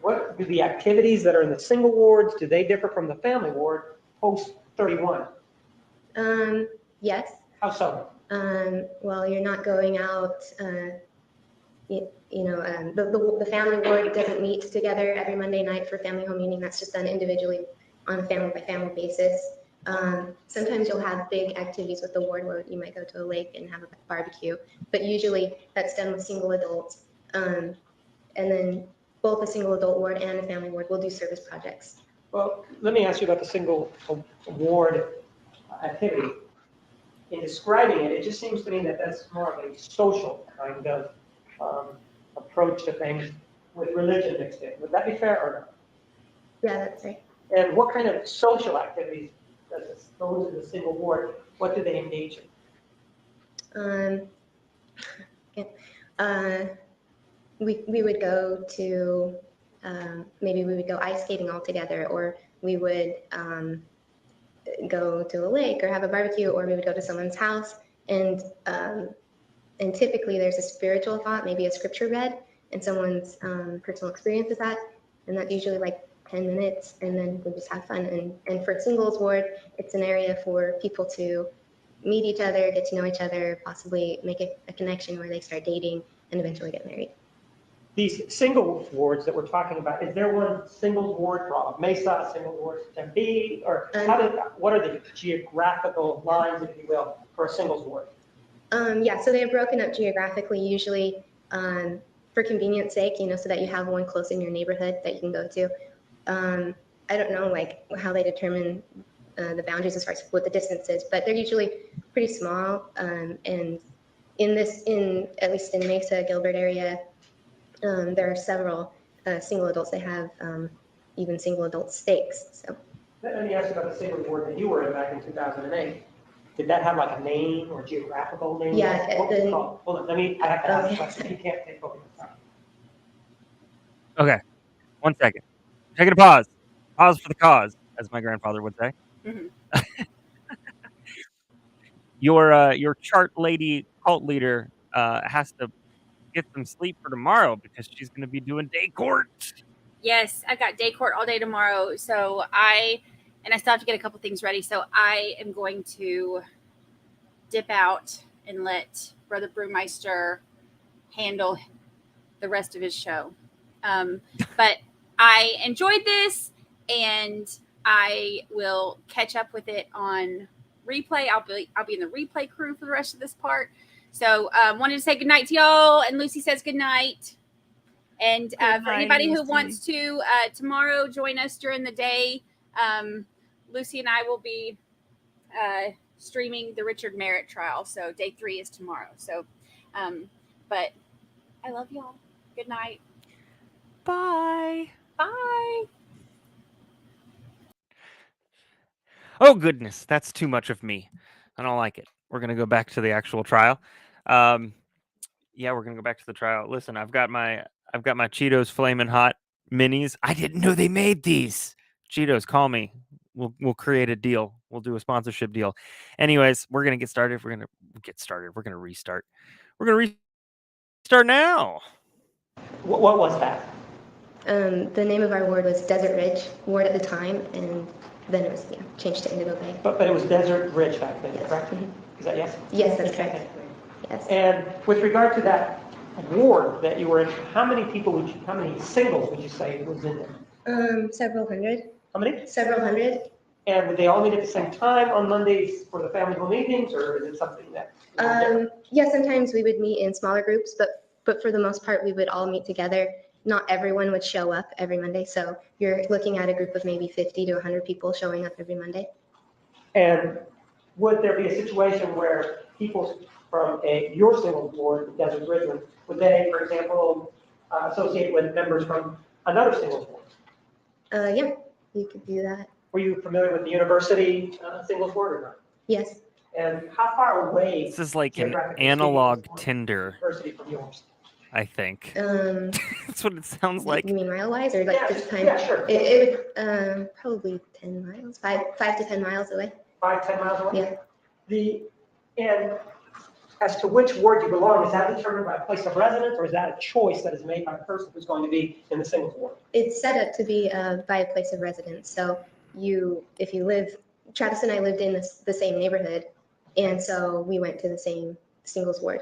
What do the activities that are in the single wards, do they differ from the family ward post 31? Yes. How so? Well, you're not going out. The family ward doesn't meet together every Monday night for family home evening. That's just done individually on a family by family basis. Sometimes you'll have big activities with the ward where you might go to a lake and have a barbecue, but usually that's done with single adults. And then both a single adult ward and a family ward will do service projects. Well, let me ask you about the single ward activity. In describing it, it just seems to me that that's more of a social kind of approach to things with religion mixed in. Would that be fair or not? Yeah, that's right. And what kind of social activities does those in the single ward, what do they engage in? We would go to, maybe we would go ice skating all together, or we would go to a lake or have a barbecue, or we would go to someone's house, and typically there's a spiritual thought, maybe a scripture read, and someone's personal experience with that, and that's usually like 10 minutes, and then we just have fun. And for singles ward, it's an area for people to meet each other, get to know each other, possibly make a connection where they start dating and eventually get married. These single wards that we're talking about, is there one single ward for Mesa, single ward for Tempe, or what are the geographical lines, if you will, for a singles ward? Yeah, so they're broken up geographically, usually for convenience sake, so that you have one close in your neighborhood that you can go to. I don't know how they determine the boundaries as far as what the distance is, but they're usually pretty small. And at least in Mesa, Gilbert area, there are several single adults. They have even single adult stakes. So. Let me ask you about the single ward that you were in back in 2008. Did that have like a name or geographical name? Yeah. What was it called? Hold on, I have to ask a question. You can't take over the time. Okay, 1 second. Taking a pause. Pause for the cause, as my grandfather would say. Mm-hmm. Your chart lady cult leader has to get some sleep for tomorrow because she's going to be doing day court. Yes, I've got day court all day tomorrow. So I still have to get a couple things ready. So I am going to dip out and let Brother Brewmeister handle the rest of his show. But I enjoyed this, and I will catch up with it on replay. I'll be in the replay crew for the rest of this part. So wanted to say goodnight to y'all, and Lucy says goodnight. And for anybody who wants to tomorrow join us during the day, Lucy and I will be streaming the Richard Merritt trial. So day 3 is tomorrow. So, but I love y'all. Good night. Bye. Bye. Oh, goodness. That's too much of me. I don't like it. We're going to go back to the actual trial. Yeah, we're going to go back to the trial. Listen, I've got my Cheetos Flamin' Hot minis. I didn't know they made these. Cheetos, call me. We'll create a deal. We'll do a sponsorship deal. Anyways, we're going to get started. We're going to restart. We're going to restart now. What was that? The name of our ward was Desert Ridge Ward at the time, and then it was changed to Indigo Bay. But it was Desert Ridge back then, Yes. correct? Is that yes? Yes, that's correct. Yes. And with regard to that ward that you were in, how many singles would you say was in there? Several hundred. How many? Several hundred. And would they all meet at the same time on Mondays for the family home meetings, or is it something that? Yeah, sometimes we would meet in smaller groups, but for the most part, we would all meet together. Not everyone would show up every Monday, so you're looking at a group of maybe 50 to 100 people showing up every Monday. And would there be a situation where people from your single ward, Desert Ridge, would they, for example, associate with members from another single ward? Yeah, you could do that. Were you familiar with the university singles ward or not? Yes. And how far away? This is like an analog Tinder, University from yours. I think. That's what it sounds like. You mean mile-wise, or like this time? Yeah, sure. It would probably 10 miles, 5 to 10 miles away. 5-10 miles away? Yeah. And as to which ward you belong, is that determined by place of residence, or is that a choice that is made by the person who's going to be in the singles ward? It's set up to be by a place of residence. So if you live, Travis and I lived in the same neighborhood, and so we went to the same singles ward.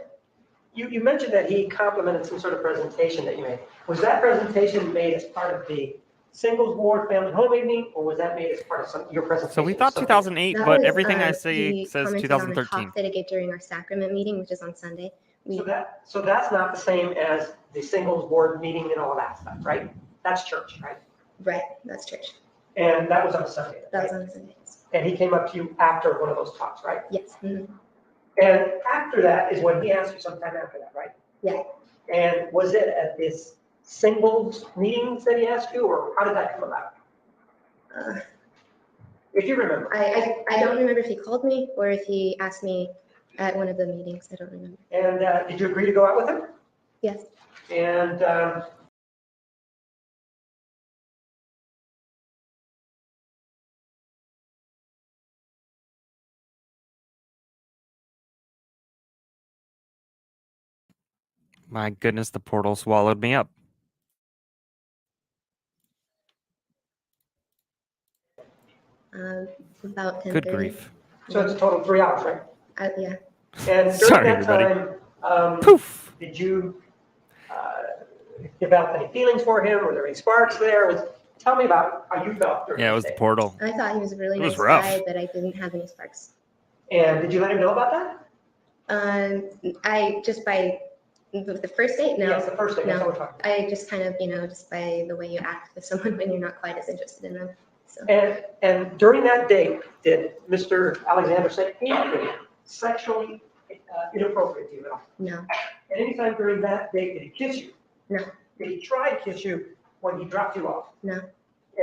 You mentioned that he complimented some sort of presentation that you made. Was that presentation made as part of the singles ward family home evening, or was that made as part of your presentation? So we thought 2008, That but was, everything I say he says commented on a 2013. talk that I gave during our sacrament meeting, which is on Sunday. So that's not the same as the singles board meeting and all that stuff, right? That's church, right? Right, that's church. And that was on Sunday. That was on Sunday. And he came up to you after one of those talks, right? Yes. Mm-hmm. And after that is when he asked you sometime after that, right? Yeah. And was it at this singles meetings that he asked you, or how did that come about? If you remember. I don't remember if he called me or if he asked me at one of the meetings. I don't remember. And did you agree to go out with him? Yes. And My goodness, the portal swallowed me up. About 10:30. Good grief. so it's a total of 3 hours, right? Yeah. And during Sorry, that everybody. time, Poof. did you develop any feelings for him? Were there any sparks there? Tell me about how you felt during Yeah, it this was the day. portal. I thought he was a really It was nice rough. guy, but I didn't have any sparks. And did you let him know about that? I just by the first date, no. Yes, the first date. That's No, what we're talking I just kind of, just by the way you act with someone when you're not quite as interested in them. So. And during that date, did Mr. Alexander say anything sexually inappropriate to you at all? No. At any time during that date, did he kiss you? No. Did he try to kiss you when he dropped you off? No.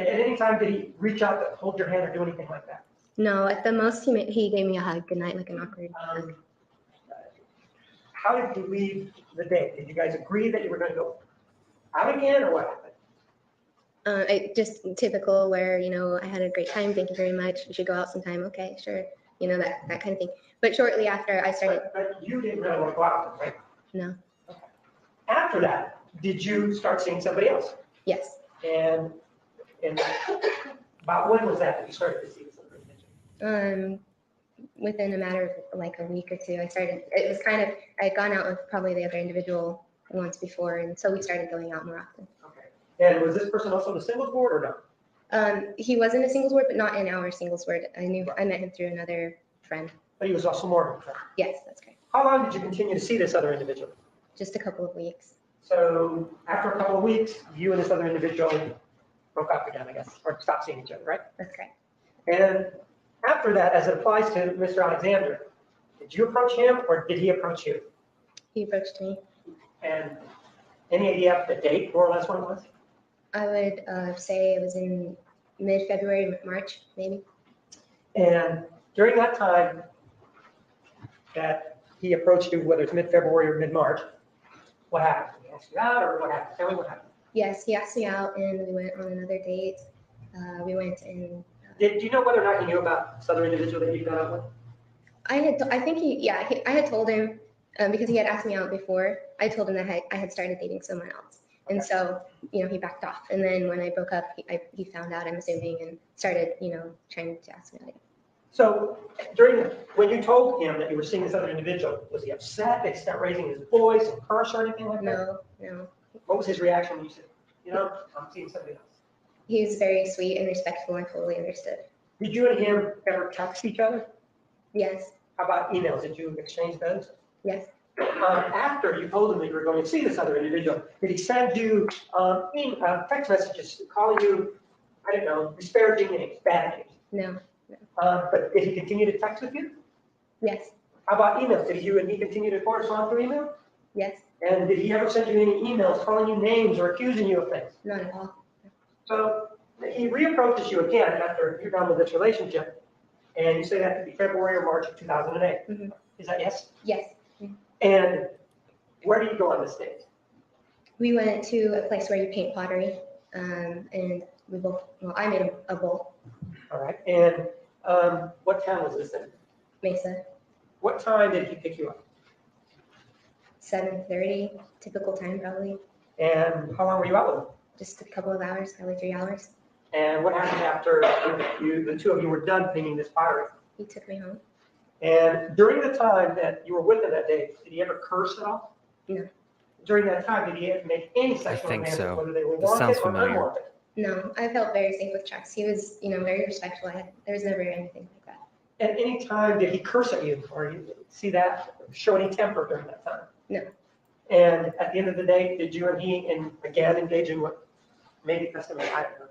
At any time did he reach out to hold your hand or do anything like that? No, at the most he gave me a hug goodnight, like an awkward hug. How did you leave the date? Did you guys agree that you were going to go out again, or what happened? Just typical where, I had a great time. Thank you very much. We should go out sometime. Okay, sure. That kind of thing. But shortly after I started. But you didn't really want to go out with him, right? No. Okay. After that, did you start seeing somebody else? Yes. And about when was that you started to see this other individual? Within a matter of like a week or two, it was kind of, I had gone out with probably the other individual once before, and so we started going out more often. Okay. And was this person also in the singles board or no? He was in a singles ward, but not in our singles ward. I met him through another friend. But he was also more of a friend. Yes, that's correct. How long did you continue to see this other individual? Just a couple of weeks. So after a couple of weeks, you and this other individual broke up again, I guess, or stopped seeing each other, right? That's correct. And after that, as it applies to Mr. Alexander, did you approach him or did he approach you? He approached me. And any idea of the date, more or less, when it was? I would say it was in mid-February, March, maybe. And during that time that he approached you, whether it's mid-February or mid-March, what happened? Did he ask you out or what happened? Tell me what happened. Yes, he asked me out and we went on another date. We went and. Do you know whether or not he knew about this other individual that you've gone out with? I think I had told him, because he had asked me out before, I told him that I had started dating someone else. And so, he backed off. And then when I broke up, he found out, I'm assuming, and started, trying to ask me out again. So when you told him that you were seeing this other individual, was he upset? Did he start raising his voice and curse or anything like that? No. What was his reaction when you said, I'm seeing somebody else? He was very sweet and respectful and fully understood. Did you and him ever text each other? Yes. How about emails? Did you exchange those? Yes. After you told him that you were going to see this other individual, did he send you text messages calling you, I don't know, disparaging names, bad names? No. But did he continue to text with you? Yes. How about emails? Did you and he continue to correspond through email? Yes. And did he ever send you any emails calling you names or accusing you of things? Not at all. So he reapproaches you again after you're done with this relationship, and you say that could be February or March of 2008. Mm-hmm. Is that yes? Yes. And where do you go on this date? We went to a place where you paint pottery, and I made a bowl. All right. And what town was this in? Mesa. What time did he pick you up? 7:30, typical time probably. And how long were you out with him? Just a couple of hours, probably 3 hours. And what happened after the two of you were done painting this pottery? He took me home. And during the time that you were with him that day, did he ever curse at all? No. During that time, did he ever make any sexual think advances, so. whether they were This sounds wanted or familiar. unwanted? No, I felt very safe with Chuck. He was, very respectful. There was never anything like that. At any time, did he curse at you, or you see that, show any temper during that time? No. And at the end of the day, did you and he, again, engage in what maybe customary, I don't know,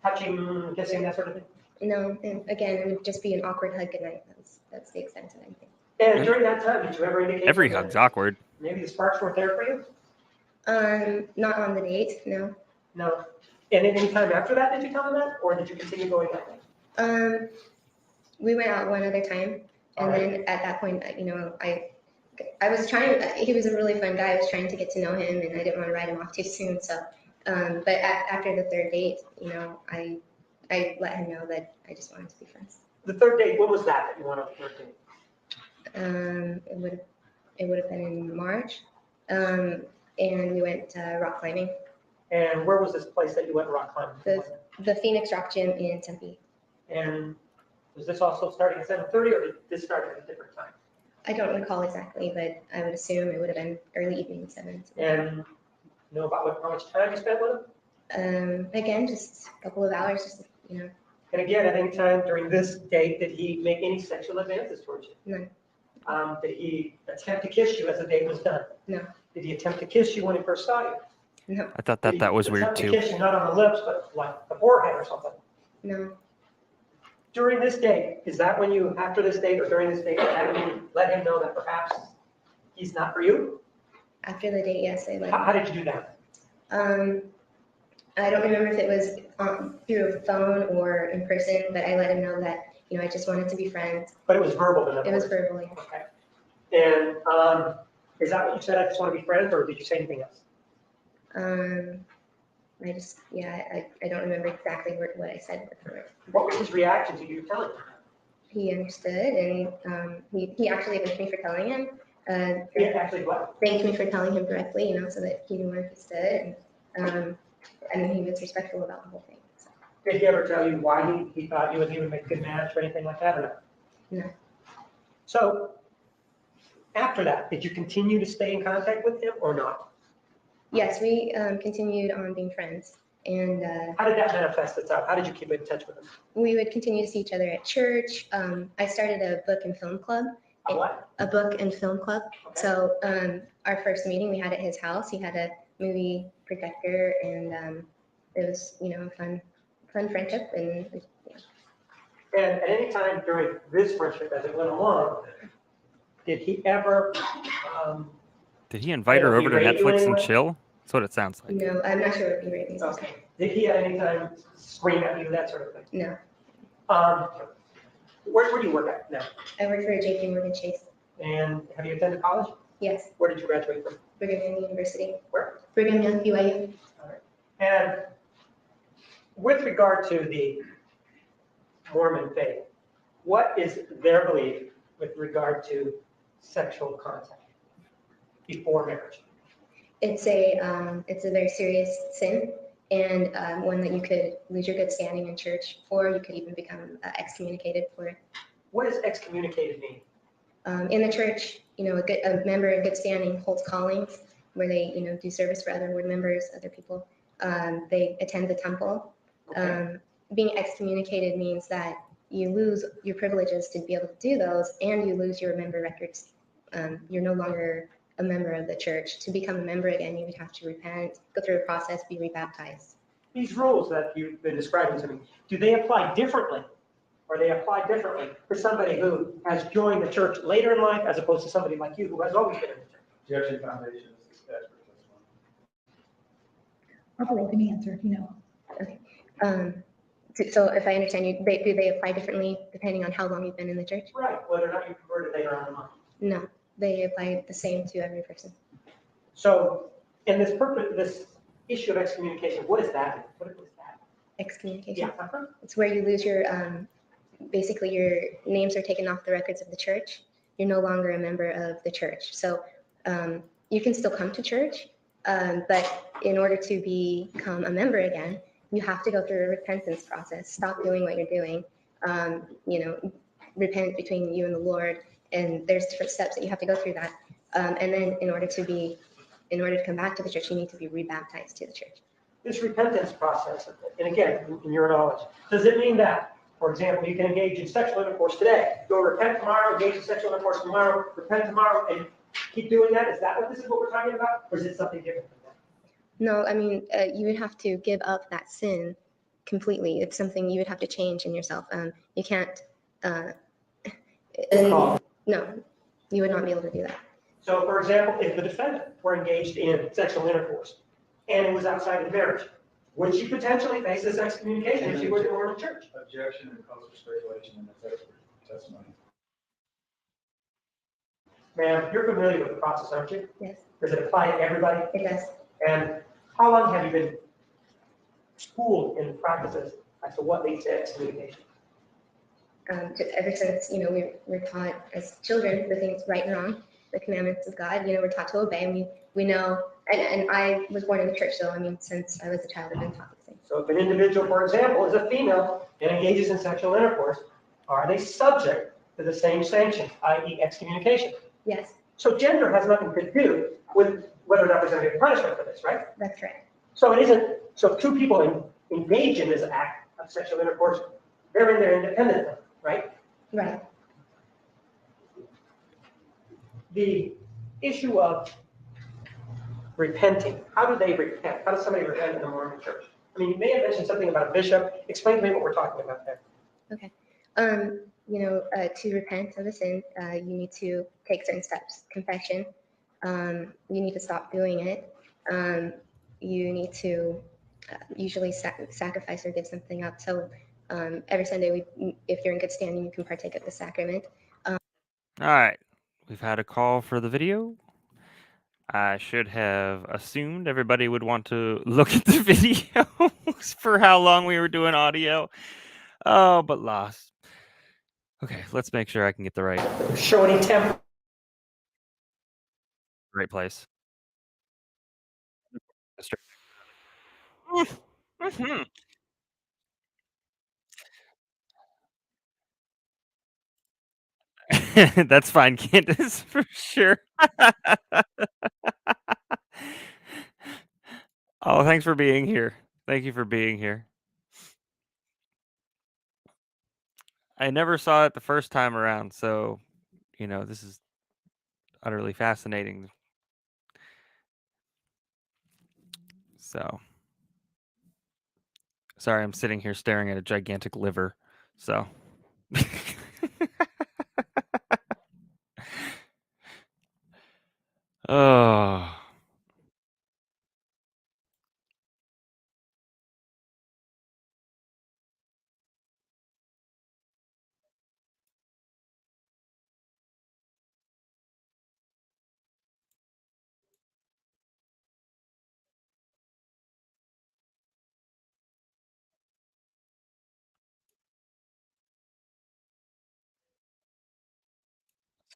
touching, kissing, that sort of thing? No, and again, it would just be an awkward hug goodnight. That's the extent of anything. And during that time, did you ever indicate Every that hug's awkward. maybe the sparks weren't there for you? Not on the date, no. No. And at any time after that, did you tell him that, or did you continue going that way? We went out one other time, and then at that point, I was trying. He was a really fun guy. I was trying to get to know him, and I didn't want to write him off too soon. So, but after the third date, I let him know that I just wanted to be friends. The third date, what was that you went on the third date? It would have been in March, and we went rock climbing. And where was this place that you went rock climbing? The Phoenix Rock Gym in Tempe. And was this also starting at 7:30, or did this start at a different time? I don't recall exactly, but I would assume it would have been early evening, 7. And know about how much time you spent with him? Again, just a couple of hours, And again, at any time during this date, did he make any sexual advances towards you? No. Did he attempt to kiss you as the date was done? No. Did he attempt to kiss you when he first saw you? No. I thought that was weird Attempt to too. kiss you not on the lips, but like the forehead or something? No. During this date, is that when you, after this date or during this date, that when you let him know that perhaps he's not for you? After the date, yes, I let him. How did you do that? I don't remember if it was through a phone or in person, but I let him know that, I just wanted to be friends. But it was verbal, in other It was words. verbal, yes. Okay. And is that what you said, I just want to be friends, or did you say anything else? I don't remember exactly what I said before. What was his reaction to you telling him? He understood, and he actually thanked me for telling him. He actually what? Thanked me for telling him directly, so that he knew where he stood, and he was respectful about the whole thing. So. Did he ever tell you why he thought you and he would make a good match or anything like that, or no? No. So after that, did you continue to stay in contact with him or not? Yes, we continued on being friends, and how did that manifest itself? How did you keep in touch with him? We would continue to see each other at church. I started a book and film club. A what? A book and film club. Okay. So our first meeting we had at his house. He had a movie projector, and it was a fun fun friendship. And And at any time during this friendship, as it went along, did he ever? Did he invite her over to berate you Netflix and anyway? chill? That's what it sounds like. no, I'm not sure what the ratings are. Okay. Did he at any time scream at you, that sort of thing? No, Where do you work at now? I work for JP Morgan Chase. And have you attended college? Yes, Where did you graduate from? Brigham Young University. Where? Brigham Young, BYU. All right. And with regard to the Mormon faith, what is their belief with regard to sexual contact before marriage? It's a very serious sin, and one that you could lose your good standing in church, or you could even become excommunicated for it. What does excommunicated mean? In the church, a member in good standing holds callings where they, do service for other ward members, other people. They attend the temple. Okay. Being excommunicated means that you lose your privileges to be able to do those, and you lose your member records. You're no longer a member of the church. To become a member again, you would have to repent, go through a process, be rebaptized. These rules that you've been describing to me, do they apply differently? Or they apply differently for somebody who has joined the church later in life as opposed to somebody like you who has always been in the church? Objection, foundation is expert testimony. Or parole can be answered, Okay. So if I understand you, do they apply differently depending on how long you've been in the church? Right, whether or not you converted later on in life. No, they apply the same to every person. So in this issue of excommunication, what is that? What is that? Excommunication? Yeah. It's where you lose your, basically your names are taken off the records of the church. You're no longer a member of the church. So you can still come to church, but in order to become a member again, you have to go through a repentance process. Stop doing what you're doing. Repent between you and the Lord. And there's different steps that you have to go through that. And then in order to come back to the church, you need to be rebaptized to the church. This repentance process, and again, in your knowledge, does it mean that, for example, you can engage in sexual intercourse today, go repent tomorrow, engage in sexual intercourse tomorrow, repent tomorrow, and keep doing that? Is that what we're talking about? Or is it something different than that? No, I mean, you would have to give up that sin completely. It's something you would have to change in yourself. You can't, no, you would not be able to do that. So, for example, if the defendant were engaged in sexual intercourse and it was outside of marriage, would she potentially face this excommunication if she were to go to church? Objection and cause for speculation in the expert testimony. Ma'am, you're familiar with the process, aren't you? Yes. Does it apply to everybody? It does. And how long have you been schooled in practices as to what leads to excommunication? Ever since, we're taught as children the things right and wrong, the commandments of God, we're taught to obey, and we know, and I was born in the church, so since I was a child, I've been taught these things. So if an individual, for example, is a female and engages in sexual intercourse, are they subject to the same sanctions, i.e. excommunication? Yes. So gender has nothing to do with whether or not there's going to be a punishment for this, right? That's right. So it isn't, so if two people engage in this act of sexual intercourse, they're in there independently, right? Right. The issue of repenting, how do they repent? How does somebody repent in the Mormon church? I mean, you may have mentioned something about a bishop. Explain to me what we're talking about there. Okay. To repent of a sin, you need to take certain steps. Confession. You need to stop doing it. You need to usually sacrifice or give something up. So every Sunday, if you're in good standing, you can partake of the sacrament. All right. We've had a call for the video. I should have assumed everybody would want to look at the videos for how long we were doing audio. Oh, but lost. Okay, let's make sure I can get the right Showing temp. right place. Mhm. That's fine, Candace, for sure. Oh, thanks for being here. Thank you for being here. I never saw it the first time around, so, this is utterly fascinating. So, Sorry, I'm sitting here staring at a gigantic liver. So. Oh.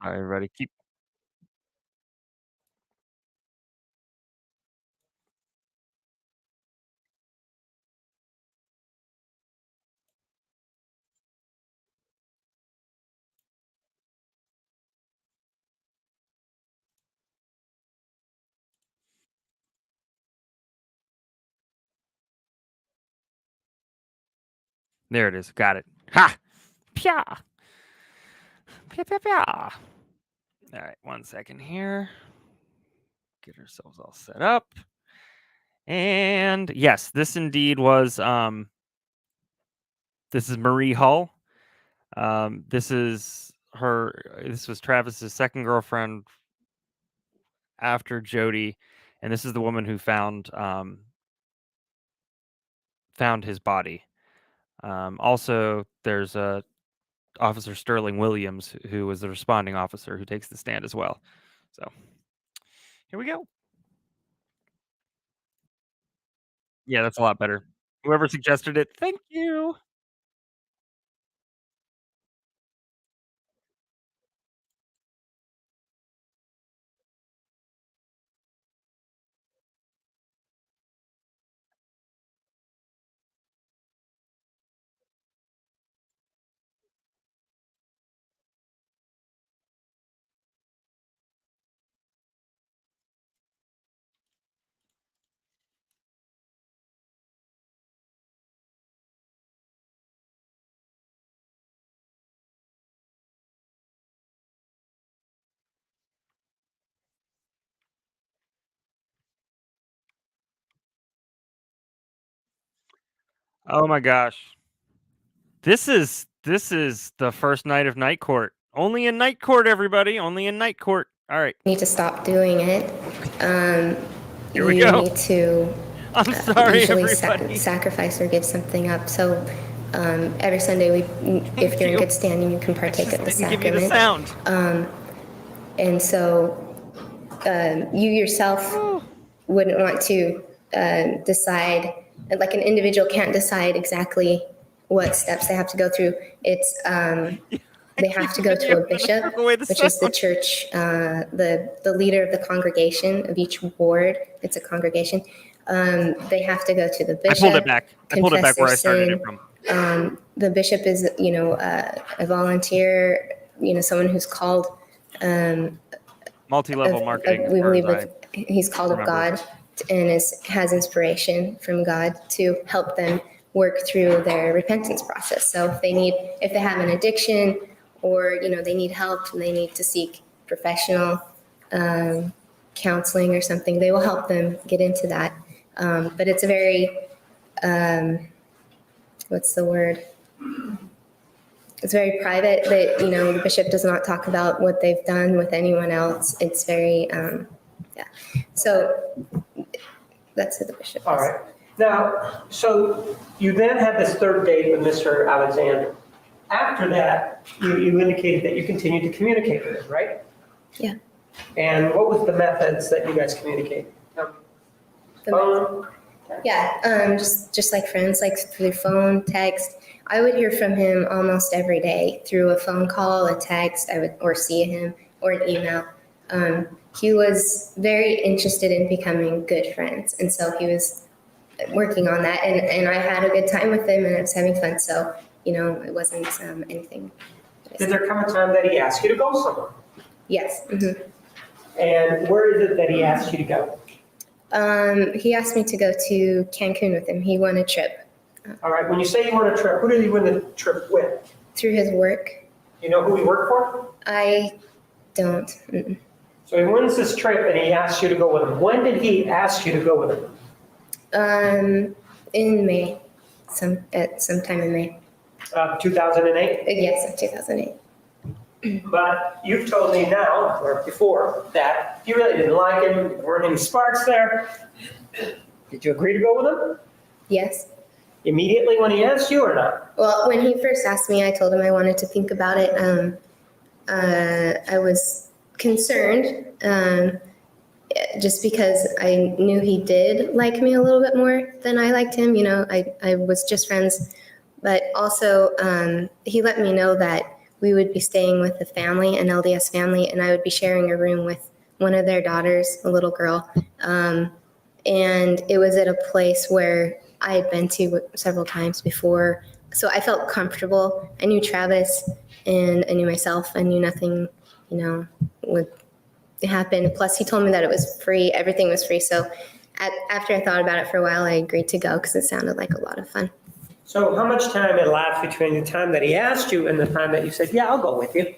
Sorry, everybody. Keep. There it is. Got it. Ha! Pya! Pya, pya, pya. All right, 1 second here. Get ourselves all set up. And yes, this indeed was this is Marie Hull. This was Travis's second girlfriend after Jodi, and this is the woman who found his body. Also, there's Officer Sterling Williams, who was the responding officer who takes the stand as well. So here we go. Yeah, that's a lot better. Whoever suggested it, thank you. Oh my gosh. This is the first night of night court. Only in night court, everybody. Only in night court. All right. You need to stop doing it. Here we you go. need to I'm sorry, usually everybody. sacrifice or give something up. So every Sunday, if you're in good standing, you can partake of the Didn't sacrament. give me the sound. And so you yourself wouldn't want to decide, like an individual can't decide exactly what steps they have to go through. It's they have to go to a bishop, which is the church, the leader of the congregation of each ward. It's a congregation. They have to go to the bishop. I pulled it back. I pulled it back where I started it from. The bishop is, a volunteer, someone who's called multi-level marketing. We believe that he's called of God and has inspiration from God to help them work through their repentance process. So if they have an addiction or, they need help and they need to seek professional counseling or something, they will help them get into that. But it's a very, what's the word? It's very private that, the bishop does not talk about what they've done with anyone else. It's very, yeah. So that's who the bishop is. All right. Now, so you then had this third date with Mr. Alexander. After that, you indicated that you continued to communicate with him, right? Yeah. And what was the methods that you guys communicated? Yeah, just like friends, like through phone, text. I would hear from him almost every day through a phone call, a text. Or see him or an email. He was very interested in becoming good friends, and so he was working on that. And I had a good time with him, and I was having fun. So it wasn't anything. Did there come a time that he asked you to go somewhere? Yes. Mm-hmm. And where is it that he asked you to go? He asked me to go to Cancun with him. He won a trip. All right. When you say you won a trip, who did he win the trip with? Through his work. You know who he worked for? I don't. Mm-mm. So he wins this trip and he asks you to go with him. When did he ask you to go with him? In May. sometime in May. 2008? Yes, of 2008. But you've told me now, or before, that you really didn't like him, there weren't any sparks there. Did you agree to go with him? Yes. Immediately when he asked you or not? Well, when he first asked me, I told him I wanted to think about it. I was concerned just because I knew he did like me a little bit more than I liked him. You know, I was just friends. But also, he let me know that we would be staying with a family, an LDS family, and I would be sharing a room with one of their daughters, a little girl. And it was at a place where I had been to several times before. So I felt comfortable. I knew Travis and I knew myself. I knew nothing, would happen. Plus, he told me that it was free. Everything was free. So after I thought about it for a while, I agreed to go because it sounded like a lot of fun. So how much time elapsed between the time that he asked you and the time that you said, yeah, I'll go with you?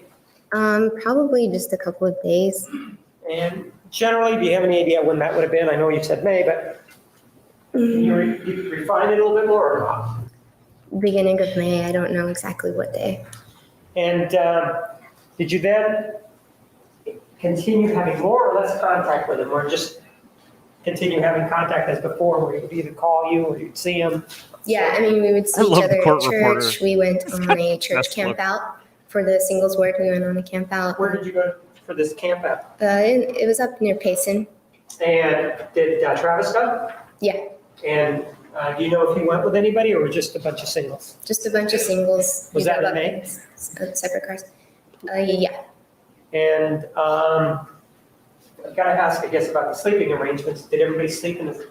Probably just a couple of days. And generally, do you have any idea when that would have been? I know you said May, but can you refine it a little bit more or not? Beginning of May. I don't know exactly what day. And did you then continue having more or less contact with him, or just continue having contact as before, where he would either call you or you'd see him? Yeah, I mean, we would see each other at church. We went on a church camp out for the singles ward. We went on a camp out. Where did you go for this camp out? It was up near Payson. And did Travis go? Yeah. And do you know if he went with anybody or just a bunch of singles? Just a bunch of singles. Was that in May? Separate cars. Yeah. And I've got to ask, I guess, about the sleeping arrangements. Did everybody sleep in the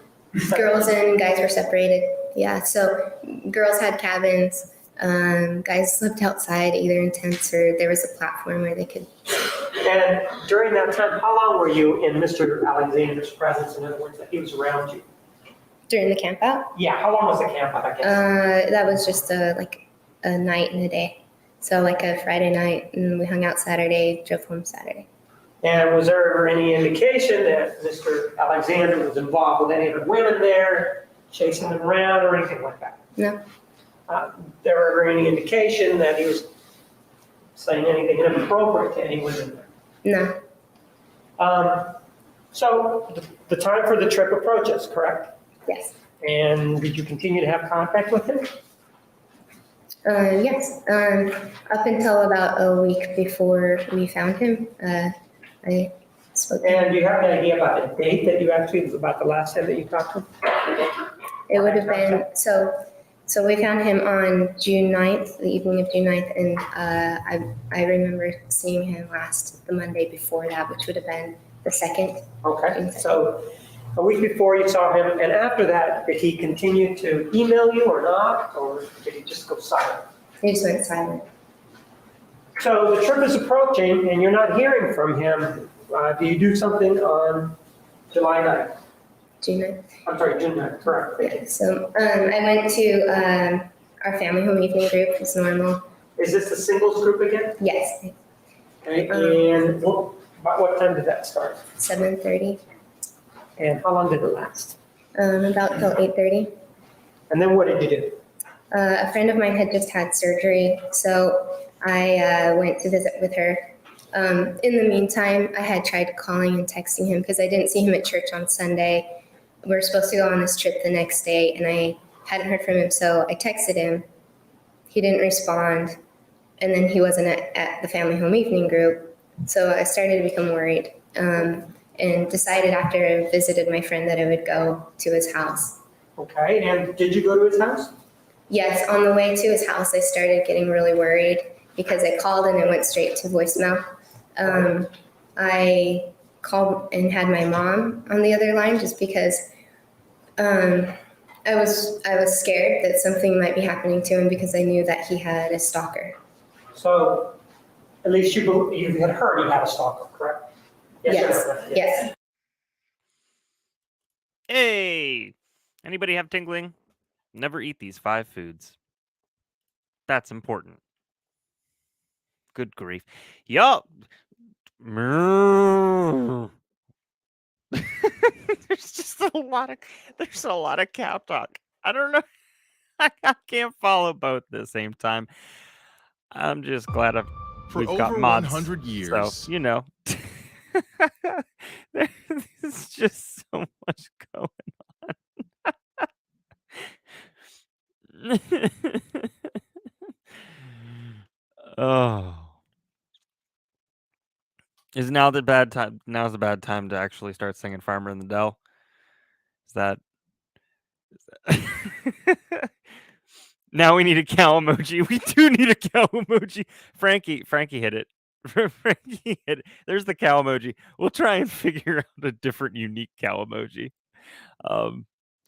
Girls and guys were separated. Yeah, so girls had cabins. Guys slept outside, either in tents or there was a platform where they could. And during that time, how long were you in Mr. Alexander's presence? In other words, that he was around you? During the camp out? Yeah, how long was the camp out, I guess? That was just like a night and a day. So like a Friday night, and we hung out Saturday, drove home Saturday. And was there ever any indication that Mr. Alexander was involved with any of the women there, chasing them around or anything like that? No. There ever any indication that he was saying anything inappropriate to any women there? No. So the time for the trip approaches, correct? Yes. And did you continue to have contact with him? Yes. Up until about a week before we found him, I spoke to him. And do you have an idea about the date that you actually, about the last time that you talked to him? It would have been, so we found him on June 9th, the evening of June 9th, and I remember seeing him the Monday before that, which would have been the 2nd. Okay, so a week before you saw him, and after that, did he continue to email you or not, or did he just go silent? He just went silent. So the trip is approaching, and you're not hearing from him. Do you do something on July 9th? June 9th. I'm sorry, June 9th, correct. Yeah, so I went to our family home evening group. It's normal. Is this the singles group again? Yes. Okay, and about what time did that start? 7:30. And how long did it last? About till 8:30. And then what did you do? A friend of mine had just had surgery, so I went to visit with her. In the meantime, I had tried calling and texting him because I didn't see him at church on Sunday. We were supposed to go on this trip the next day, and I hadn't heard from him, so I texted him. He didn't respond, and then he wasn't at the family home evening group, so I started to become worried, and decided after I visited my friend that I would go to his house. Okay, and did you go to his house? Yes, on the way to his house, I started getting really worried because I called and it went straight to voicemail. I called and had my mom on the other line just because I was scared that something might be happening to him because I knew that he had a stalker. So at least you had heard he had a stalker, correct? Yes. Hey, anybody have tingling? Never eat these 5 foods. That's important. Good grief. Yup. There's just a lot of cow talk. I don't know. I can't follow both at the same time. I'm just glad we've got over mods. 100 years. So, you know. There's just so much going on. Oh. Is now the bad time? Now's the bad time to actually start singing "Farmer in the Dell." Is that? Now we need a cow emoji. We do need a cow emoji. Frankie hit it. Frankie hit it. There's the cow emoji. We'll try and figure out a different, unique cow emoji.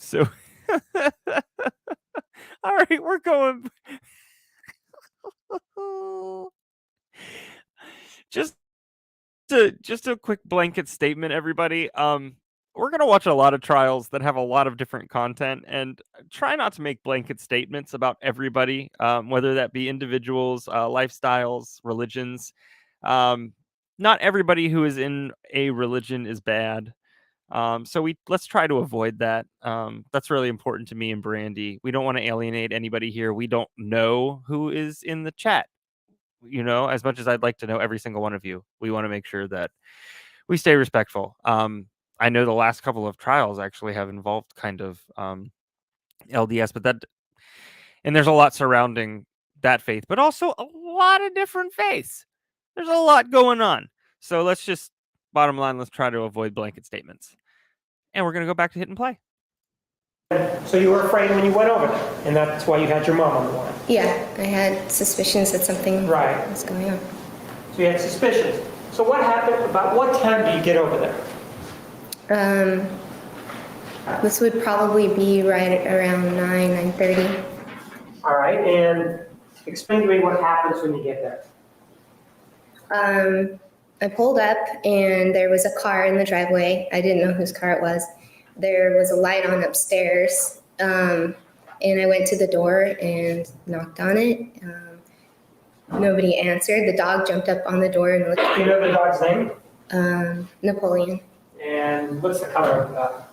So, all right, we're going. Just a quick blanket statement, everybody. We're going to watch a lot of trials that have a lot of different content, and try not to make blanket statements about everybody, whether that be individuals, lifestyles, religions. Not everybody who is in a religion is bad. So let's try to avoid that. That's really important to me and Brandi. We don't want to alienate anybody here. We don't know who is in the chat. You know, as much as I'd like to know every single one of you, we want to make sure that we stay respectful. I know the last couple of trials actually have involved kind of LDS, and there's a lot surrounding that faith, but also a lot of different faiths. There's a lot going on. So let's just, bottom line, let's try to avoid blanket statements. And we're going to go back to hit and play. So you were afraid when you went over there, and that's why you had your mom on the line. Yeah, I had suspicions that something was going on. So you had suspicions. So what happened? About what time do you get over there? This would probably be right around 9:30. All right, and explain to me what happens when you get there. I pulled up and there was a car in the driveway. I didn't know whose car it was. There was a light on upstairs, and I went to the door and knocked on it. Nobody answered. The dog jumped up on the door and looked. Do you know the dog's name? Napoleon. And what's the color of the dog?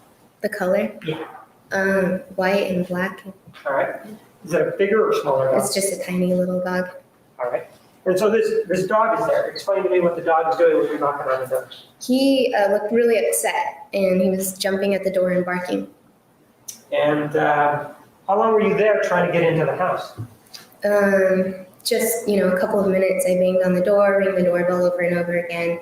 The color? Yeah. White and black. All right. Is it a bigger or smaller dog? It's just a tiny little dog. All right. And so this dog is there. Explain to me what the dog is doing when you're knocking on the door. He looked really upset, and he was jumping at the door and barking. And how long were you there trying to get into the house? Just, a couple of minutes. I banged on the door, rang the doorbell over and over again.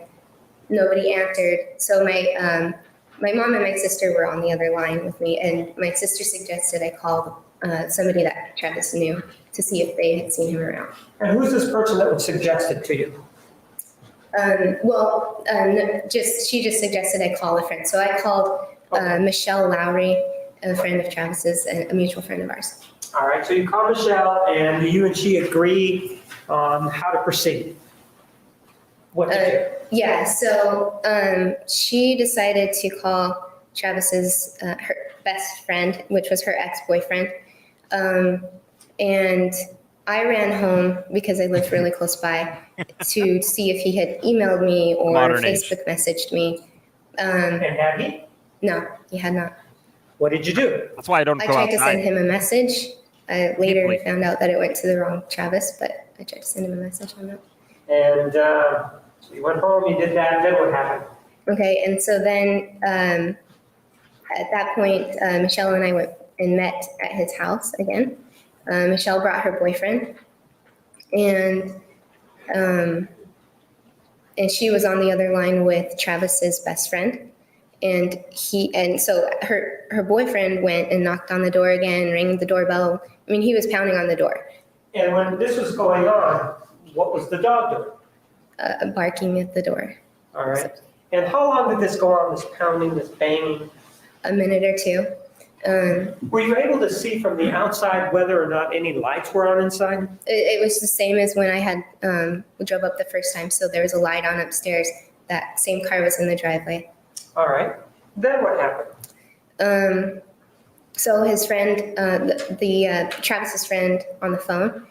Nobody answered. So my mom and my sister were on the other line with me, and my sister suggested I call somebody that Travis knew to see if they had seen him around. And who's this person that would suggest it to you? She just suggested I call a friend. So I called Michelle Lowry, a friend of Travis's, and a mutual friend of ours. All right, so you call Michelle, and you and she agree on how to proceed. What to do? Yeah, so she decided to call Travis's her best friend, which was her ex-boyfriend. And I ran home because I lived really close by to see if he had emailed me or Facebook messaged me. And had he? No, he had not. What did you do? That's why I don't go outside. I tried to send him a message. I later found out that it went to the wrong Travis, but I tried to send him a message on that. And so you went home, you did that, then what happened? Okay, and so then at that point, Michelle and I went and met at his house again. Michelle brought her boyfriend, and she was on the other line with Travis's best friend. And so her boyfriend went and knocked on the door again, rang the doorbell. I mean, he was pounding on the door. And when this was going on, what was the dog doing? Barking at the door. All right. And how long did this go on, this pounding, this banging? A minute or two. Were you able to see from the outside whether or not any lights were on inside? It was the same as when I had drove up the first time. So there was a light on upstairs. That same car was in the driveway. All right. Then what happened? So his friend, Travis's friend on the phone,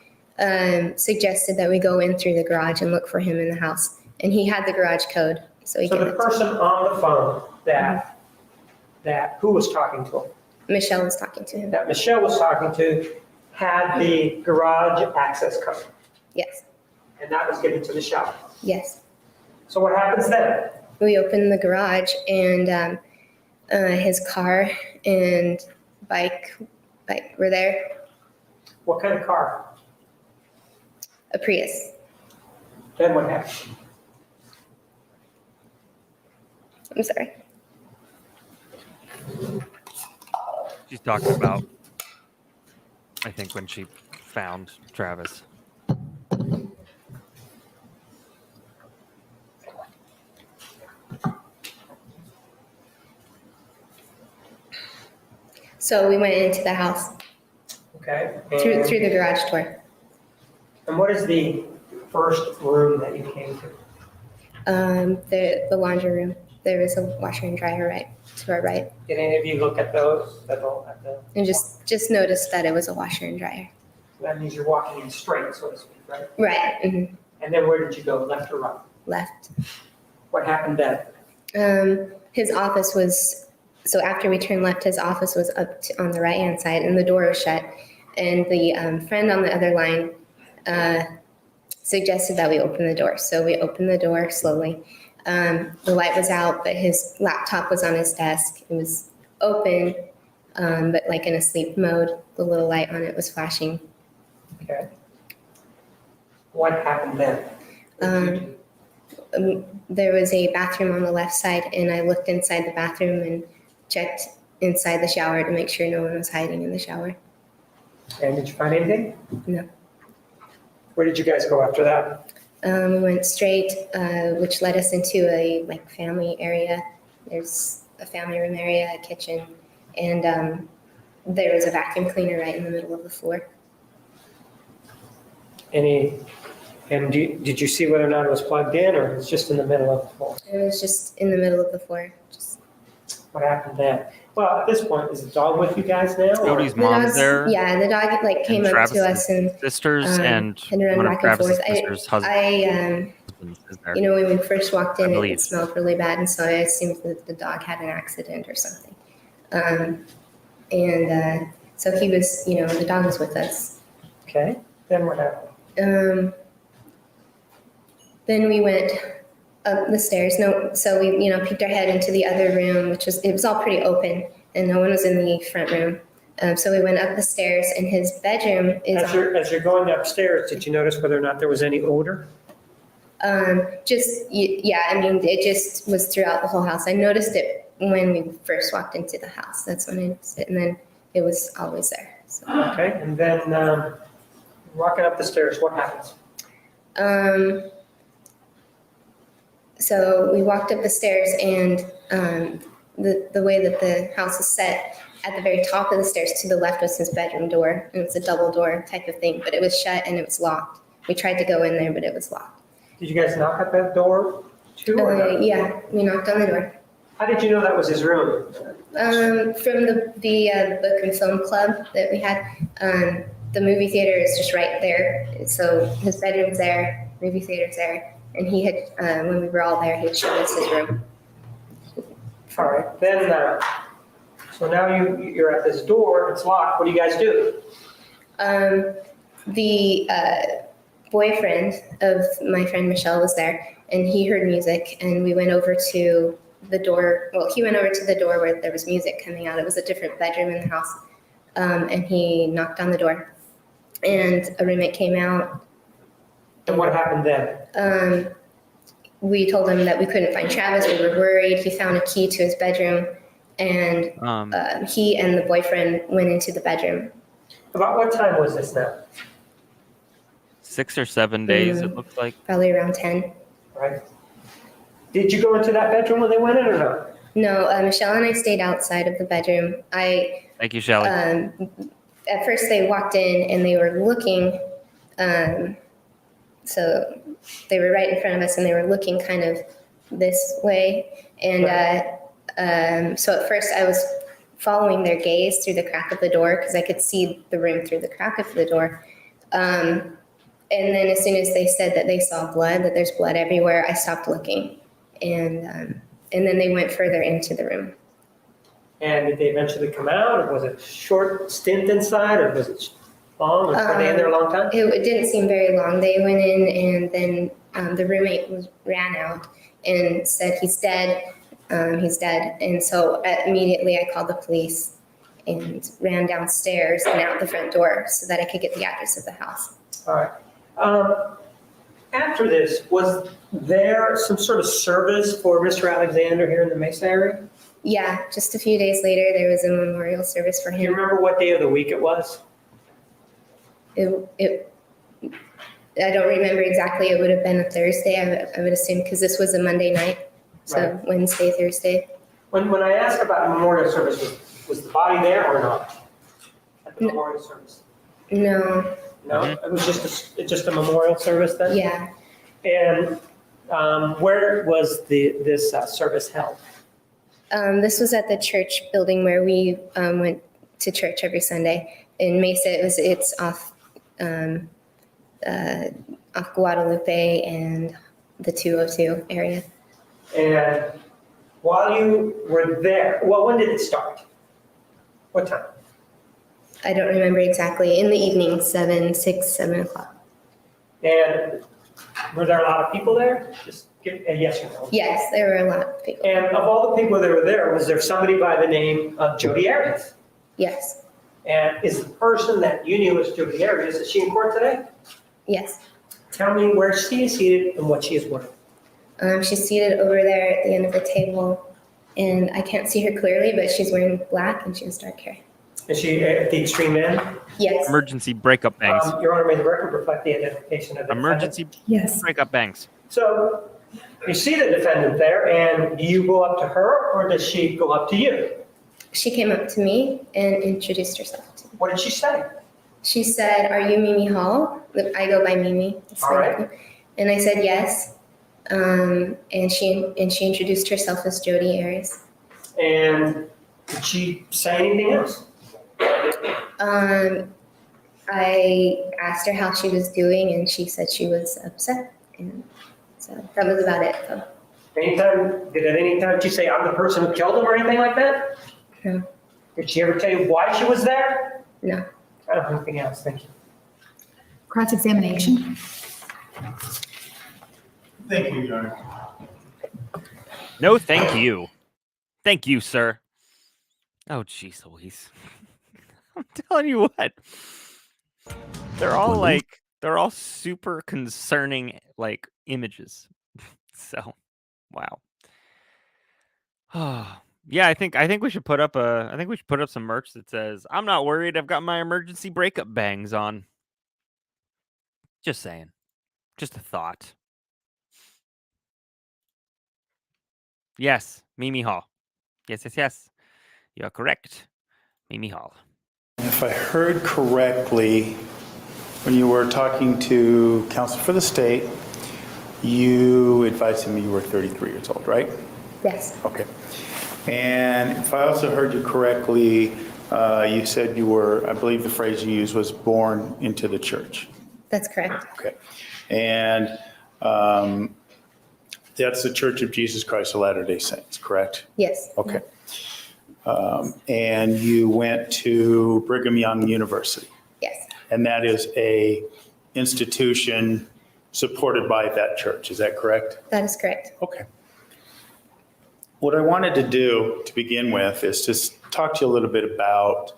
suggested that we go in through the garage and look for him in the house. And he had the garage code. So the person on the phone that who was talking to him? Michelle was talking to him. That Michelle was talking to had the garage access code, Yes, and that was given to the shop. yes. So what happens then? We opened the garage and his car and bike were there. What kind of car? A Prius. Then what happened? I'm sorry. She's talking about, I think, when she found Travis. So we went into the house Okay. through the garage door. And what is the first room that you came to? The laundry room. There was a washer and dryer right to our right, Did any of you look at those? and just noticed that it was a washer and dryer. That means you're walking in straight, so to speak, right? Right. And then where did you go, left or right? Left. What happened then? His office was, so after we turned left, his office was on the right-hand side and the door was shut. And the friend on the other line suggested that we open the door. So we opened the door slowly. The light was out, but his laptop was on his desk. It was open, but like in a sleep mode. The little light on it was flashing. Okay. What happened then? There was a bathroom on the left side, and I looked inside the bathroom and checked inside the shower to make sure no one was hiding in the shower. And did you find anything? No. Where did you guys go after that? We went straight, which led us into a family area. There's a family room area, a kitchen, and there was a vacuum cleaner right in the middle of the floor. And did you see whether or not it was plugged in, or it was just in the middle of the floor? It was just in the middle of the floor. What happened then? Well, at this point, is the dog with you guys now? Jody's mom's there. Yeah, the dog came up to us and sisters and run one of back and Travis's forth. sisters' husbands is there. When we first walked in, I it believe. smelled really bad, and so I assumed that the dog had an accident or something. So he was, the dog was with us. Okay, then what happened? Then we went up the stairs. So we, peeked our head into the other room, it was all pretty open, and no one was in the front room. So we went up the stairs, and his bedroom is. As you're going upstairs, did you notice whether or not there was any odor? It just was throughout the whole house. I noticed it when we first walked into the house. That's when I noticed it, and then it was always there. So. Okay, and then walking up the stairs, what happens? So we walked up the stairs, and the way that the house is set, at the very top of the stairs to the left was his bedroom door. And it's a double door type of thing, but it was shut and it was locked. We tried to go in there, but it was locked. Did you guys knock at that door too? Or not? Yeah, we knocked on the door. How did you know that was his room? From the book and film club that we had. The movie theater is just right there. So his bedroom's there, movie theater's there. And he had, when we were all there, he had shown us his room. All right, then, so now you're at this door, it's locked, what do you guys do? The boyfriend of my friend Michelle was there, and he heard music, and we went over to the door. Well, he went over to the door where there was music coming out. It was a different bedroom in the house, and he knocked on the door, and a roommate came out. And what happened then? We told him that we couldn't find Travis. We were worried. He found a key to his bedroom, and he and the boyfriend went into the bedroom. About what time was this now? 6 or 7 days, it looks like. Probably around 10. Right. Did you go into that bedroom when they went in or no? No, Michelle and I stayed outside of the bedroom. Thank you, Shelley. At first they walked in and they were looking, so they were right in front of us and they were looking kind of this way. And so at first I was following their gaze through the crack of the door because I could see the room through the crack of the door. And then as soon as they said that they saw blood, that there's blood everywhere, I stopped looking. And then they went further into the room. And did they eventually come out, or was it a short stint inside, or was it long? Were they in there a long time? It didn't seem very long. They went in and then the roommate ran out and said, he's dead. He's dead. And so immediately I called the police and ran downstairs and out the front door so that I could get the address of the house. All right. After this, was there some sort of service for Mr. Alexander here in the Mesa area? Yeah, just a few days later, there was a memorial service for Do you him. remember what day of the week it was? I don't remember exactly. It would have been a Thursday, I would assume, because this was a Monday night. So Right. Wednesday, Thursday. When I asked about memorial service, was the body there or not? At the memorial service? No, No, it was just a memorial service then? yeah. And where was this service held? This was at the church building where we went to church every Sunday. In Mesa, it's off Guadalupe and the 202 area. And while you were there, well, when did it start? What time? I don't remember exactly. In the evening, 7 o'clock. And were there a lot of people there? Just give a yes or no. Yes, there were a lot of people. And of all the people that were there, was there somebody by the name of Jodi Arias? Yes, And is the person that you knew as Jodi Arias, is she in court today? yes. Tell me where she is seated and what she is wearing. She's seated over there at the end of the table, and I can't see her clearly, but she's wearing black and she has dark hair. Is she at the extreme end? Yes. Emergency breakup bangs. Your Honor, may the record reflect the identification of the Emergency Yes. breakup bangs. So you see the defendant there, and do you go up to her, or does she go up to you? She came up to me and introduced herself to me. What did she say? She said, "Are you Mimi Hall?" I go by Mimi. That's All my right. nickname. And I said yes. And she introduced herself as Jodi Arias. And did she say anything else? I asked her how she was doing, and she said she was upset. And so that was about it. So, Did at any time she say, "I'm the person who killed him," or anything like that? no, Did she ever tell you why she was there? no. I don't have anything else, thank you. Cross-examination. Thank you, Your Honor. No, thank you. Thank you, sir. Oh, jeez Louise. I'm telling you what. They're all super concerning, like, images. So, wow. Yeah, I think we should put up some merch that says, "I'm not worried, I've got my emergency breakup bangs on." Just saying. Just a thought. Yes, Mimi Hall. Yes. You're correct. Mimi Hall. If I heard correctly, when you were talking to counsel for the state, you advised him you were 33 years old, right? Yes, Okay. And if I also heard you correctly, you said you were, I believe the phrase you used was born into the church. that's correct. Okay. And that's the Church of Jesus Christ of Latter-day Saints, correct? Yes. Okay. And you went to Brigham Young University, Yes. and that is a institution supported by that church, is that correct? That is correct. Okay. What I wanted to do to begin with is just talk to you a little bit about,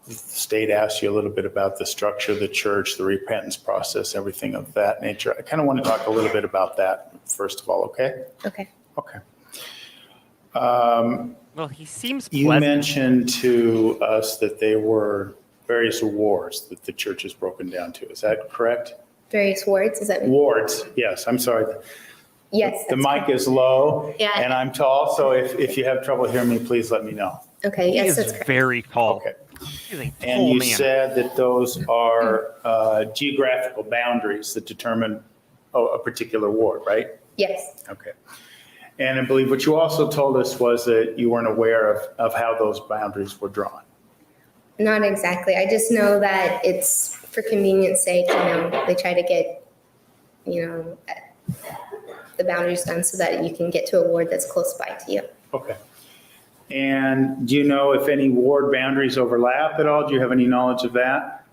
the state asked you a little bit about the structure of the church, the repentance process, everything of that nature. I kind of want to talk a little bit about that first of all, okay? Okay. Okay. Well, he seems You pleasant. mentioned to us that there were various wards that the church is broken down to. Is that correct? Various wards, is that? Wards, yes, I'm sorry. Yes. The that's mic is low Yeah. and I'm tall, so if you have trouble hearing me, please let me know. Okay, He yes, is that's correct. very tall. Okay. He's a And tall you man. said that those are geographical boundaries that determine a particular ward, right? Yes, Okay. And I believe what you also told us was that you weren't aware of how those boundaries were drawn. not exactly. I just know that it's for convenience sake, they try to get, the boundaries done so that you can get to a ward that's close by to you. Okay. And do you know if any ward boundaries overlap at all? Do you have any knowledge of that?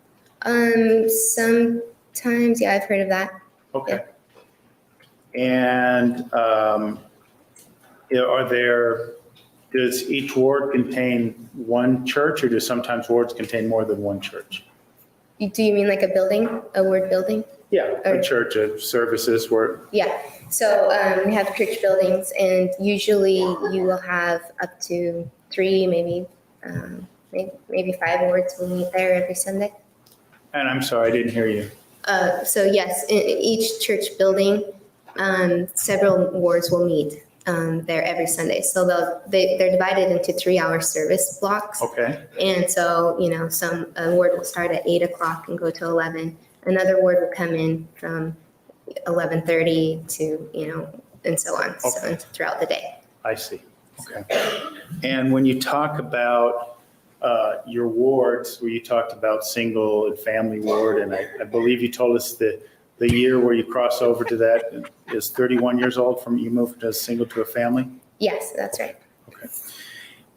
Sometimes, yeah, I've heard of that. Okay. And does each ward contain one church, or do sometimes wards contain more than one church? Do you mean like a building, a ward building? Yeah, a church of services where. Yeah, so we have church buildings, and usually you will have up to 3, maybe 5 wards will meet there every Sunday. And I'm sorry, I didn't hear you. So yes, in each church building, several wards will meet there every Sunday. So they're divided into 3-hour service blocks. Okay. And so, a ward will start at 8 o'clock and go to 11. Another ward will come in from 11:30 to, and so on, Okay. so throughout the day. I see. Okay. And when you talk about your wards, where you talked about single and family ward, and I believe you told us the year where you cross over to that is 31 years old from you moved to a single to a family? Yes, that's right. Okay.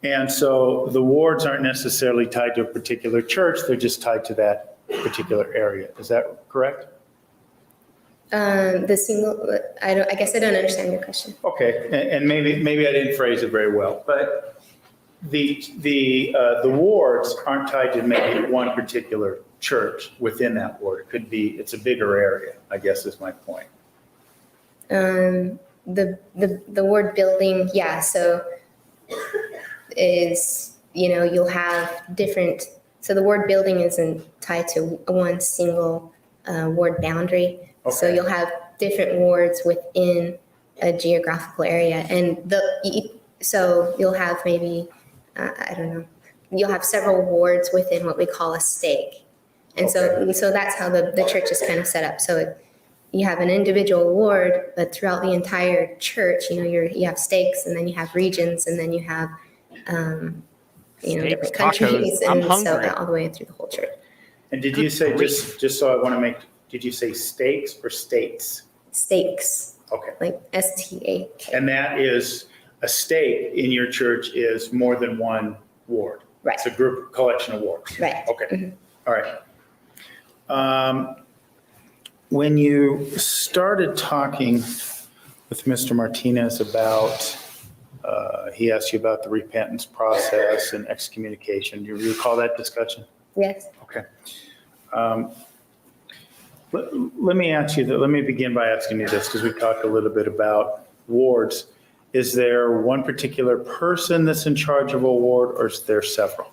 And so the wards aren't necessarily tied to a particular church, they're just tied to that particular area. Is that correct? The single, I guess I don't understand your question. Okay, and maybe I didn't phrase it very well, but the wards aren't tied to maybe one particular church within that ward. It could be, it's a bigger area, I guess is my point. The ward building, yeah, so is, you'll have different, so the ward building isn't tied to one single ward boundary. Okay. So you'll have different wards within a geographical area. And so you'll have maybe, I don't know, you'll have several wards within what we call a stake. And Okay. so that's how the church is kind of set up. So you have an individual ward, but throughout the entire church, you have stakes, and then you have regions, and then you have, different countries, and so all the way through the whole church. And did you say, just so I want to make, did you say stakes or states? Stakes. Okay. Like STAK. And that is, a stake in your church is more than one ward? Right. It's a group, collection of wards? Right. Okay. Mm-hmm. All right. When you started talking with Mr. Martinez about, he asked you about the repentance process and excommunication. Do you recall that discussion? Yes. Okay. Let me ask you, let me begin by asking you this, because we talked a little bit about wards. Is there one particular person that's in charge of a ward, or is there several?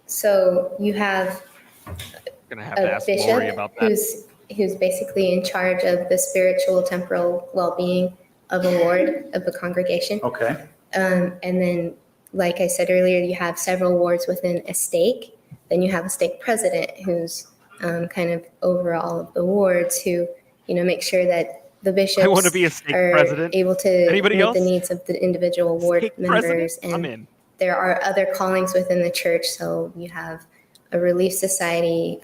So you have Gonna have to a ask Lori bishop about that. who's basically in charge of the spiritual, temporal well-being of a ward, of a congregation. Okay. And then, like I said earlier, you have several wards within a stake. Then you have a stake president who's kind of over all of the wards, who, make sure that the bishops I want to be a stake are president. able to Anybody meet else? the needs of the individual ward Stake members. president? I'm And in. there are other callings within the church. So you have a relief society,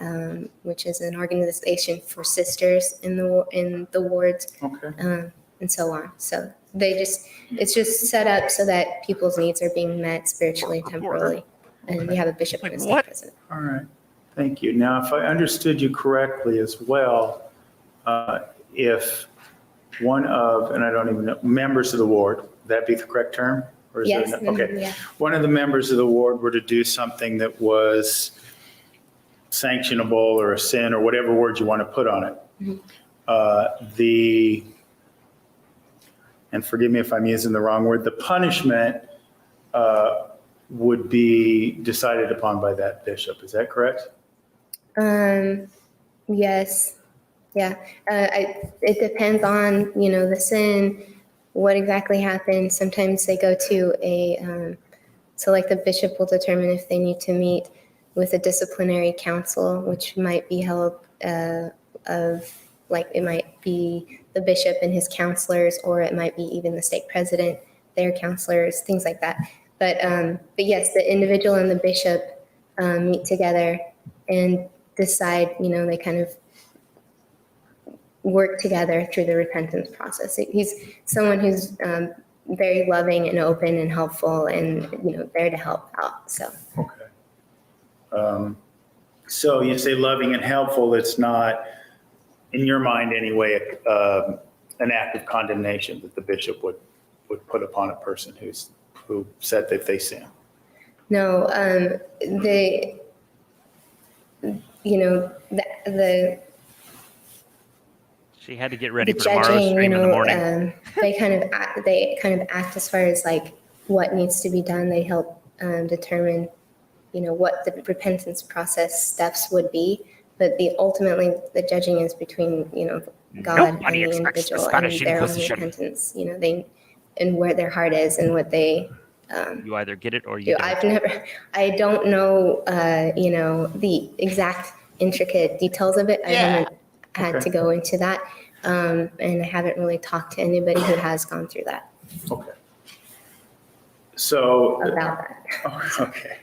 which is an organization for sisters in the wards, Okay. and so on. So it's just set up so that people's needs are being met spiritually and temporally. And you have a bishop and a stake president. All right. Thank you. Now, if I understood you correctly as well, if one of, and I don't even know, members of the ward, that'd be the correct term? Or is Yes. there no- Okay. Yeah. One of the members of the ward were to do something that was sanctionable or a sin or whatever word you want to put on it. Mhm. And forgive me if I'm using the wrong word, the punishment would be decided upon by that bishop. Is that correct? Yes. Yeah. It depends on, the sin, what exactly happened. Sometimes they go to so like the bishop will determine if they need to meet with a disciplinary council, which might be held it might be the bishop and his counselors, or it might be even the stake president, their counselors, things like that. But yes, the individual and the bishop meet together and decide, they kind of work together through the repentance process. He's someone who's very loving and open and helpful and, there to help out, so. Okay. So you say loving and helpful, it's not, in your mind anyway, an act of condemnation that the bishop would put upon a person who said that they sin? No, She had to get ready the for tomorrow's judging, stream in the morning. they kind of act as far as like what needs to be done. They help determine, what the repentance process steps would be. But ultimately the judging is between, God Nobody and the expects the individual and Spanish their own Inquisition. repentance. And where their heart is and what they You either get it or you do. don't. I don't know, the exact intricate details of it. I haven't had to go into that. And I haven't really talked to anybody who has gone through that. Okay. So. About that. Okay.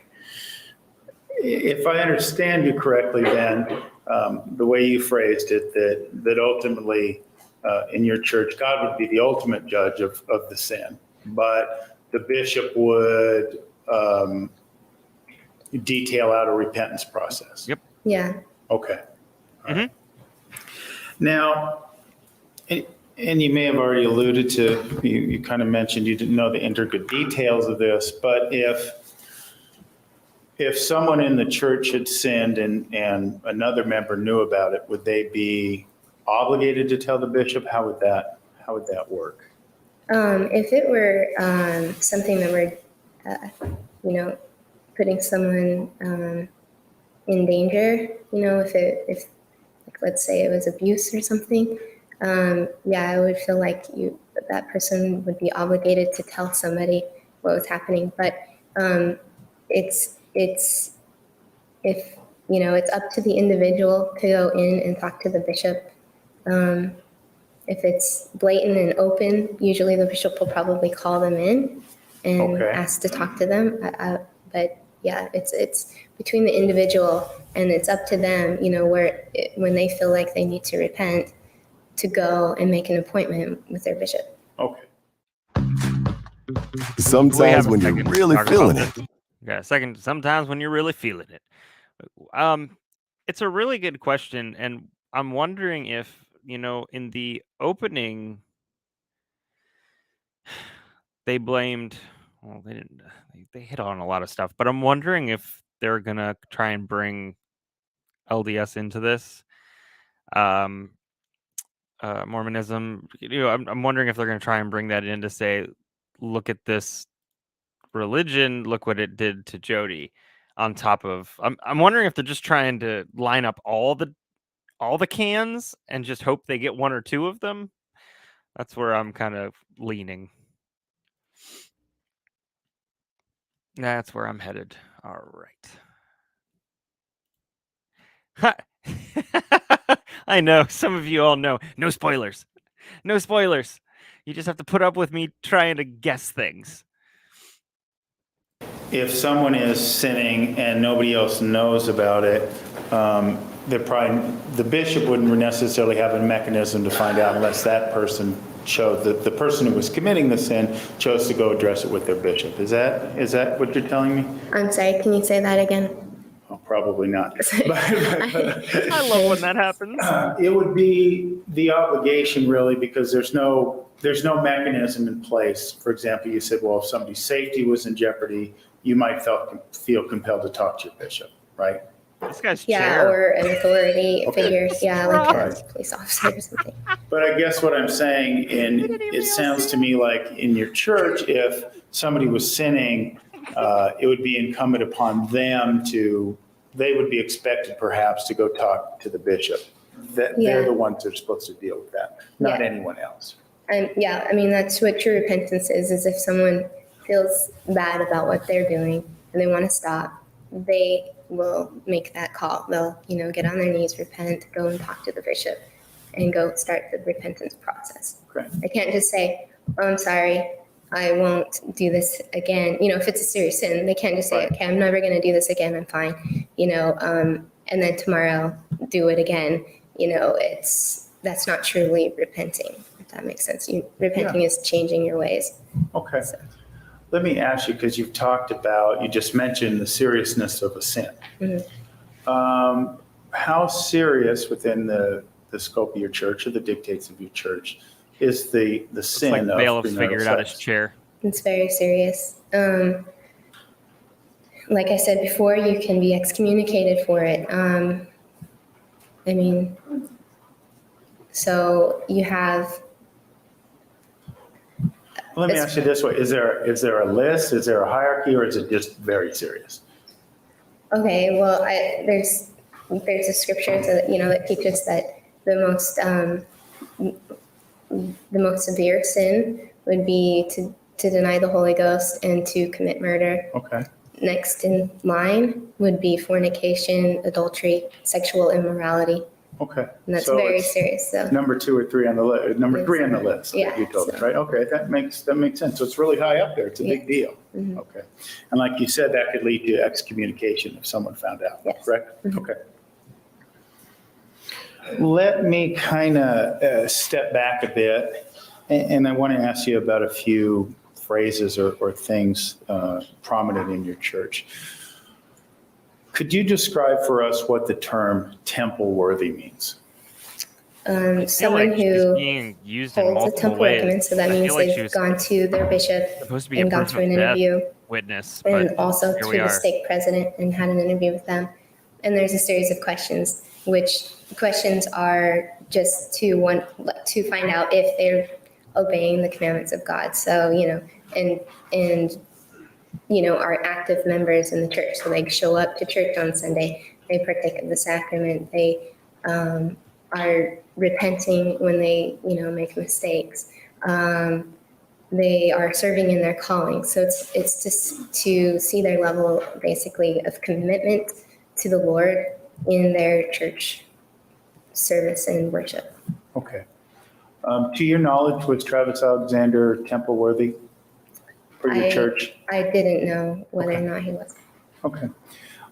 If I understand you correctly, then the way you phrased it, that ultimately in your church, God would be the ultimate judge of the sin, but the bishop would detail out a repentance process. Yep. Yeah. Okay. Right. Now, and you may have already alluded to, you kind of mentioned you didn't know the intricate details of this, but if someone in the church had sinned and another member knew about it, would they be obligated to tell the bishop? How would that work? If it were something that were, putting someone in danger, if let's say it was abuse or something, I would feel like that person would be obligated to tell somebody what was happening. But it's up to the individual to go in and talk to the bishop. If it's blatant and open, usually the bishop will probably call them in and ask to talk to them. But it's between the individual, and it's up to them, when they feel like they need to repent, to go and make an appointment with their bishop. Okay. Sometimes when you're really feeling it. Yeah, sometimes when you're really feeling it. It's a really good question, and I'm wondering if, in the opening, they blamed, well, they didn't, they hit on a lot of stuff, but I'm wondering if they're gonna try and bring LDS into this. Mormonism, I'm wondering if they're gonna try and bring that in to say, look at this religion, look what it did to Jodi. On top of, I'm wondering if they're just trying to line up all the cans and just hope they get one or two of them. That's where I'm kind of leaning. That's where I'm headed. All right. I know some of you all know. No spoilers. No spoilers. You just have to put up with me trying to guess things. If someone is sinning and nobody else knows about it, the bishop wouldn't necessarily have a mechanism to find out unless that person chose, the person who was committing the sin chose to go address it with their bishop. Is that what you're telling me? I'm sorry, can you say that again? Oh, probably not. I love when that happens. It would be the obligation, really, because there's no mechanism in place. For example, you said, well, if somebody's safety was in jeopardy, you might feel compelled to talk to your bishop, right? This guy's chair. Or an authority figure, like a police officer or something. But I guess what I'm saying, it sounds to me like in your church, if somebody was sinning, it would be incumbent upon them they would be expected perhaps to go talk to the bishop. They're the ones that are supposed to deal with that, not anyone else. And that's what true repentance is if someone feels bad about what they're doing and they want to stop, they will make that call. They'll, get on their knees, repent, go and talk to the bishop and go start the repentance process. Okay. I can't just say, oh, I'm sorry, I won't do this again. If it's a serious sin, they can't just say, okay, I'm never going to do this again. I'm fine. And then tomorrow do it again. It's that's not truly repenting, if that makes sense. Repenting is changing your ways. Okay. Let me ask you, because you've talked about, you just mentioned the seriousness of a sin. How serious within the scope of your church or the dictates of your church is the sin like of bailiff's premarital figured out his sex? chair. It's very serious. Like I said before, you can be excommunicated for it. I mean, so you have. Let me ask you this way: Is there a list? Is there a hierarchy, or is it just very serious? Okay, well, there's a scripture that teaches that the most severe sin would be to deny the Holy Ghost and to commit murder. Okay. Next in line would be fornication, adultery, sexual immorality. Okay. And that's So very it's serious. So number 2 or 3 on the list. Number 3 on the list. Yeah, You told us, right? Okay, that makes sense. So it's really high up there. It's a big deal. Okay. And like you said, that could lead to excommunication if someone found out. Yes. Correct. Okay. Let me kind of step back a bit, and I want to ask you about a few phrases or things prominent in your church. Could you describe for us what the term temple worthy means? Someone who being used in holds a multiple temple ways. recommend, so that means they've gone to their bishop Supposed to be a and gone proof through an of death interview, witness, and but also here to we the are. stake president and had an interview with them. And there's a series of questions, which questions are just to find out if they're obeying the commandments of God. So, are active members in the church. So they show up to church on Sunday, they partake of the sacrament, they are repenting when they, make mistakes. They are serving in their calling. So it's just to see their level basically of commitment to the Lord in their church service and worship. Okay. To your knowledge, was Travis Alexander temple worthy for your church? I didn't know whether or not he was. Okay.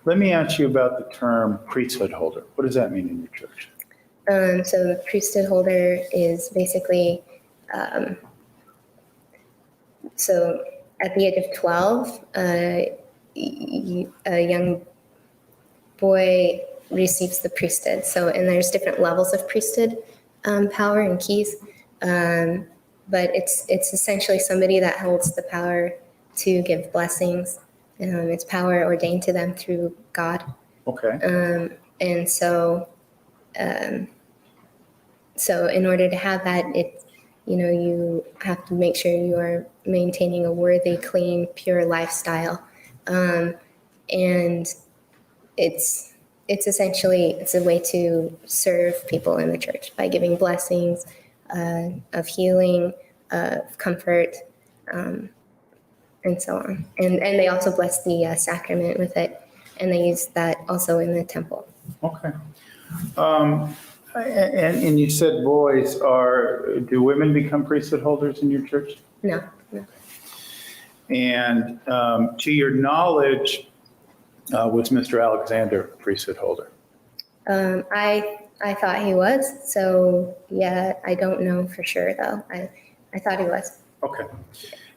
Let me ask you about the term priesthood holder. What does that mean in your church? So the priesthood holder is basically, so at the age of 12, a young boy receives the priesthood. So, and there's different levels of priesthood power and keys. But it's essentially somebody that holds the power to give blessings. It's power ordained to them through God. Okay. And so in order to have that, you have to make sure you are maintaining a worthy, clean, pure lifestyle. And it's essentially a way to serve people in the church by giving blessings of healing, of comfort, and so on. And they also bless the sacrament with it, and they use that also in the temple. Okay. And you said do women become priesthood holders in your church? No. And to your knowledge, was Mr. Alexander a priesthood holder? I thought he was. So yeah, I don't know for sure though. I thought he was. Okay.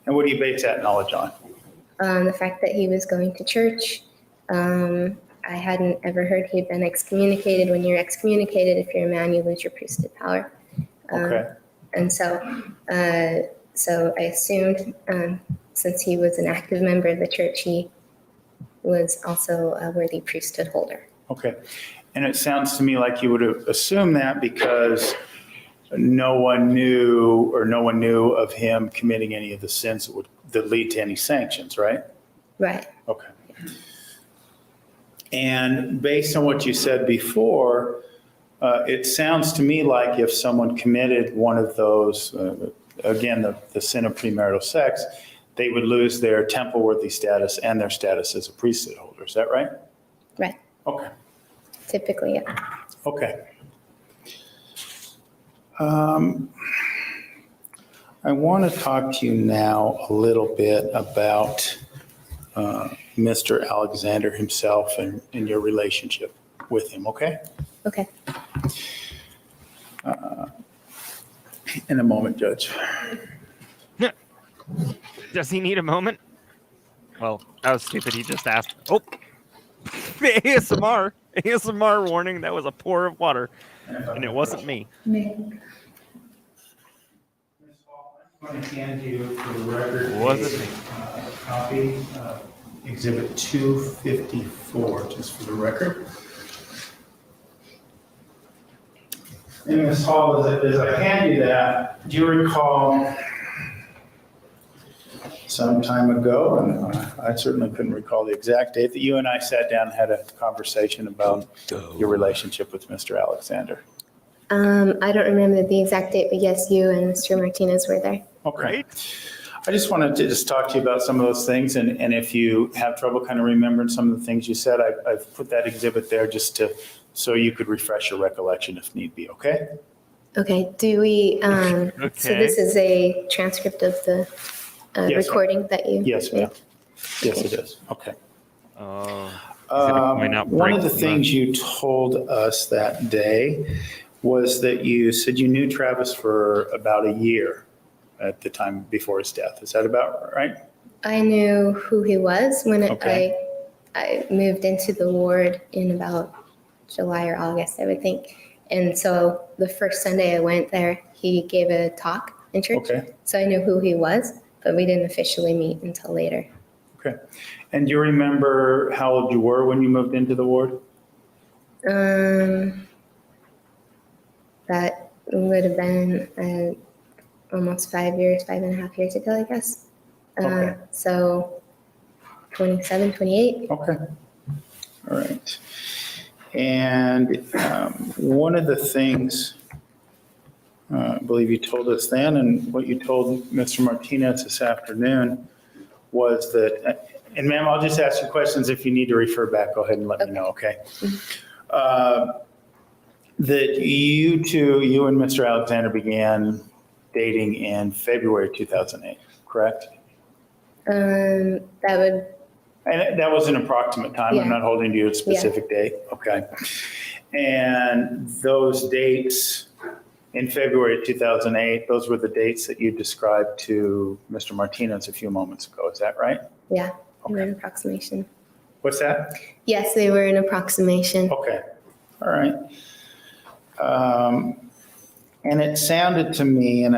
And what do you base that knowledge on? The fact that he was going to church. I hadn't ever heard he'd been excommunicated. When you're excommunicated, if you're a man, you lose your priesthood power. Okay. And so I assumed since he was an active member of the church, he was also a worthy priesthood holder. Okay. And it sounds to me like you would have assumed that because no one knew of him committing any of the sins that lead to any sanctions, right? Right. Okay. And based on what you said before, it sounds to me like if someone committed one of those, again, the sin of premarital sex, they would lose their temple worthy status and their status as a priesthood holder. Is that right? Right. Okay. Typically, yeah. Okay. I want to talk to you now a little bit about Mr. Alexander himself and your relationship with him, okay? Okay. In a moment, Judge. Does he need a moment? Well, that was stupid. He just asked. Oh, ASMR warning. That was a pour of water, and it wasn't me. I'm going to hand you for the record Wasn't me. a copy of Exhibit 254, just for the record. And Ms. Hall, as I hand you that, do you recall some time ago, and I certainly couldn't recall the exact date, that you and I sat down and had a conversation about your relationship with Mr. Alexander? I don't remember the exact date, but yes, you and Mr. Martinez were there. Okay. I just wanted to just talk to you about some of those things, and if you have trouble kind of remembering some of the things you said, I've put that exhibit there just so you could refresh your recollection if need be, okay? Okay, do we, so this is a transcript of the Yes, recording that you Yes, made? ma'am. Yes, it is. Okay. Oh. One of the things you told us that day was that you said you knew Travis for about a year at the time before his death. Is that about right? I knew who he was when Okay. I moved into the ward in about July or August, I would think. And so the first Sunday I went there, he gave a talk in church. Okay. So I knew who he was, but we didn't officially meet until later. Okay. And do you remember how old you were when you moved into the ward? That would have been almost 5.5 years ago, I guess. Okay. So 27, 28. Okay. All right. And one of the things I believe you told us then, and what you told Mr. Martinez this afternoon, was that, and ma'am, I'll just ask you questions. If you need to refer back, go ahead and let me know, okay? That you and Mr. Alexander began dating in February 2008, correct? That would. And that was an approximate time. Yeah. I'm not holding you to a specific date. Okay. And those dates in February 2008, those were the dates that you described to Mr. Martinez a few moments ago. Is that right? Yeah, they were an approximation. What's that? Yes, they were an approximation. Okay. All right. And it sounded to me, and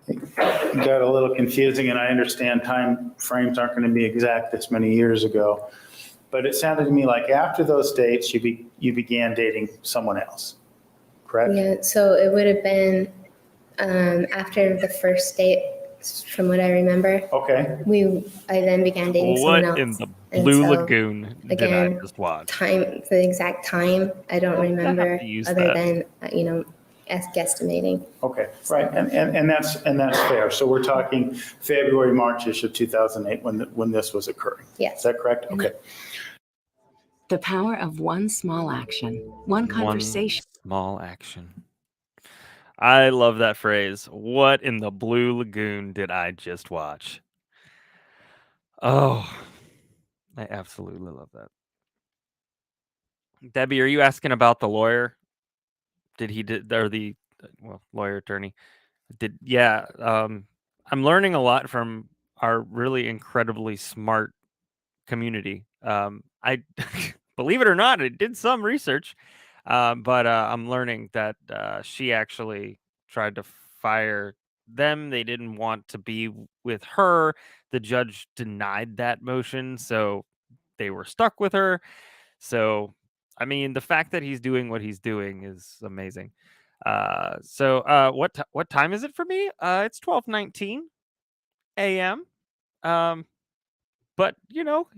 it got a little confusing, and I understand time frames aren't going to be exact this many years ago, but it sounded to me like after those dates, you began dating someone else, correct? Yeah, so it would have been after the first date, from what I remember. Okay. I then began dating someone else. What in the Blue Lagoon did I just watch? The exact time, I don't remember, other than, guesstimating. Okay, right, and that's fair. So we're talking February, March-ish of 2008 when this was occurring. Yes. Is that correct? Okay. The power of one small action, one conversation. One small action. I love that phrase. What in the Blue Lagoon did I just watch? Oh, I absolutely love that. Debbie, are you asking about the lawyer? Lawyer attorney? I'm learning a lot from our really incredibly smart community. I believe it or not, I did some research, but I'm learning that she actually tried to fire them. They didn't want to be with her. The judge denied that motion, so they were stuck with her. So, I mean, the fact that he's doing what he's doing is amazing. What time is it for me? It's 12:19 a.m. But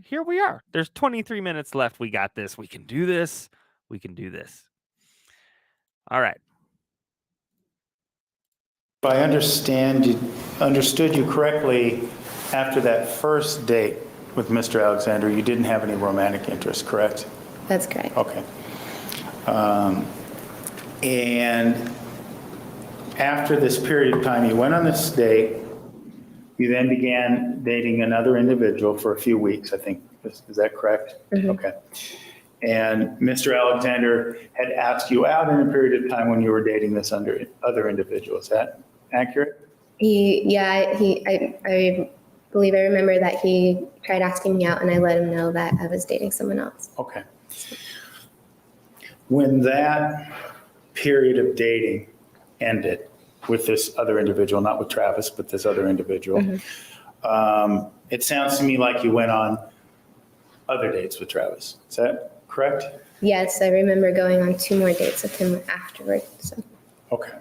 here we are. There's 23 minutes left. We got this. We can do this. We can do this. All right. If I understood you correctly, after that first date with Mr. Alexander, you didn't have any romantic interest, correct? That's correct. Okay. And after this period of time, you went on this date. You then began dating another individual for a few weeks, I think. Is that correct? Mm-hmm. Okay. And Mr. Alexander had asked you out in a period of time when you were dating this other individual. Is that accurate? I believe I remember that he tried asking me out and I let him know that I was dating someone else. Okay. When that period of dating ended with this other individual, not with Travis, but this other individual, it sounds to me like you went on other dates with Travis. Is that correct? Yes, I remember going on 2 more dates with him afterward. So. Okay.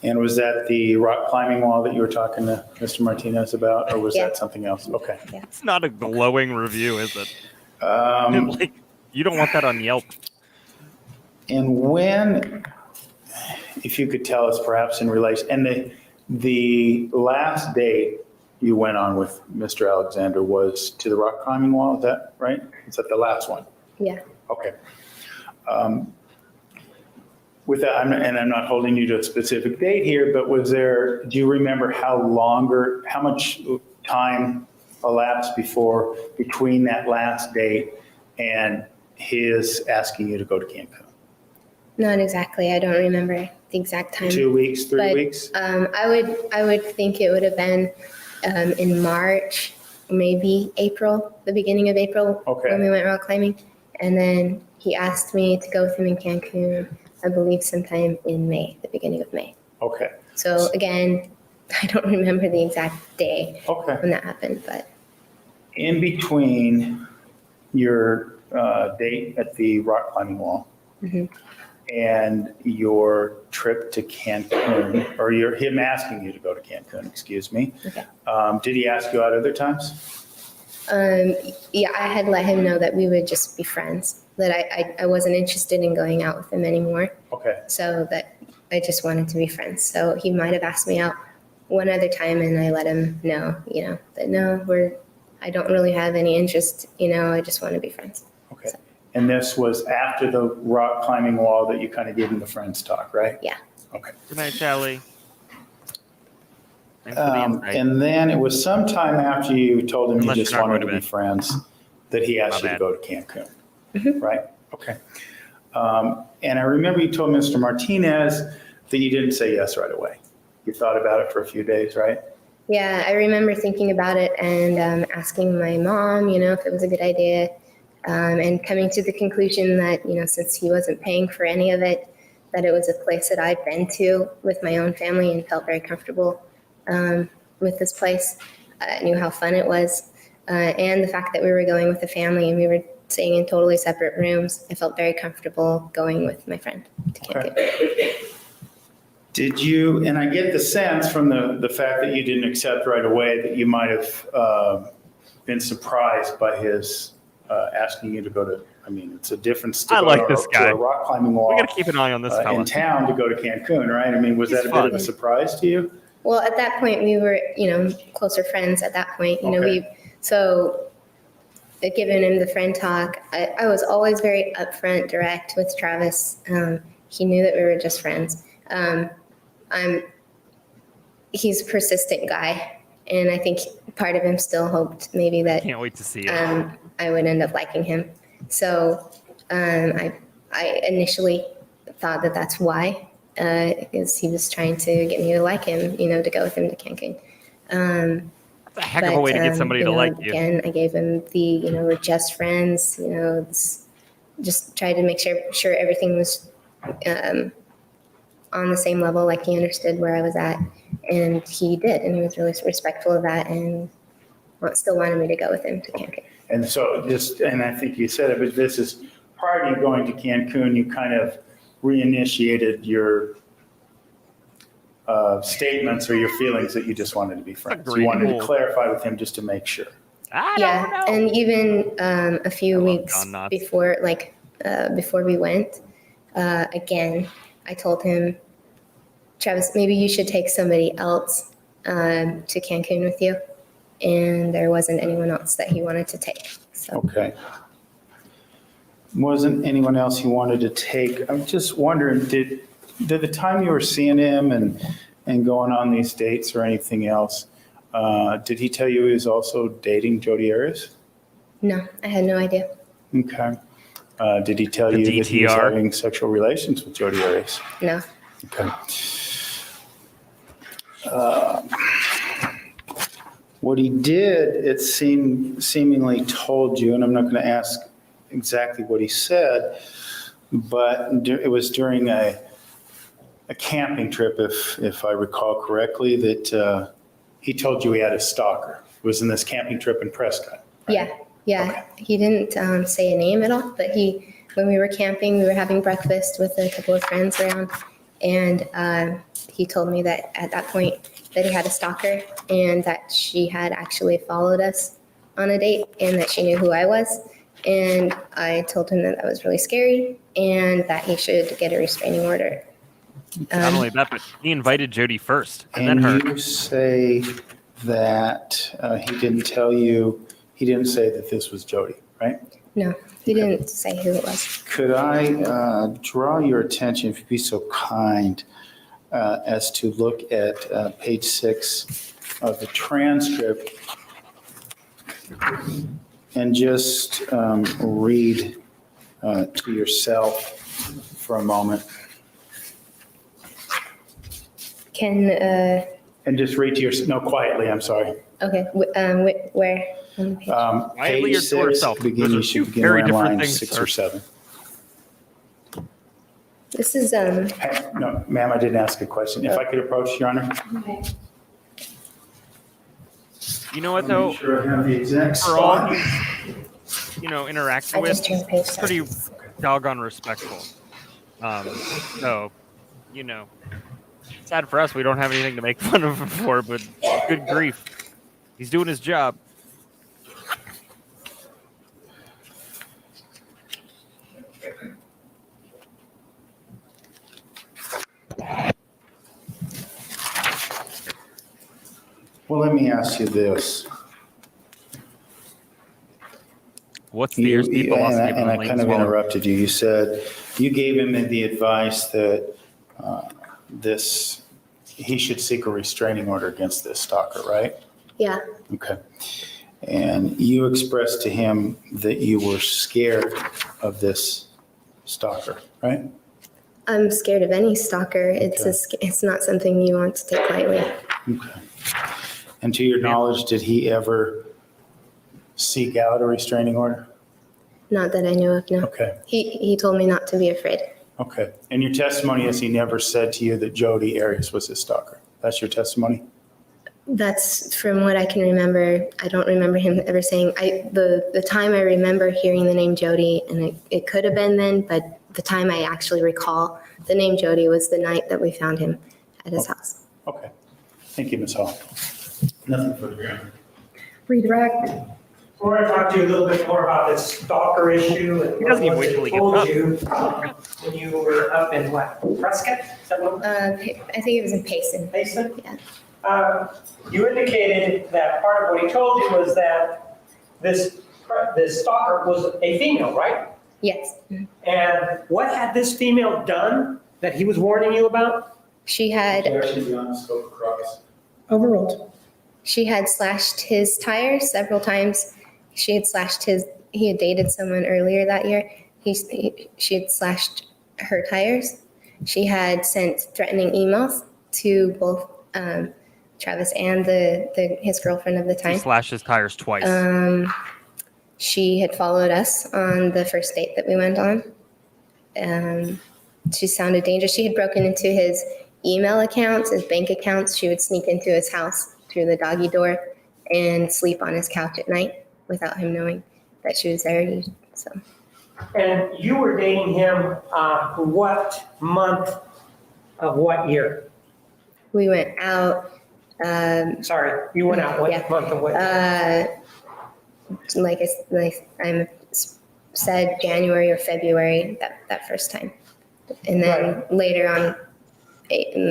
And was that the rock climbing wall that you were talking to Mr. Martinez about, or was that something else? Okay. It's not a glowing review, is it? Like, you don't want that on Yelp. And when, if you could tell us perhaps in relation, and the last date you went on with Mr. Alexander was to the rock climbing wall, is that right? Is that the last one? Yeah. Okay. With that, I'm not holding you to a specific date here, but do you remember how much time elapsed between that last date and his asking you to go to Cancun? Not exactly. I don't remember the exact time. 2 weeks, 3 weeks? I would think it would have been in March, maybe April, the beginning of April, when we went rock climbing. And then he asked me to go with him in Cancun, I believe sometime in May, the beginning of May. Okay. So again, I don't remember the exact day when that happened, but. In between your date at the rock climbing wall and your trip to Cancun, or him asking you to go to Cancun, excuse me, did he ask you out other times? Yeah, I had let him know that we would just be friends, that I wasn't interested in going out with him anymore. Okay. So that I just wanted to be friends. So he might have asked me out one other time and I let him know, that no, I don't really have any interest, I just want to be friends. Okay. So. And this was after the rock climbing wall that you kind of gave him the friends talk, right? Yeah. Okay. Good night, Charlie. And then it was sometime after you told him you just wanted to be friends that he asked you to go to Cancun, right? Okay. And I remember you told Mr. Martinez that you didn't say yes right away. You thought about it for a few days, right? Yeah, I remember thinking about it and asking my mom, if it was a good idea, and coming to the conclusion that, since he wasn't paying for any of it, that it was a place that I'd been to with my own family and felt very comfortable with this place. I knew how fun it was. And the fact that we were going with the family and we were staying in totally separate rooms, I felt very comfortable going with my friend to Cancun. Okay. Did you, and I get the sense from the fact that you didn't accept right away that you might have been surprised by his asking you to go to, it's a difference to go to a rock climbing wall. We got to keep an eye on this fella. In town to go to Cancun, right? Was that a bit of a surprise to you? Well, at that point we were, closer friends at that point, so giving him the friend talk, I was always very upfront, direct with Travis. He knew that we were just friends. He's a persistent guy, and I think part of him still hoped maybe that can't wait to see it. I would end up liking him. So I initially thought that that's why, because he was trying to get me to like him, to go with him to Cancun. That's a heck of a way to get somebody to like you. Again, I gave him the, we're just friends, just tried to make sure everything was on the same level, like he understood where I was at, and he did, and he was really respectful of that, and still wanted me to go with him to Cancun. And so and I think you said it, but this is prior to you going to Cancun, you kind of reinitiated your statements or your feelings that you just wanted to be friends. You wanted to clarify with him just to make sure. Yeah, and even a few weeks before, before we went, again, I told him, Travis, maybe you should take somebody else to Cancun with you. And there wasn't anyone else that he wanted to take. So. Okay. Wasn't anyone else he wanted to take? I'm just wondering, did the time you were seeing him and going on these dates or anything else, did he tell you he was also dating Jodi Arias? No, I had no idea. Okay. Did he tell The you that he was DTR? having sexual relations with Jodi Arias? No. Okay. What he did, it seemingly told you, and I'm not going to ask exactly what he said, but it was during a camping trip, if I recall correctly, that he told you he had a stalker. It was in this camping trip in Prescott. Right? Yeah. Okay. He didn't say a name at all, but when we were camping, we were having breakfast with a couple of friends around, and he told me that at that point that he had a stalker and that she had actually followed us on a date and that she knew who I was. And I told him that was really scary and that he should get a restraining order. Not only that, but he invited Jodi first, and And then her. you say that he didn't say that this was Jodi, right? No, he didn't say who it was. Could I draw your attention, if you'd be so kind, as to look at page 6 of the transcript and just read to yourself for a moment. And just read to yourself. No, quietly, I'm sorry. Okay, where? Quietly Page or to 6, herself. begin, Those are you two should begin very around different line things, 6 sir. or 7. This is No, ma'am, I didn't ask a question. If I could approach, Your Honor? Okay. You know what, though? Make sure I have the exact For all spot. you interact I with, just turned page it's pretty doggone respectful. So, sad for us, we don't have anything to make fun of him for, but good grief. He's doing his job. Well, let me ask you this. What's the airspeed velocity And I of kind of interrupted you. You said you gave him the advice that he should seek a restraining order against this stalker, right? Yeah. Okay. And you expressed to him that you were scared of this stalker, right? I'm scared of any stalker. It's not something you want to take lightly. Okay. And to your knowledge, did he ever seek out a restraining order? Not that I know of, no. Okay. He told me not to be afraid. Okay. And your testimony is he never said to you that Jodi Arias was his stalker. That's your testimony? That's from what I can remember. I don't remember him ever saying. The time I remember hearing the name Jodi, and it could have been then, but the time I actually recall the name Jodi was the night that we found him at his house. Okay. Thank you, Ms. Hall. Nothing further, Your Honor. Redirect. So we're going to talk to you a little bit more about this stalker issue and He doesn't even what wait till they he told gets you when you were up in what, Prescott? Is that what? I think it was in Payson. Payson? Yeah. You indicated that part of what he told you was that this stalker was a female, right? Yes. And what had this female done that he was warning you about? She had Overruled. She had slashed his tires several times. He had dated someone earlier that year. She had slashed her tires. She had sent threatening emails to both Travis and his girlfriend of the He time. slashed his tires twice. She had followed us on the first date that we went on. She sounded dangerous. She had broken into his email accounts, his bank accounts. She would sneak into his house through the doggy door and sleep on his couch at night without him knowing that she was there. So. And you were dating him what month of what year? We went out. Sorry, you went out what month of what year? Like I said, January or February, that first time. And then later on,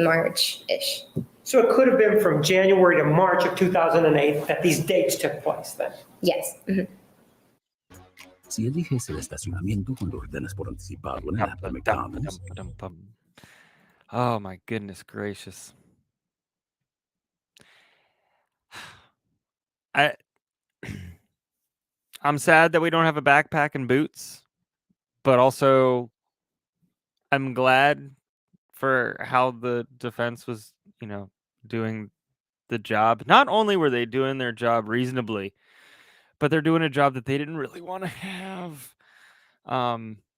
March-ish. So it could have been from January to March of 2008 that these dates took place then? Yes. Mm-hmm. Si eliges el estacionamiento cuando ordenas por anticipado en el app de McDonald's. Oh my goodness gracious. I'm sad that we don't have a backpack and boots, but also I'm glad for how the defense was, doing the job. Not only were they doing their job reasonably, but they're doing a job that they didn't really want to have.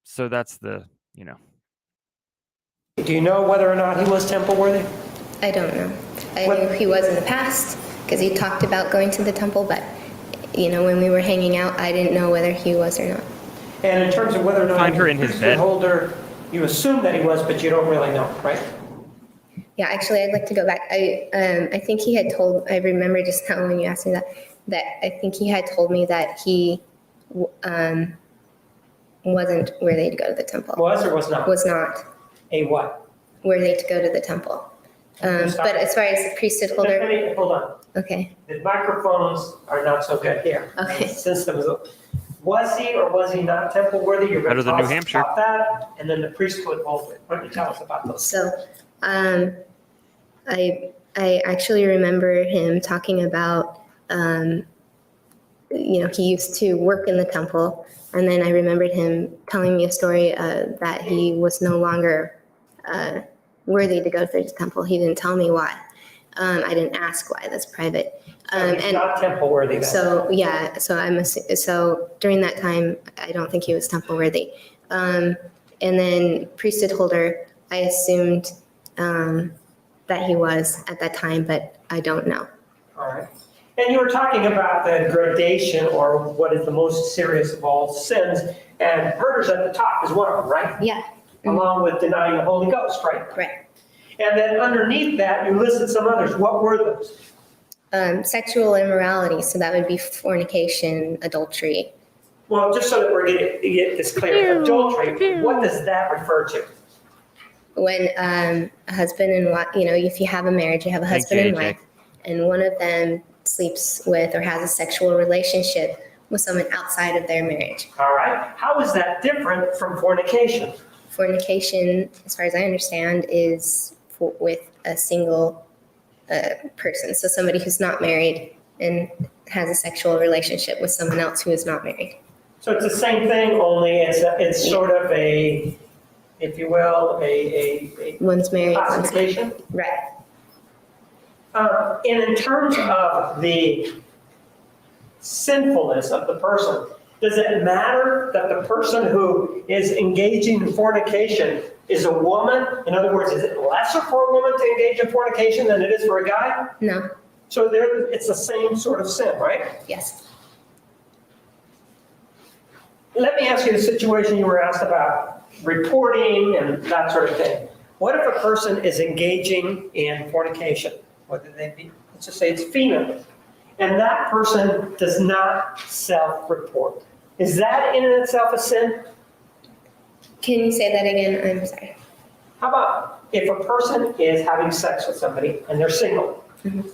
So that's the. Do you know whether or not he was temple worthy? I don't know. I knew he was in the past because he talked about going to the temple, but when we were hanging out, I didn't know whether he was or not. And in terms of whether or not Find her in his bed. holder, you assume that he was, but you don't really know, right? Yeah, actually, I'd like to go back. I think he had told. I remember just now when you asked me that I think he had told me that he wasn't worthy to go to the temple. Was or was not? Was not. A what? Worthy to go to the temple. But as far as the priesthood holder. Hold on. Okay. The microphones are not so good here. Okay. Was he or was he not temple worthy? You're Better than New Hampshire. About that, and then the priesthood holder. Why don't you tell us about those? So, I actually remember him talking about, he used to work in the temple, and then I remembered him telling me a story that he was no longer worthy to go through the temple. He didn't tell me why. I didn't ask why. That's private. He's not temple worthy. Then. So yeah. So during that time, I don't think he was temple worthy. And then priesthood holder, I assumed that he was at that time, but I don't know. All right. And you were talking about the gradation, or what is the most serious of all sins, and murder's at the top is one of them, right? Yeah. Along with denying the Holy Ghost, right? Right. And then underneath that, you listed some others. What were those? Sexual immorality, so that would be fornication, adultery. Well, just so that we're getting this clear, adultery, what does that refer to? When a husband and wife, if you have a marriage, you have a husband and wife, and one of them sleeps with or has a sexual relationship with someone outside of their marriage. All right. How is that different from fornication? Fornication, as far as I understand, is with a single person. So somebody who's not married and has a sexual relationship with someone else who is not married. So it's the same thing, only it's sort of a, if you will, a one's married, classification. Right. And in terms of the sinfulness of the person, does it matter that the person who is engaging in fornication is a woman? In other words, is it lesser for a woman to engage in fornication than it is for a guy? No. So it's the same sort of sin, right? Yes. Let me ask you the situation you were asked about, reporting and that sort of thing. What if a person is engaging in fornication, whether they be, let's just say it's female, and that person does not self-report? Is that in and itself a sin? Can you say that again? I'm sorry. How about if a person is having sex with somebody and they're single? Mm-hmm.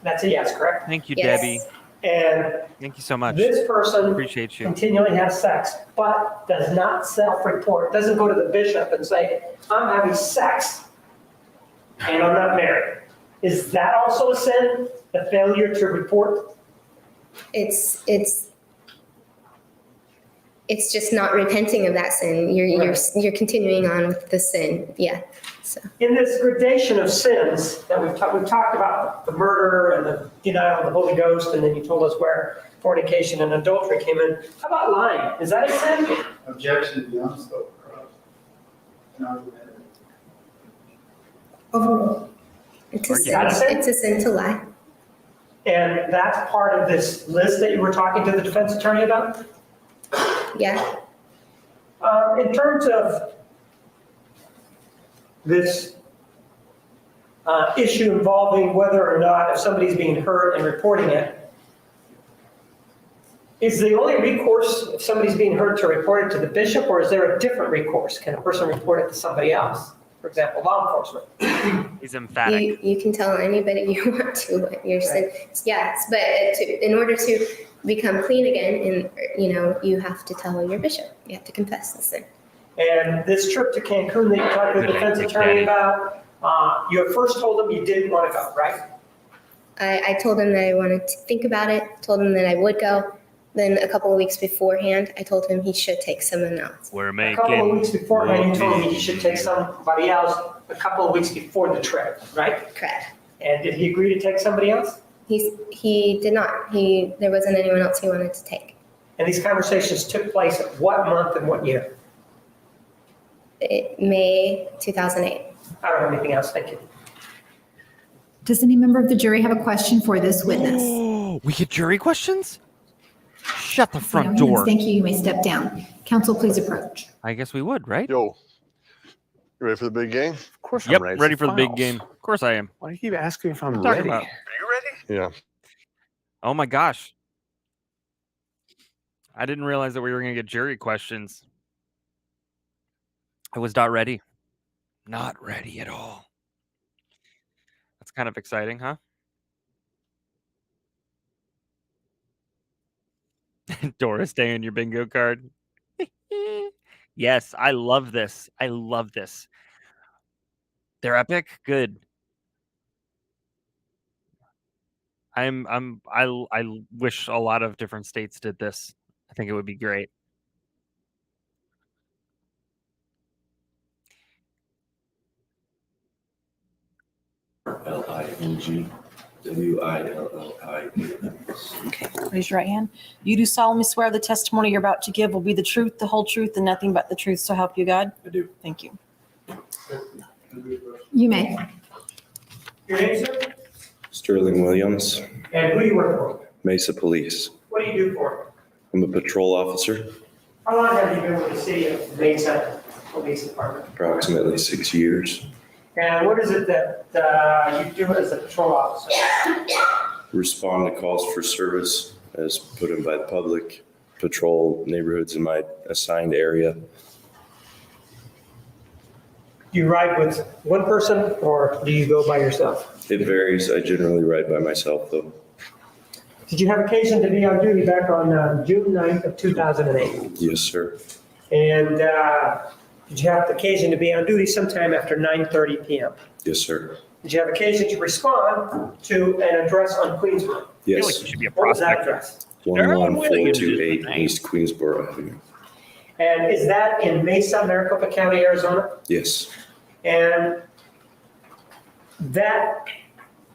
That's a yes, correct? Thank you, yes. Debbie. And thank you so much. This person appreciate you. Continually has sex, but does not self-report, doesn't go to the bishop and say, I'm having sex and I'm not married. Is that also a sin, the failure to report? It's just not repenting of that sin. You're continuing on with the sin. Yeah. So. In this gradation of sins that we've talked about the murder and the denial of the Holy Ghost, and then you told us where fornication and adultery came in. How about lying? Is that a sin? Objection to the unspoken. Overall. It's a sin to lie. And that's part of this list that you were talking to the defense attorney about? Yeah. In terms of this issue involving whether or not if somebody's being hurt and reporting it, is the only recourse if somebody's being hurt to report it to the bishop, or is there a different recourse? Can a person report it to somebody else? For example, law enforcement. He's emphatic. You can tell anybody you want to what your sin. Yes, but in order to become clean again, you have to tell your bishop. You have to confess the sin. And this trip to Cancun that you talked to the defense attorney about, you at first told him you didn't want to go, right? I told him that I wanted to think about it, told him that I would go, Then a couple of weeks beforehand, I told him he should take someone else. We're A making. couple of weeks beforehand, you told me whoopee. he should take somebody else a couple of weeks before the trip, right? Correct. And did he agree to take somebody else? He did not. There wasn't anyone else he wanted to take. And these conversations took place at what month and what year? May 2008. I don't have anything else. Thank you. Does any member of the jury have a question for this witness? Oh, we get jury questions? Shut the No front hands. door. Thank you. You may step down. Counsel, please approach. I guess we would, right? Yo, you ready for the big game? Of course Yep, I'm ready. ready It's for the big finals. game. Of course I am. Why do you keep asking if I'm What are you ready? talking about? Are you ready? Yeah. Oh my gosh. I didn't realize that we were going to get jury questions. I was not ready. Not ready at all. That's kind of exciting, huh? Doris Day on your bingo card. Yes, I love this. I love this. They're epic. Good. I wish a lot of different states did this. I think it would be great. L-I-N-G-W-I-L-L-I-A-S. Okay, raise your right hand. You do solemnly swear the testimony you're about to give will be the truth, the whole truth, and nothing but the truth, so help you God? I do. Thank you. You may. Your name, sir? Sterling Williams, And who do you work for? Mesa Police. What do you do for? I'm a patrol officer, How long have you been with the city of Mesa Police Department? approximately 6 years. And what is it that you do as a patrol officer? Respond to calls for service as put in by the public, patrol neighborhoods in my assigned area. Do you ride with one person or do you go by yourself? It varies. I generally ride by myself though. Did you have occasion to be on duty back on June 9th of 2008? Yes, sir. And did you have occasion to be on duty sometime after 9:30 p.m.? Yes, sir. Did you have occasion to respond to an address on Queensboro? Yes. you should be a What was that prospect. address? 11428 East Queensboro Avenue. And is that in Mesa, Maricopa County, Arizona? Yes. And that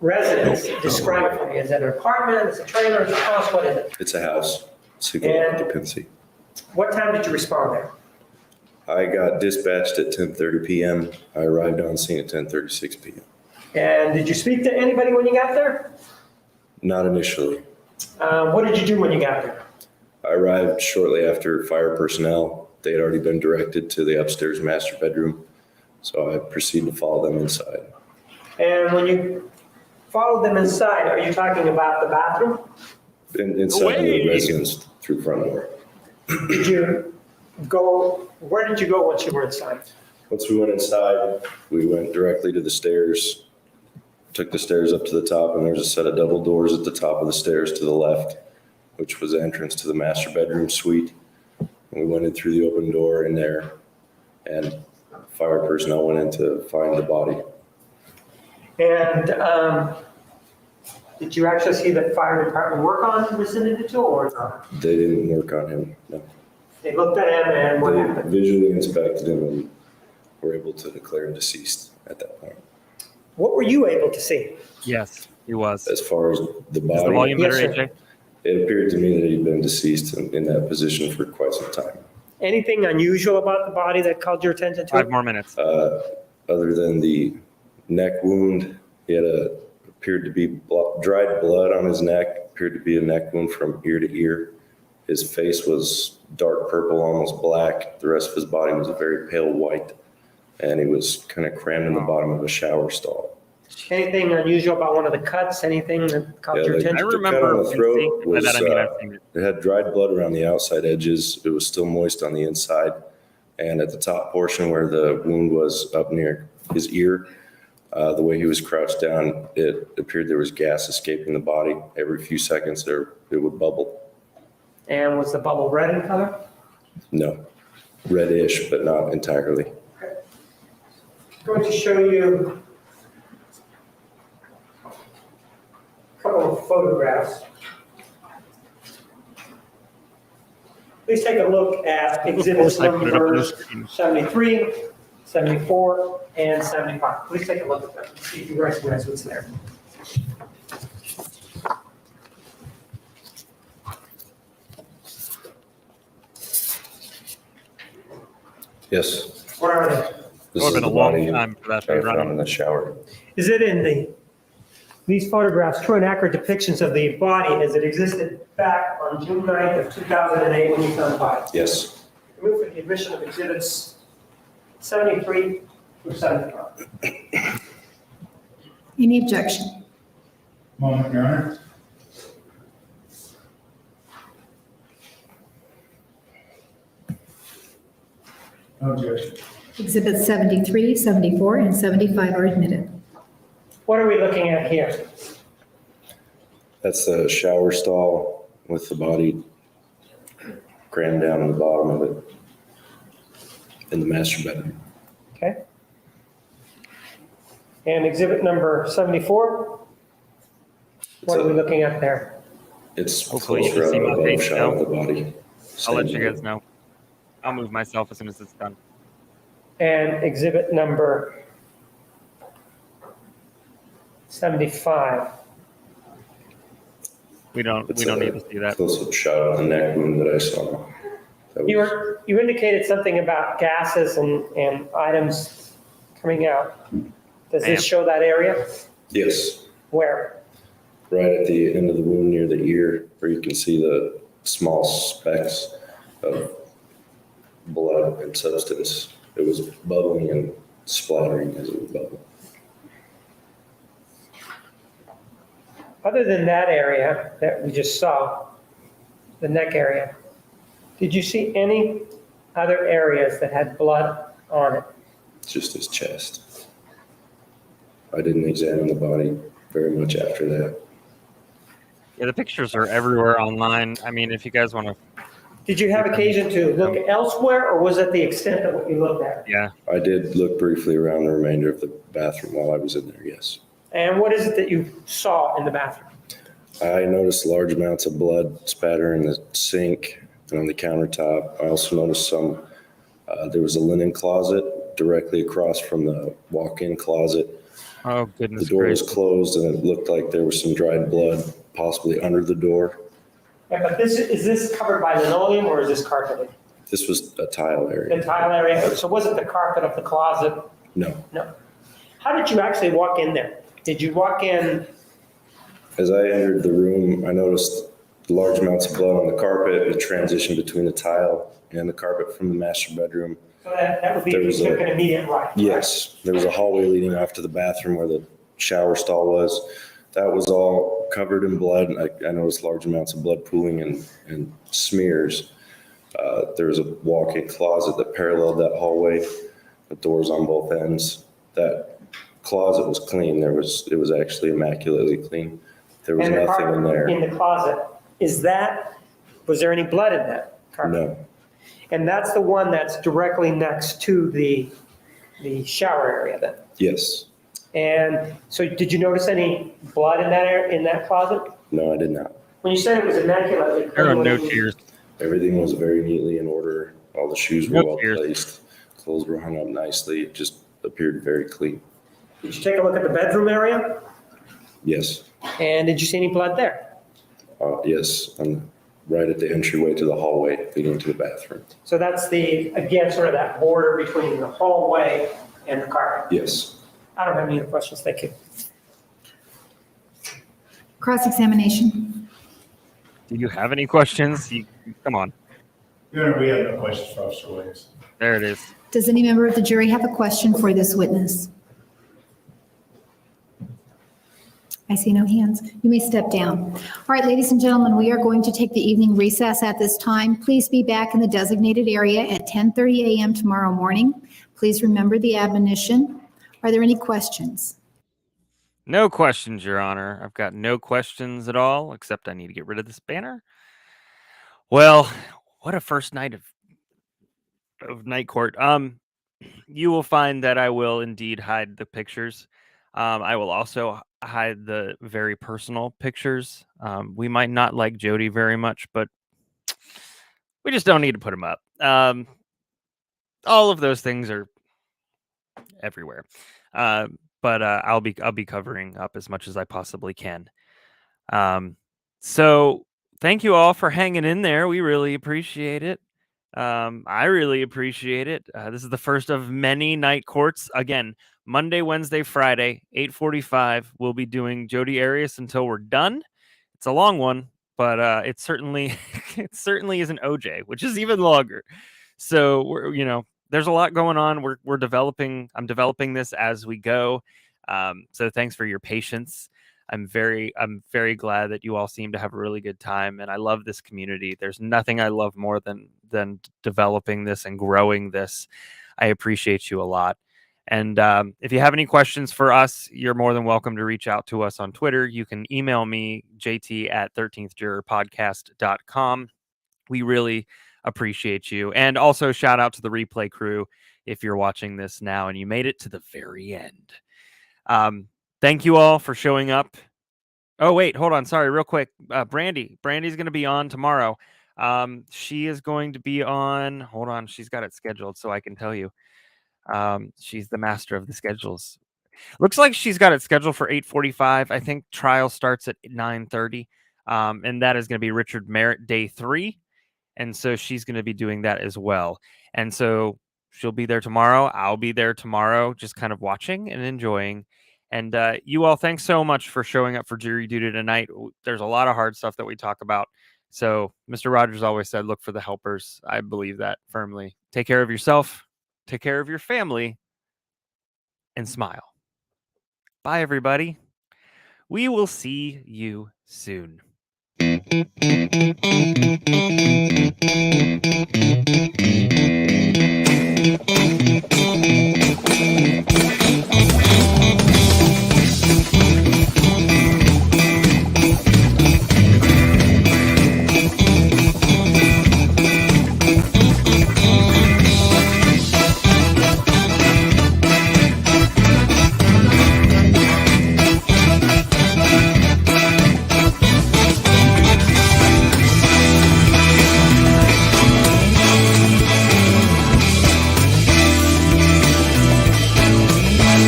residence, describe it for me. Is it an apartment? Is it a trailer? Is it a house? What is it? It's a house, single And- occupancy. What time did you respond there? I got dispatched at 10:30 p.m. I arrived on scene at 10:36 p.m. And did you speak to anybody when you got there? Not initially. What did you do when you got there? I arrived shortly after fire personnel. They had already been directed to the upstairs master bedroom, so I proceeded to follow them inside. And when you followed them inside, are you talking about the bathroom? Inside the residence through front door. Did you go, where did you go once you were inside? Once we went inside, we went directly to the stairs, took the stairs up to the top, and there's a set of double doors at the top of the stairs to the left, which was the entrance to the master bedroom suite. And we went in through the open door in there, and fire personnel went in to find the body. And did you actually see the fire department work on this individual or not? They didn't work on him, no. They looked at him and what They happened? visually inspected him and were able to declare him deceased at that point. What were you able to see? Yes, he was. As far as the body. Is the volume better, Yes, sir. AJ? It appeared to me that he'd been deceased in that position for quite some time. Anything unusual about the body that called your attention to 5 it? more minutes. Other than the neck wound, he had appeared to be dried blood on his neck, appeared to be a neck wound from ear to ear. His face was dark purple, almost black. The rest of his body was a very pale white, and he was kind of crammed in the bottom of a shower stall. Anything unusual about one of the cuts? Anything that caught your the attention? cut on the throat was, that, I mean, I've seen it. it had dried blood around the outside edges. It was still moist on the inside. And at the top portion where the wound was up near his ear, the way he was crouched down, it appeared there was gas escaping the body. Every few seconds it would bubble. And was the bubble red in color? No, reddish, but not entirely. I'm going to show you a couple of photographs. Please take a look at exhibits numbers 73, 74, and 75. Please take a look at them, see if you recognize what's there. Yes. What are they? This Would have is been the a long body time for that to that I be running. found in the shower. Is it in these photographs show an accurate depictions of the body as it existed back on June 9th of 2008 when you found the body? Yes. Move for the admission of exhibits 73 through 75. Any objection? Moment, Your Honor. No objection. Exhibits 73, 74, and 75 are admitted. What are we looking at here? That's the shower stall with the body crammed down on the bottom of it in the master bedroom. Okay. And exhibit number 74? What are we looking at there? It's Hopefully you closer can see up my above page shot now. of the body. I'll let you guys know. I'll move myself as soon as it's done. And exhibit number 75. We don't need to see that. Close-up shot of the neck wound that I saw. That was- You indicated something about gases and items coming out. Does Ma'am. this show that area? Yes, Where? right at the end of the wound near the ear, where you can see the small specks of blood and substance. It was bubbling and splattering as it was bubbling. Other than that area that we just saw, the neck area, did you see any other areas that had blood on it? Just his chest. I didn't examine the body very much after that. Yeah, the pictures are everywhere online. I mean, if you guys want to. Did you have occasion to look elsewhere, or was it the extent of what you looked at? Yeah. I did look briefly around the remainder of the bathroom while I was in there, yes. And what is it that you saw in the bathroom? I noticed large amounts of blood spatter in the sink and on the countertop. I also noticed there was a linen closet directly across from the walk-in closet. Oh, goodness The door was gracious. closed and it looked like there was some dried blood possibly under the door. Yeah, but is this covered by linoleum or is this carpeted? This was a tile area. The tile area, so was it the carpet of the closet? No. No. How did you actually walk in there? Did you walk in? As I entered the room, I noticed large amounts of blood on the carpet, the transition between the tile and the carpet from the master bedroom. So that would be, There you was took an immediate right. Yes, there was a hallway leading off to the bathroom where the shower stall was. That was all covered in blood. I noticed large amounts of blood pooling and smears. There was a walk-in closet that paralleled that hallway, with doors on both ends. That closet was clean. It was actually immaculately clean. There was And the nothing in carpet there. in the closet, was there any blood in that carpet? No, And that's the one that's directly next to the shower area then? yes, And so did you notice any blood in that closet? no, I did not. When you said it was immaculately There are clean, no what do you- tears. Everything was very neatly in order. All the shoes were No well tears. placed. Clothes were hung up nicely. It just appeared very clean. Did you take a look at the bedroom area? Yes, And did you see any blood there? yes, right at the entryway to the hallway leading to the bathroom. So that's again, sort of that border between the hallway and the carpet. Yes. I don't have any other questions, thank you. Cross-examination. Do you have any questions? Come on. Your Honor, we have no questions for Officer Williams. There it is. Does any member of the jury have a question for this witness? I see no hands. You may step down. All right, ladies and gentlemen, we are going to take the evening recess at this time. Please be back in the designated area at 10:30 a.m. tomorrow morning. Please remember the admonition. Are there any questions? No questions, Your Honor. I've got no questions at all, except I need to get rid of this banner. Well, what a first night of night court. You will find that I will indeed hide the pictures. I will also hide the very personal pictures. We might not like Jodi very much, but we just don't need to put them up. All of those things are everywhere. But I'll be covering up as much as I possibly can. So thank you all for hanging in there. We really appreciate it. I really appreciate it. This is the first of many night courts. Again, Monday, Wednesday, Friday, 8:45. We'll be doing Jodi Arias until we're done. It's a long one, but it certainly isn't OJ, which is even longer. So there's a lot going on. We're developing. I'm developing this as we go. So thanks for your patience. I'm very glad that you all seem to have a really good time, and I love this community. There's nothing I love more than developing this and growing this. I appreciate you a lot. And if you have any questions for us, you're more than welcome to reach out to us on Twitter. You can email me, jt@13thjurorpodcast.com. We really appreciate you. And also shout out to the replay crew if you're watching this now and you made it to the very end. Thank you all for showing up. Oh, wait, hold on. Sorry, real quick. Brandi. Brandi's going to be on tomorrow. She is going to be on. Hold on. She's got it scheduled so I can tell you. She's the master of the schedules. Looks like she's got it scheduled for 8:45. I think trial starts at 9:30. And that is going to be Richard Merritt Day 3. And so she's going to be doing that as well. And so she'll be there tomorrow. I'll be there tomorrow, just kind of watching and enjoying. And you all, thanks so much for showing up for jury duty tonight. There's a lot of hard stuff that we talk about. So Mr. Rogers always said, look for the helpers. I believe that firmly. Take care of yourself. Take care of your family. And smile. Bye, everybody. We will see you soon.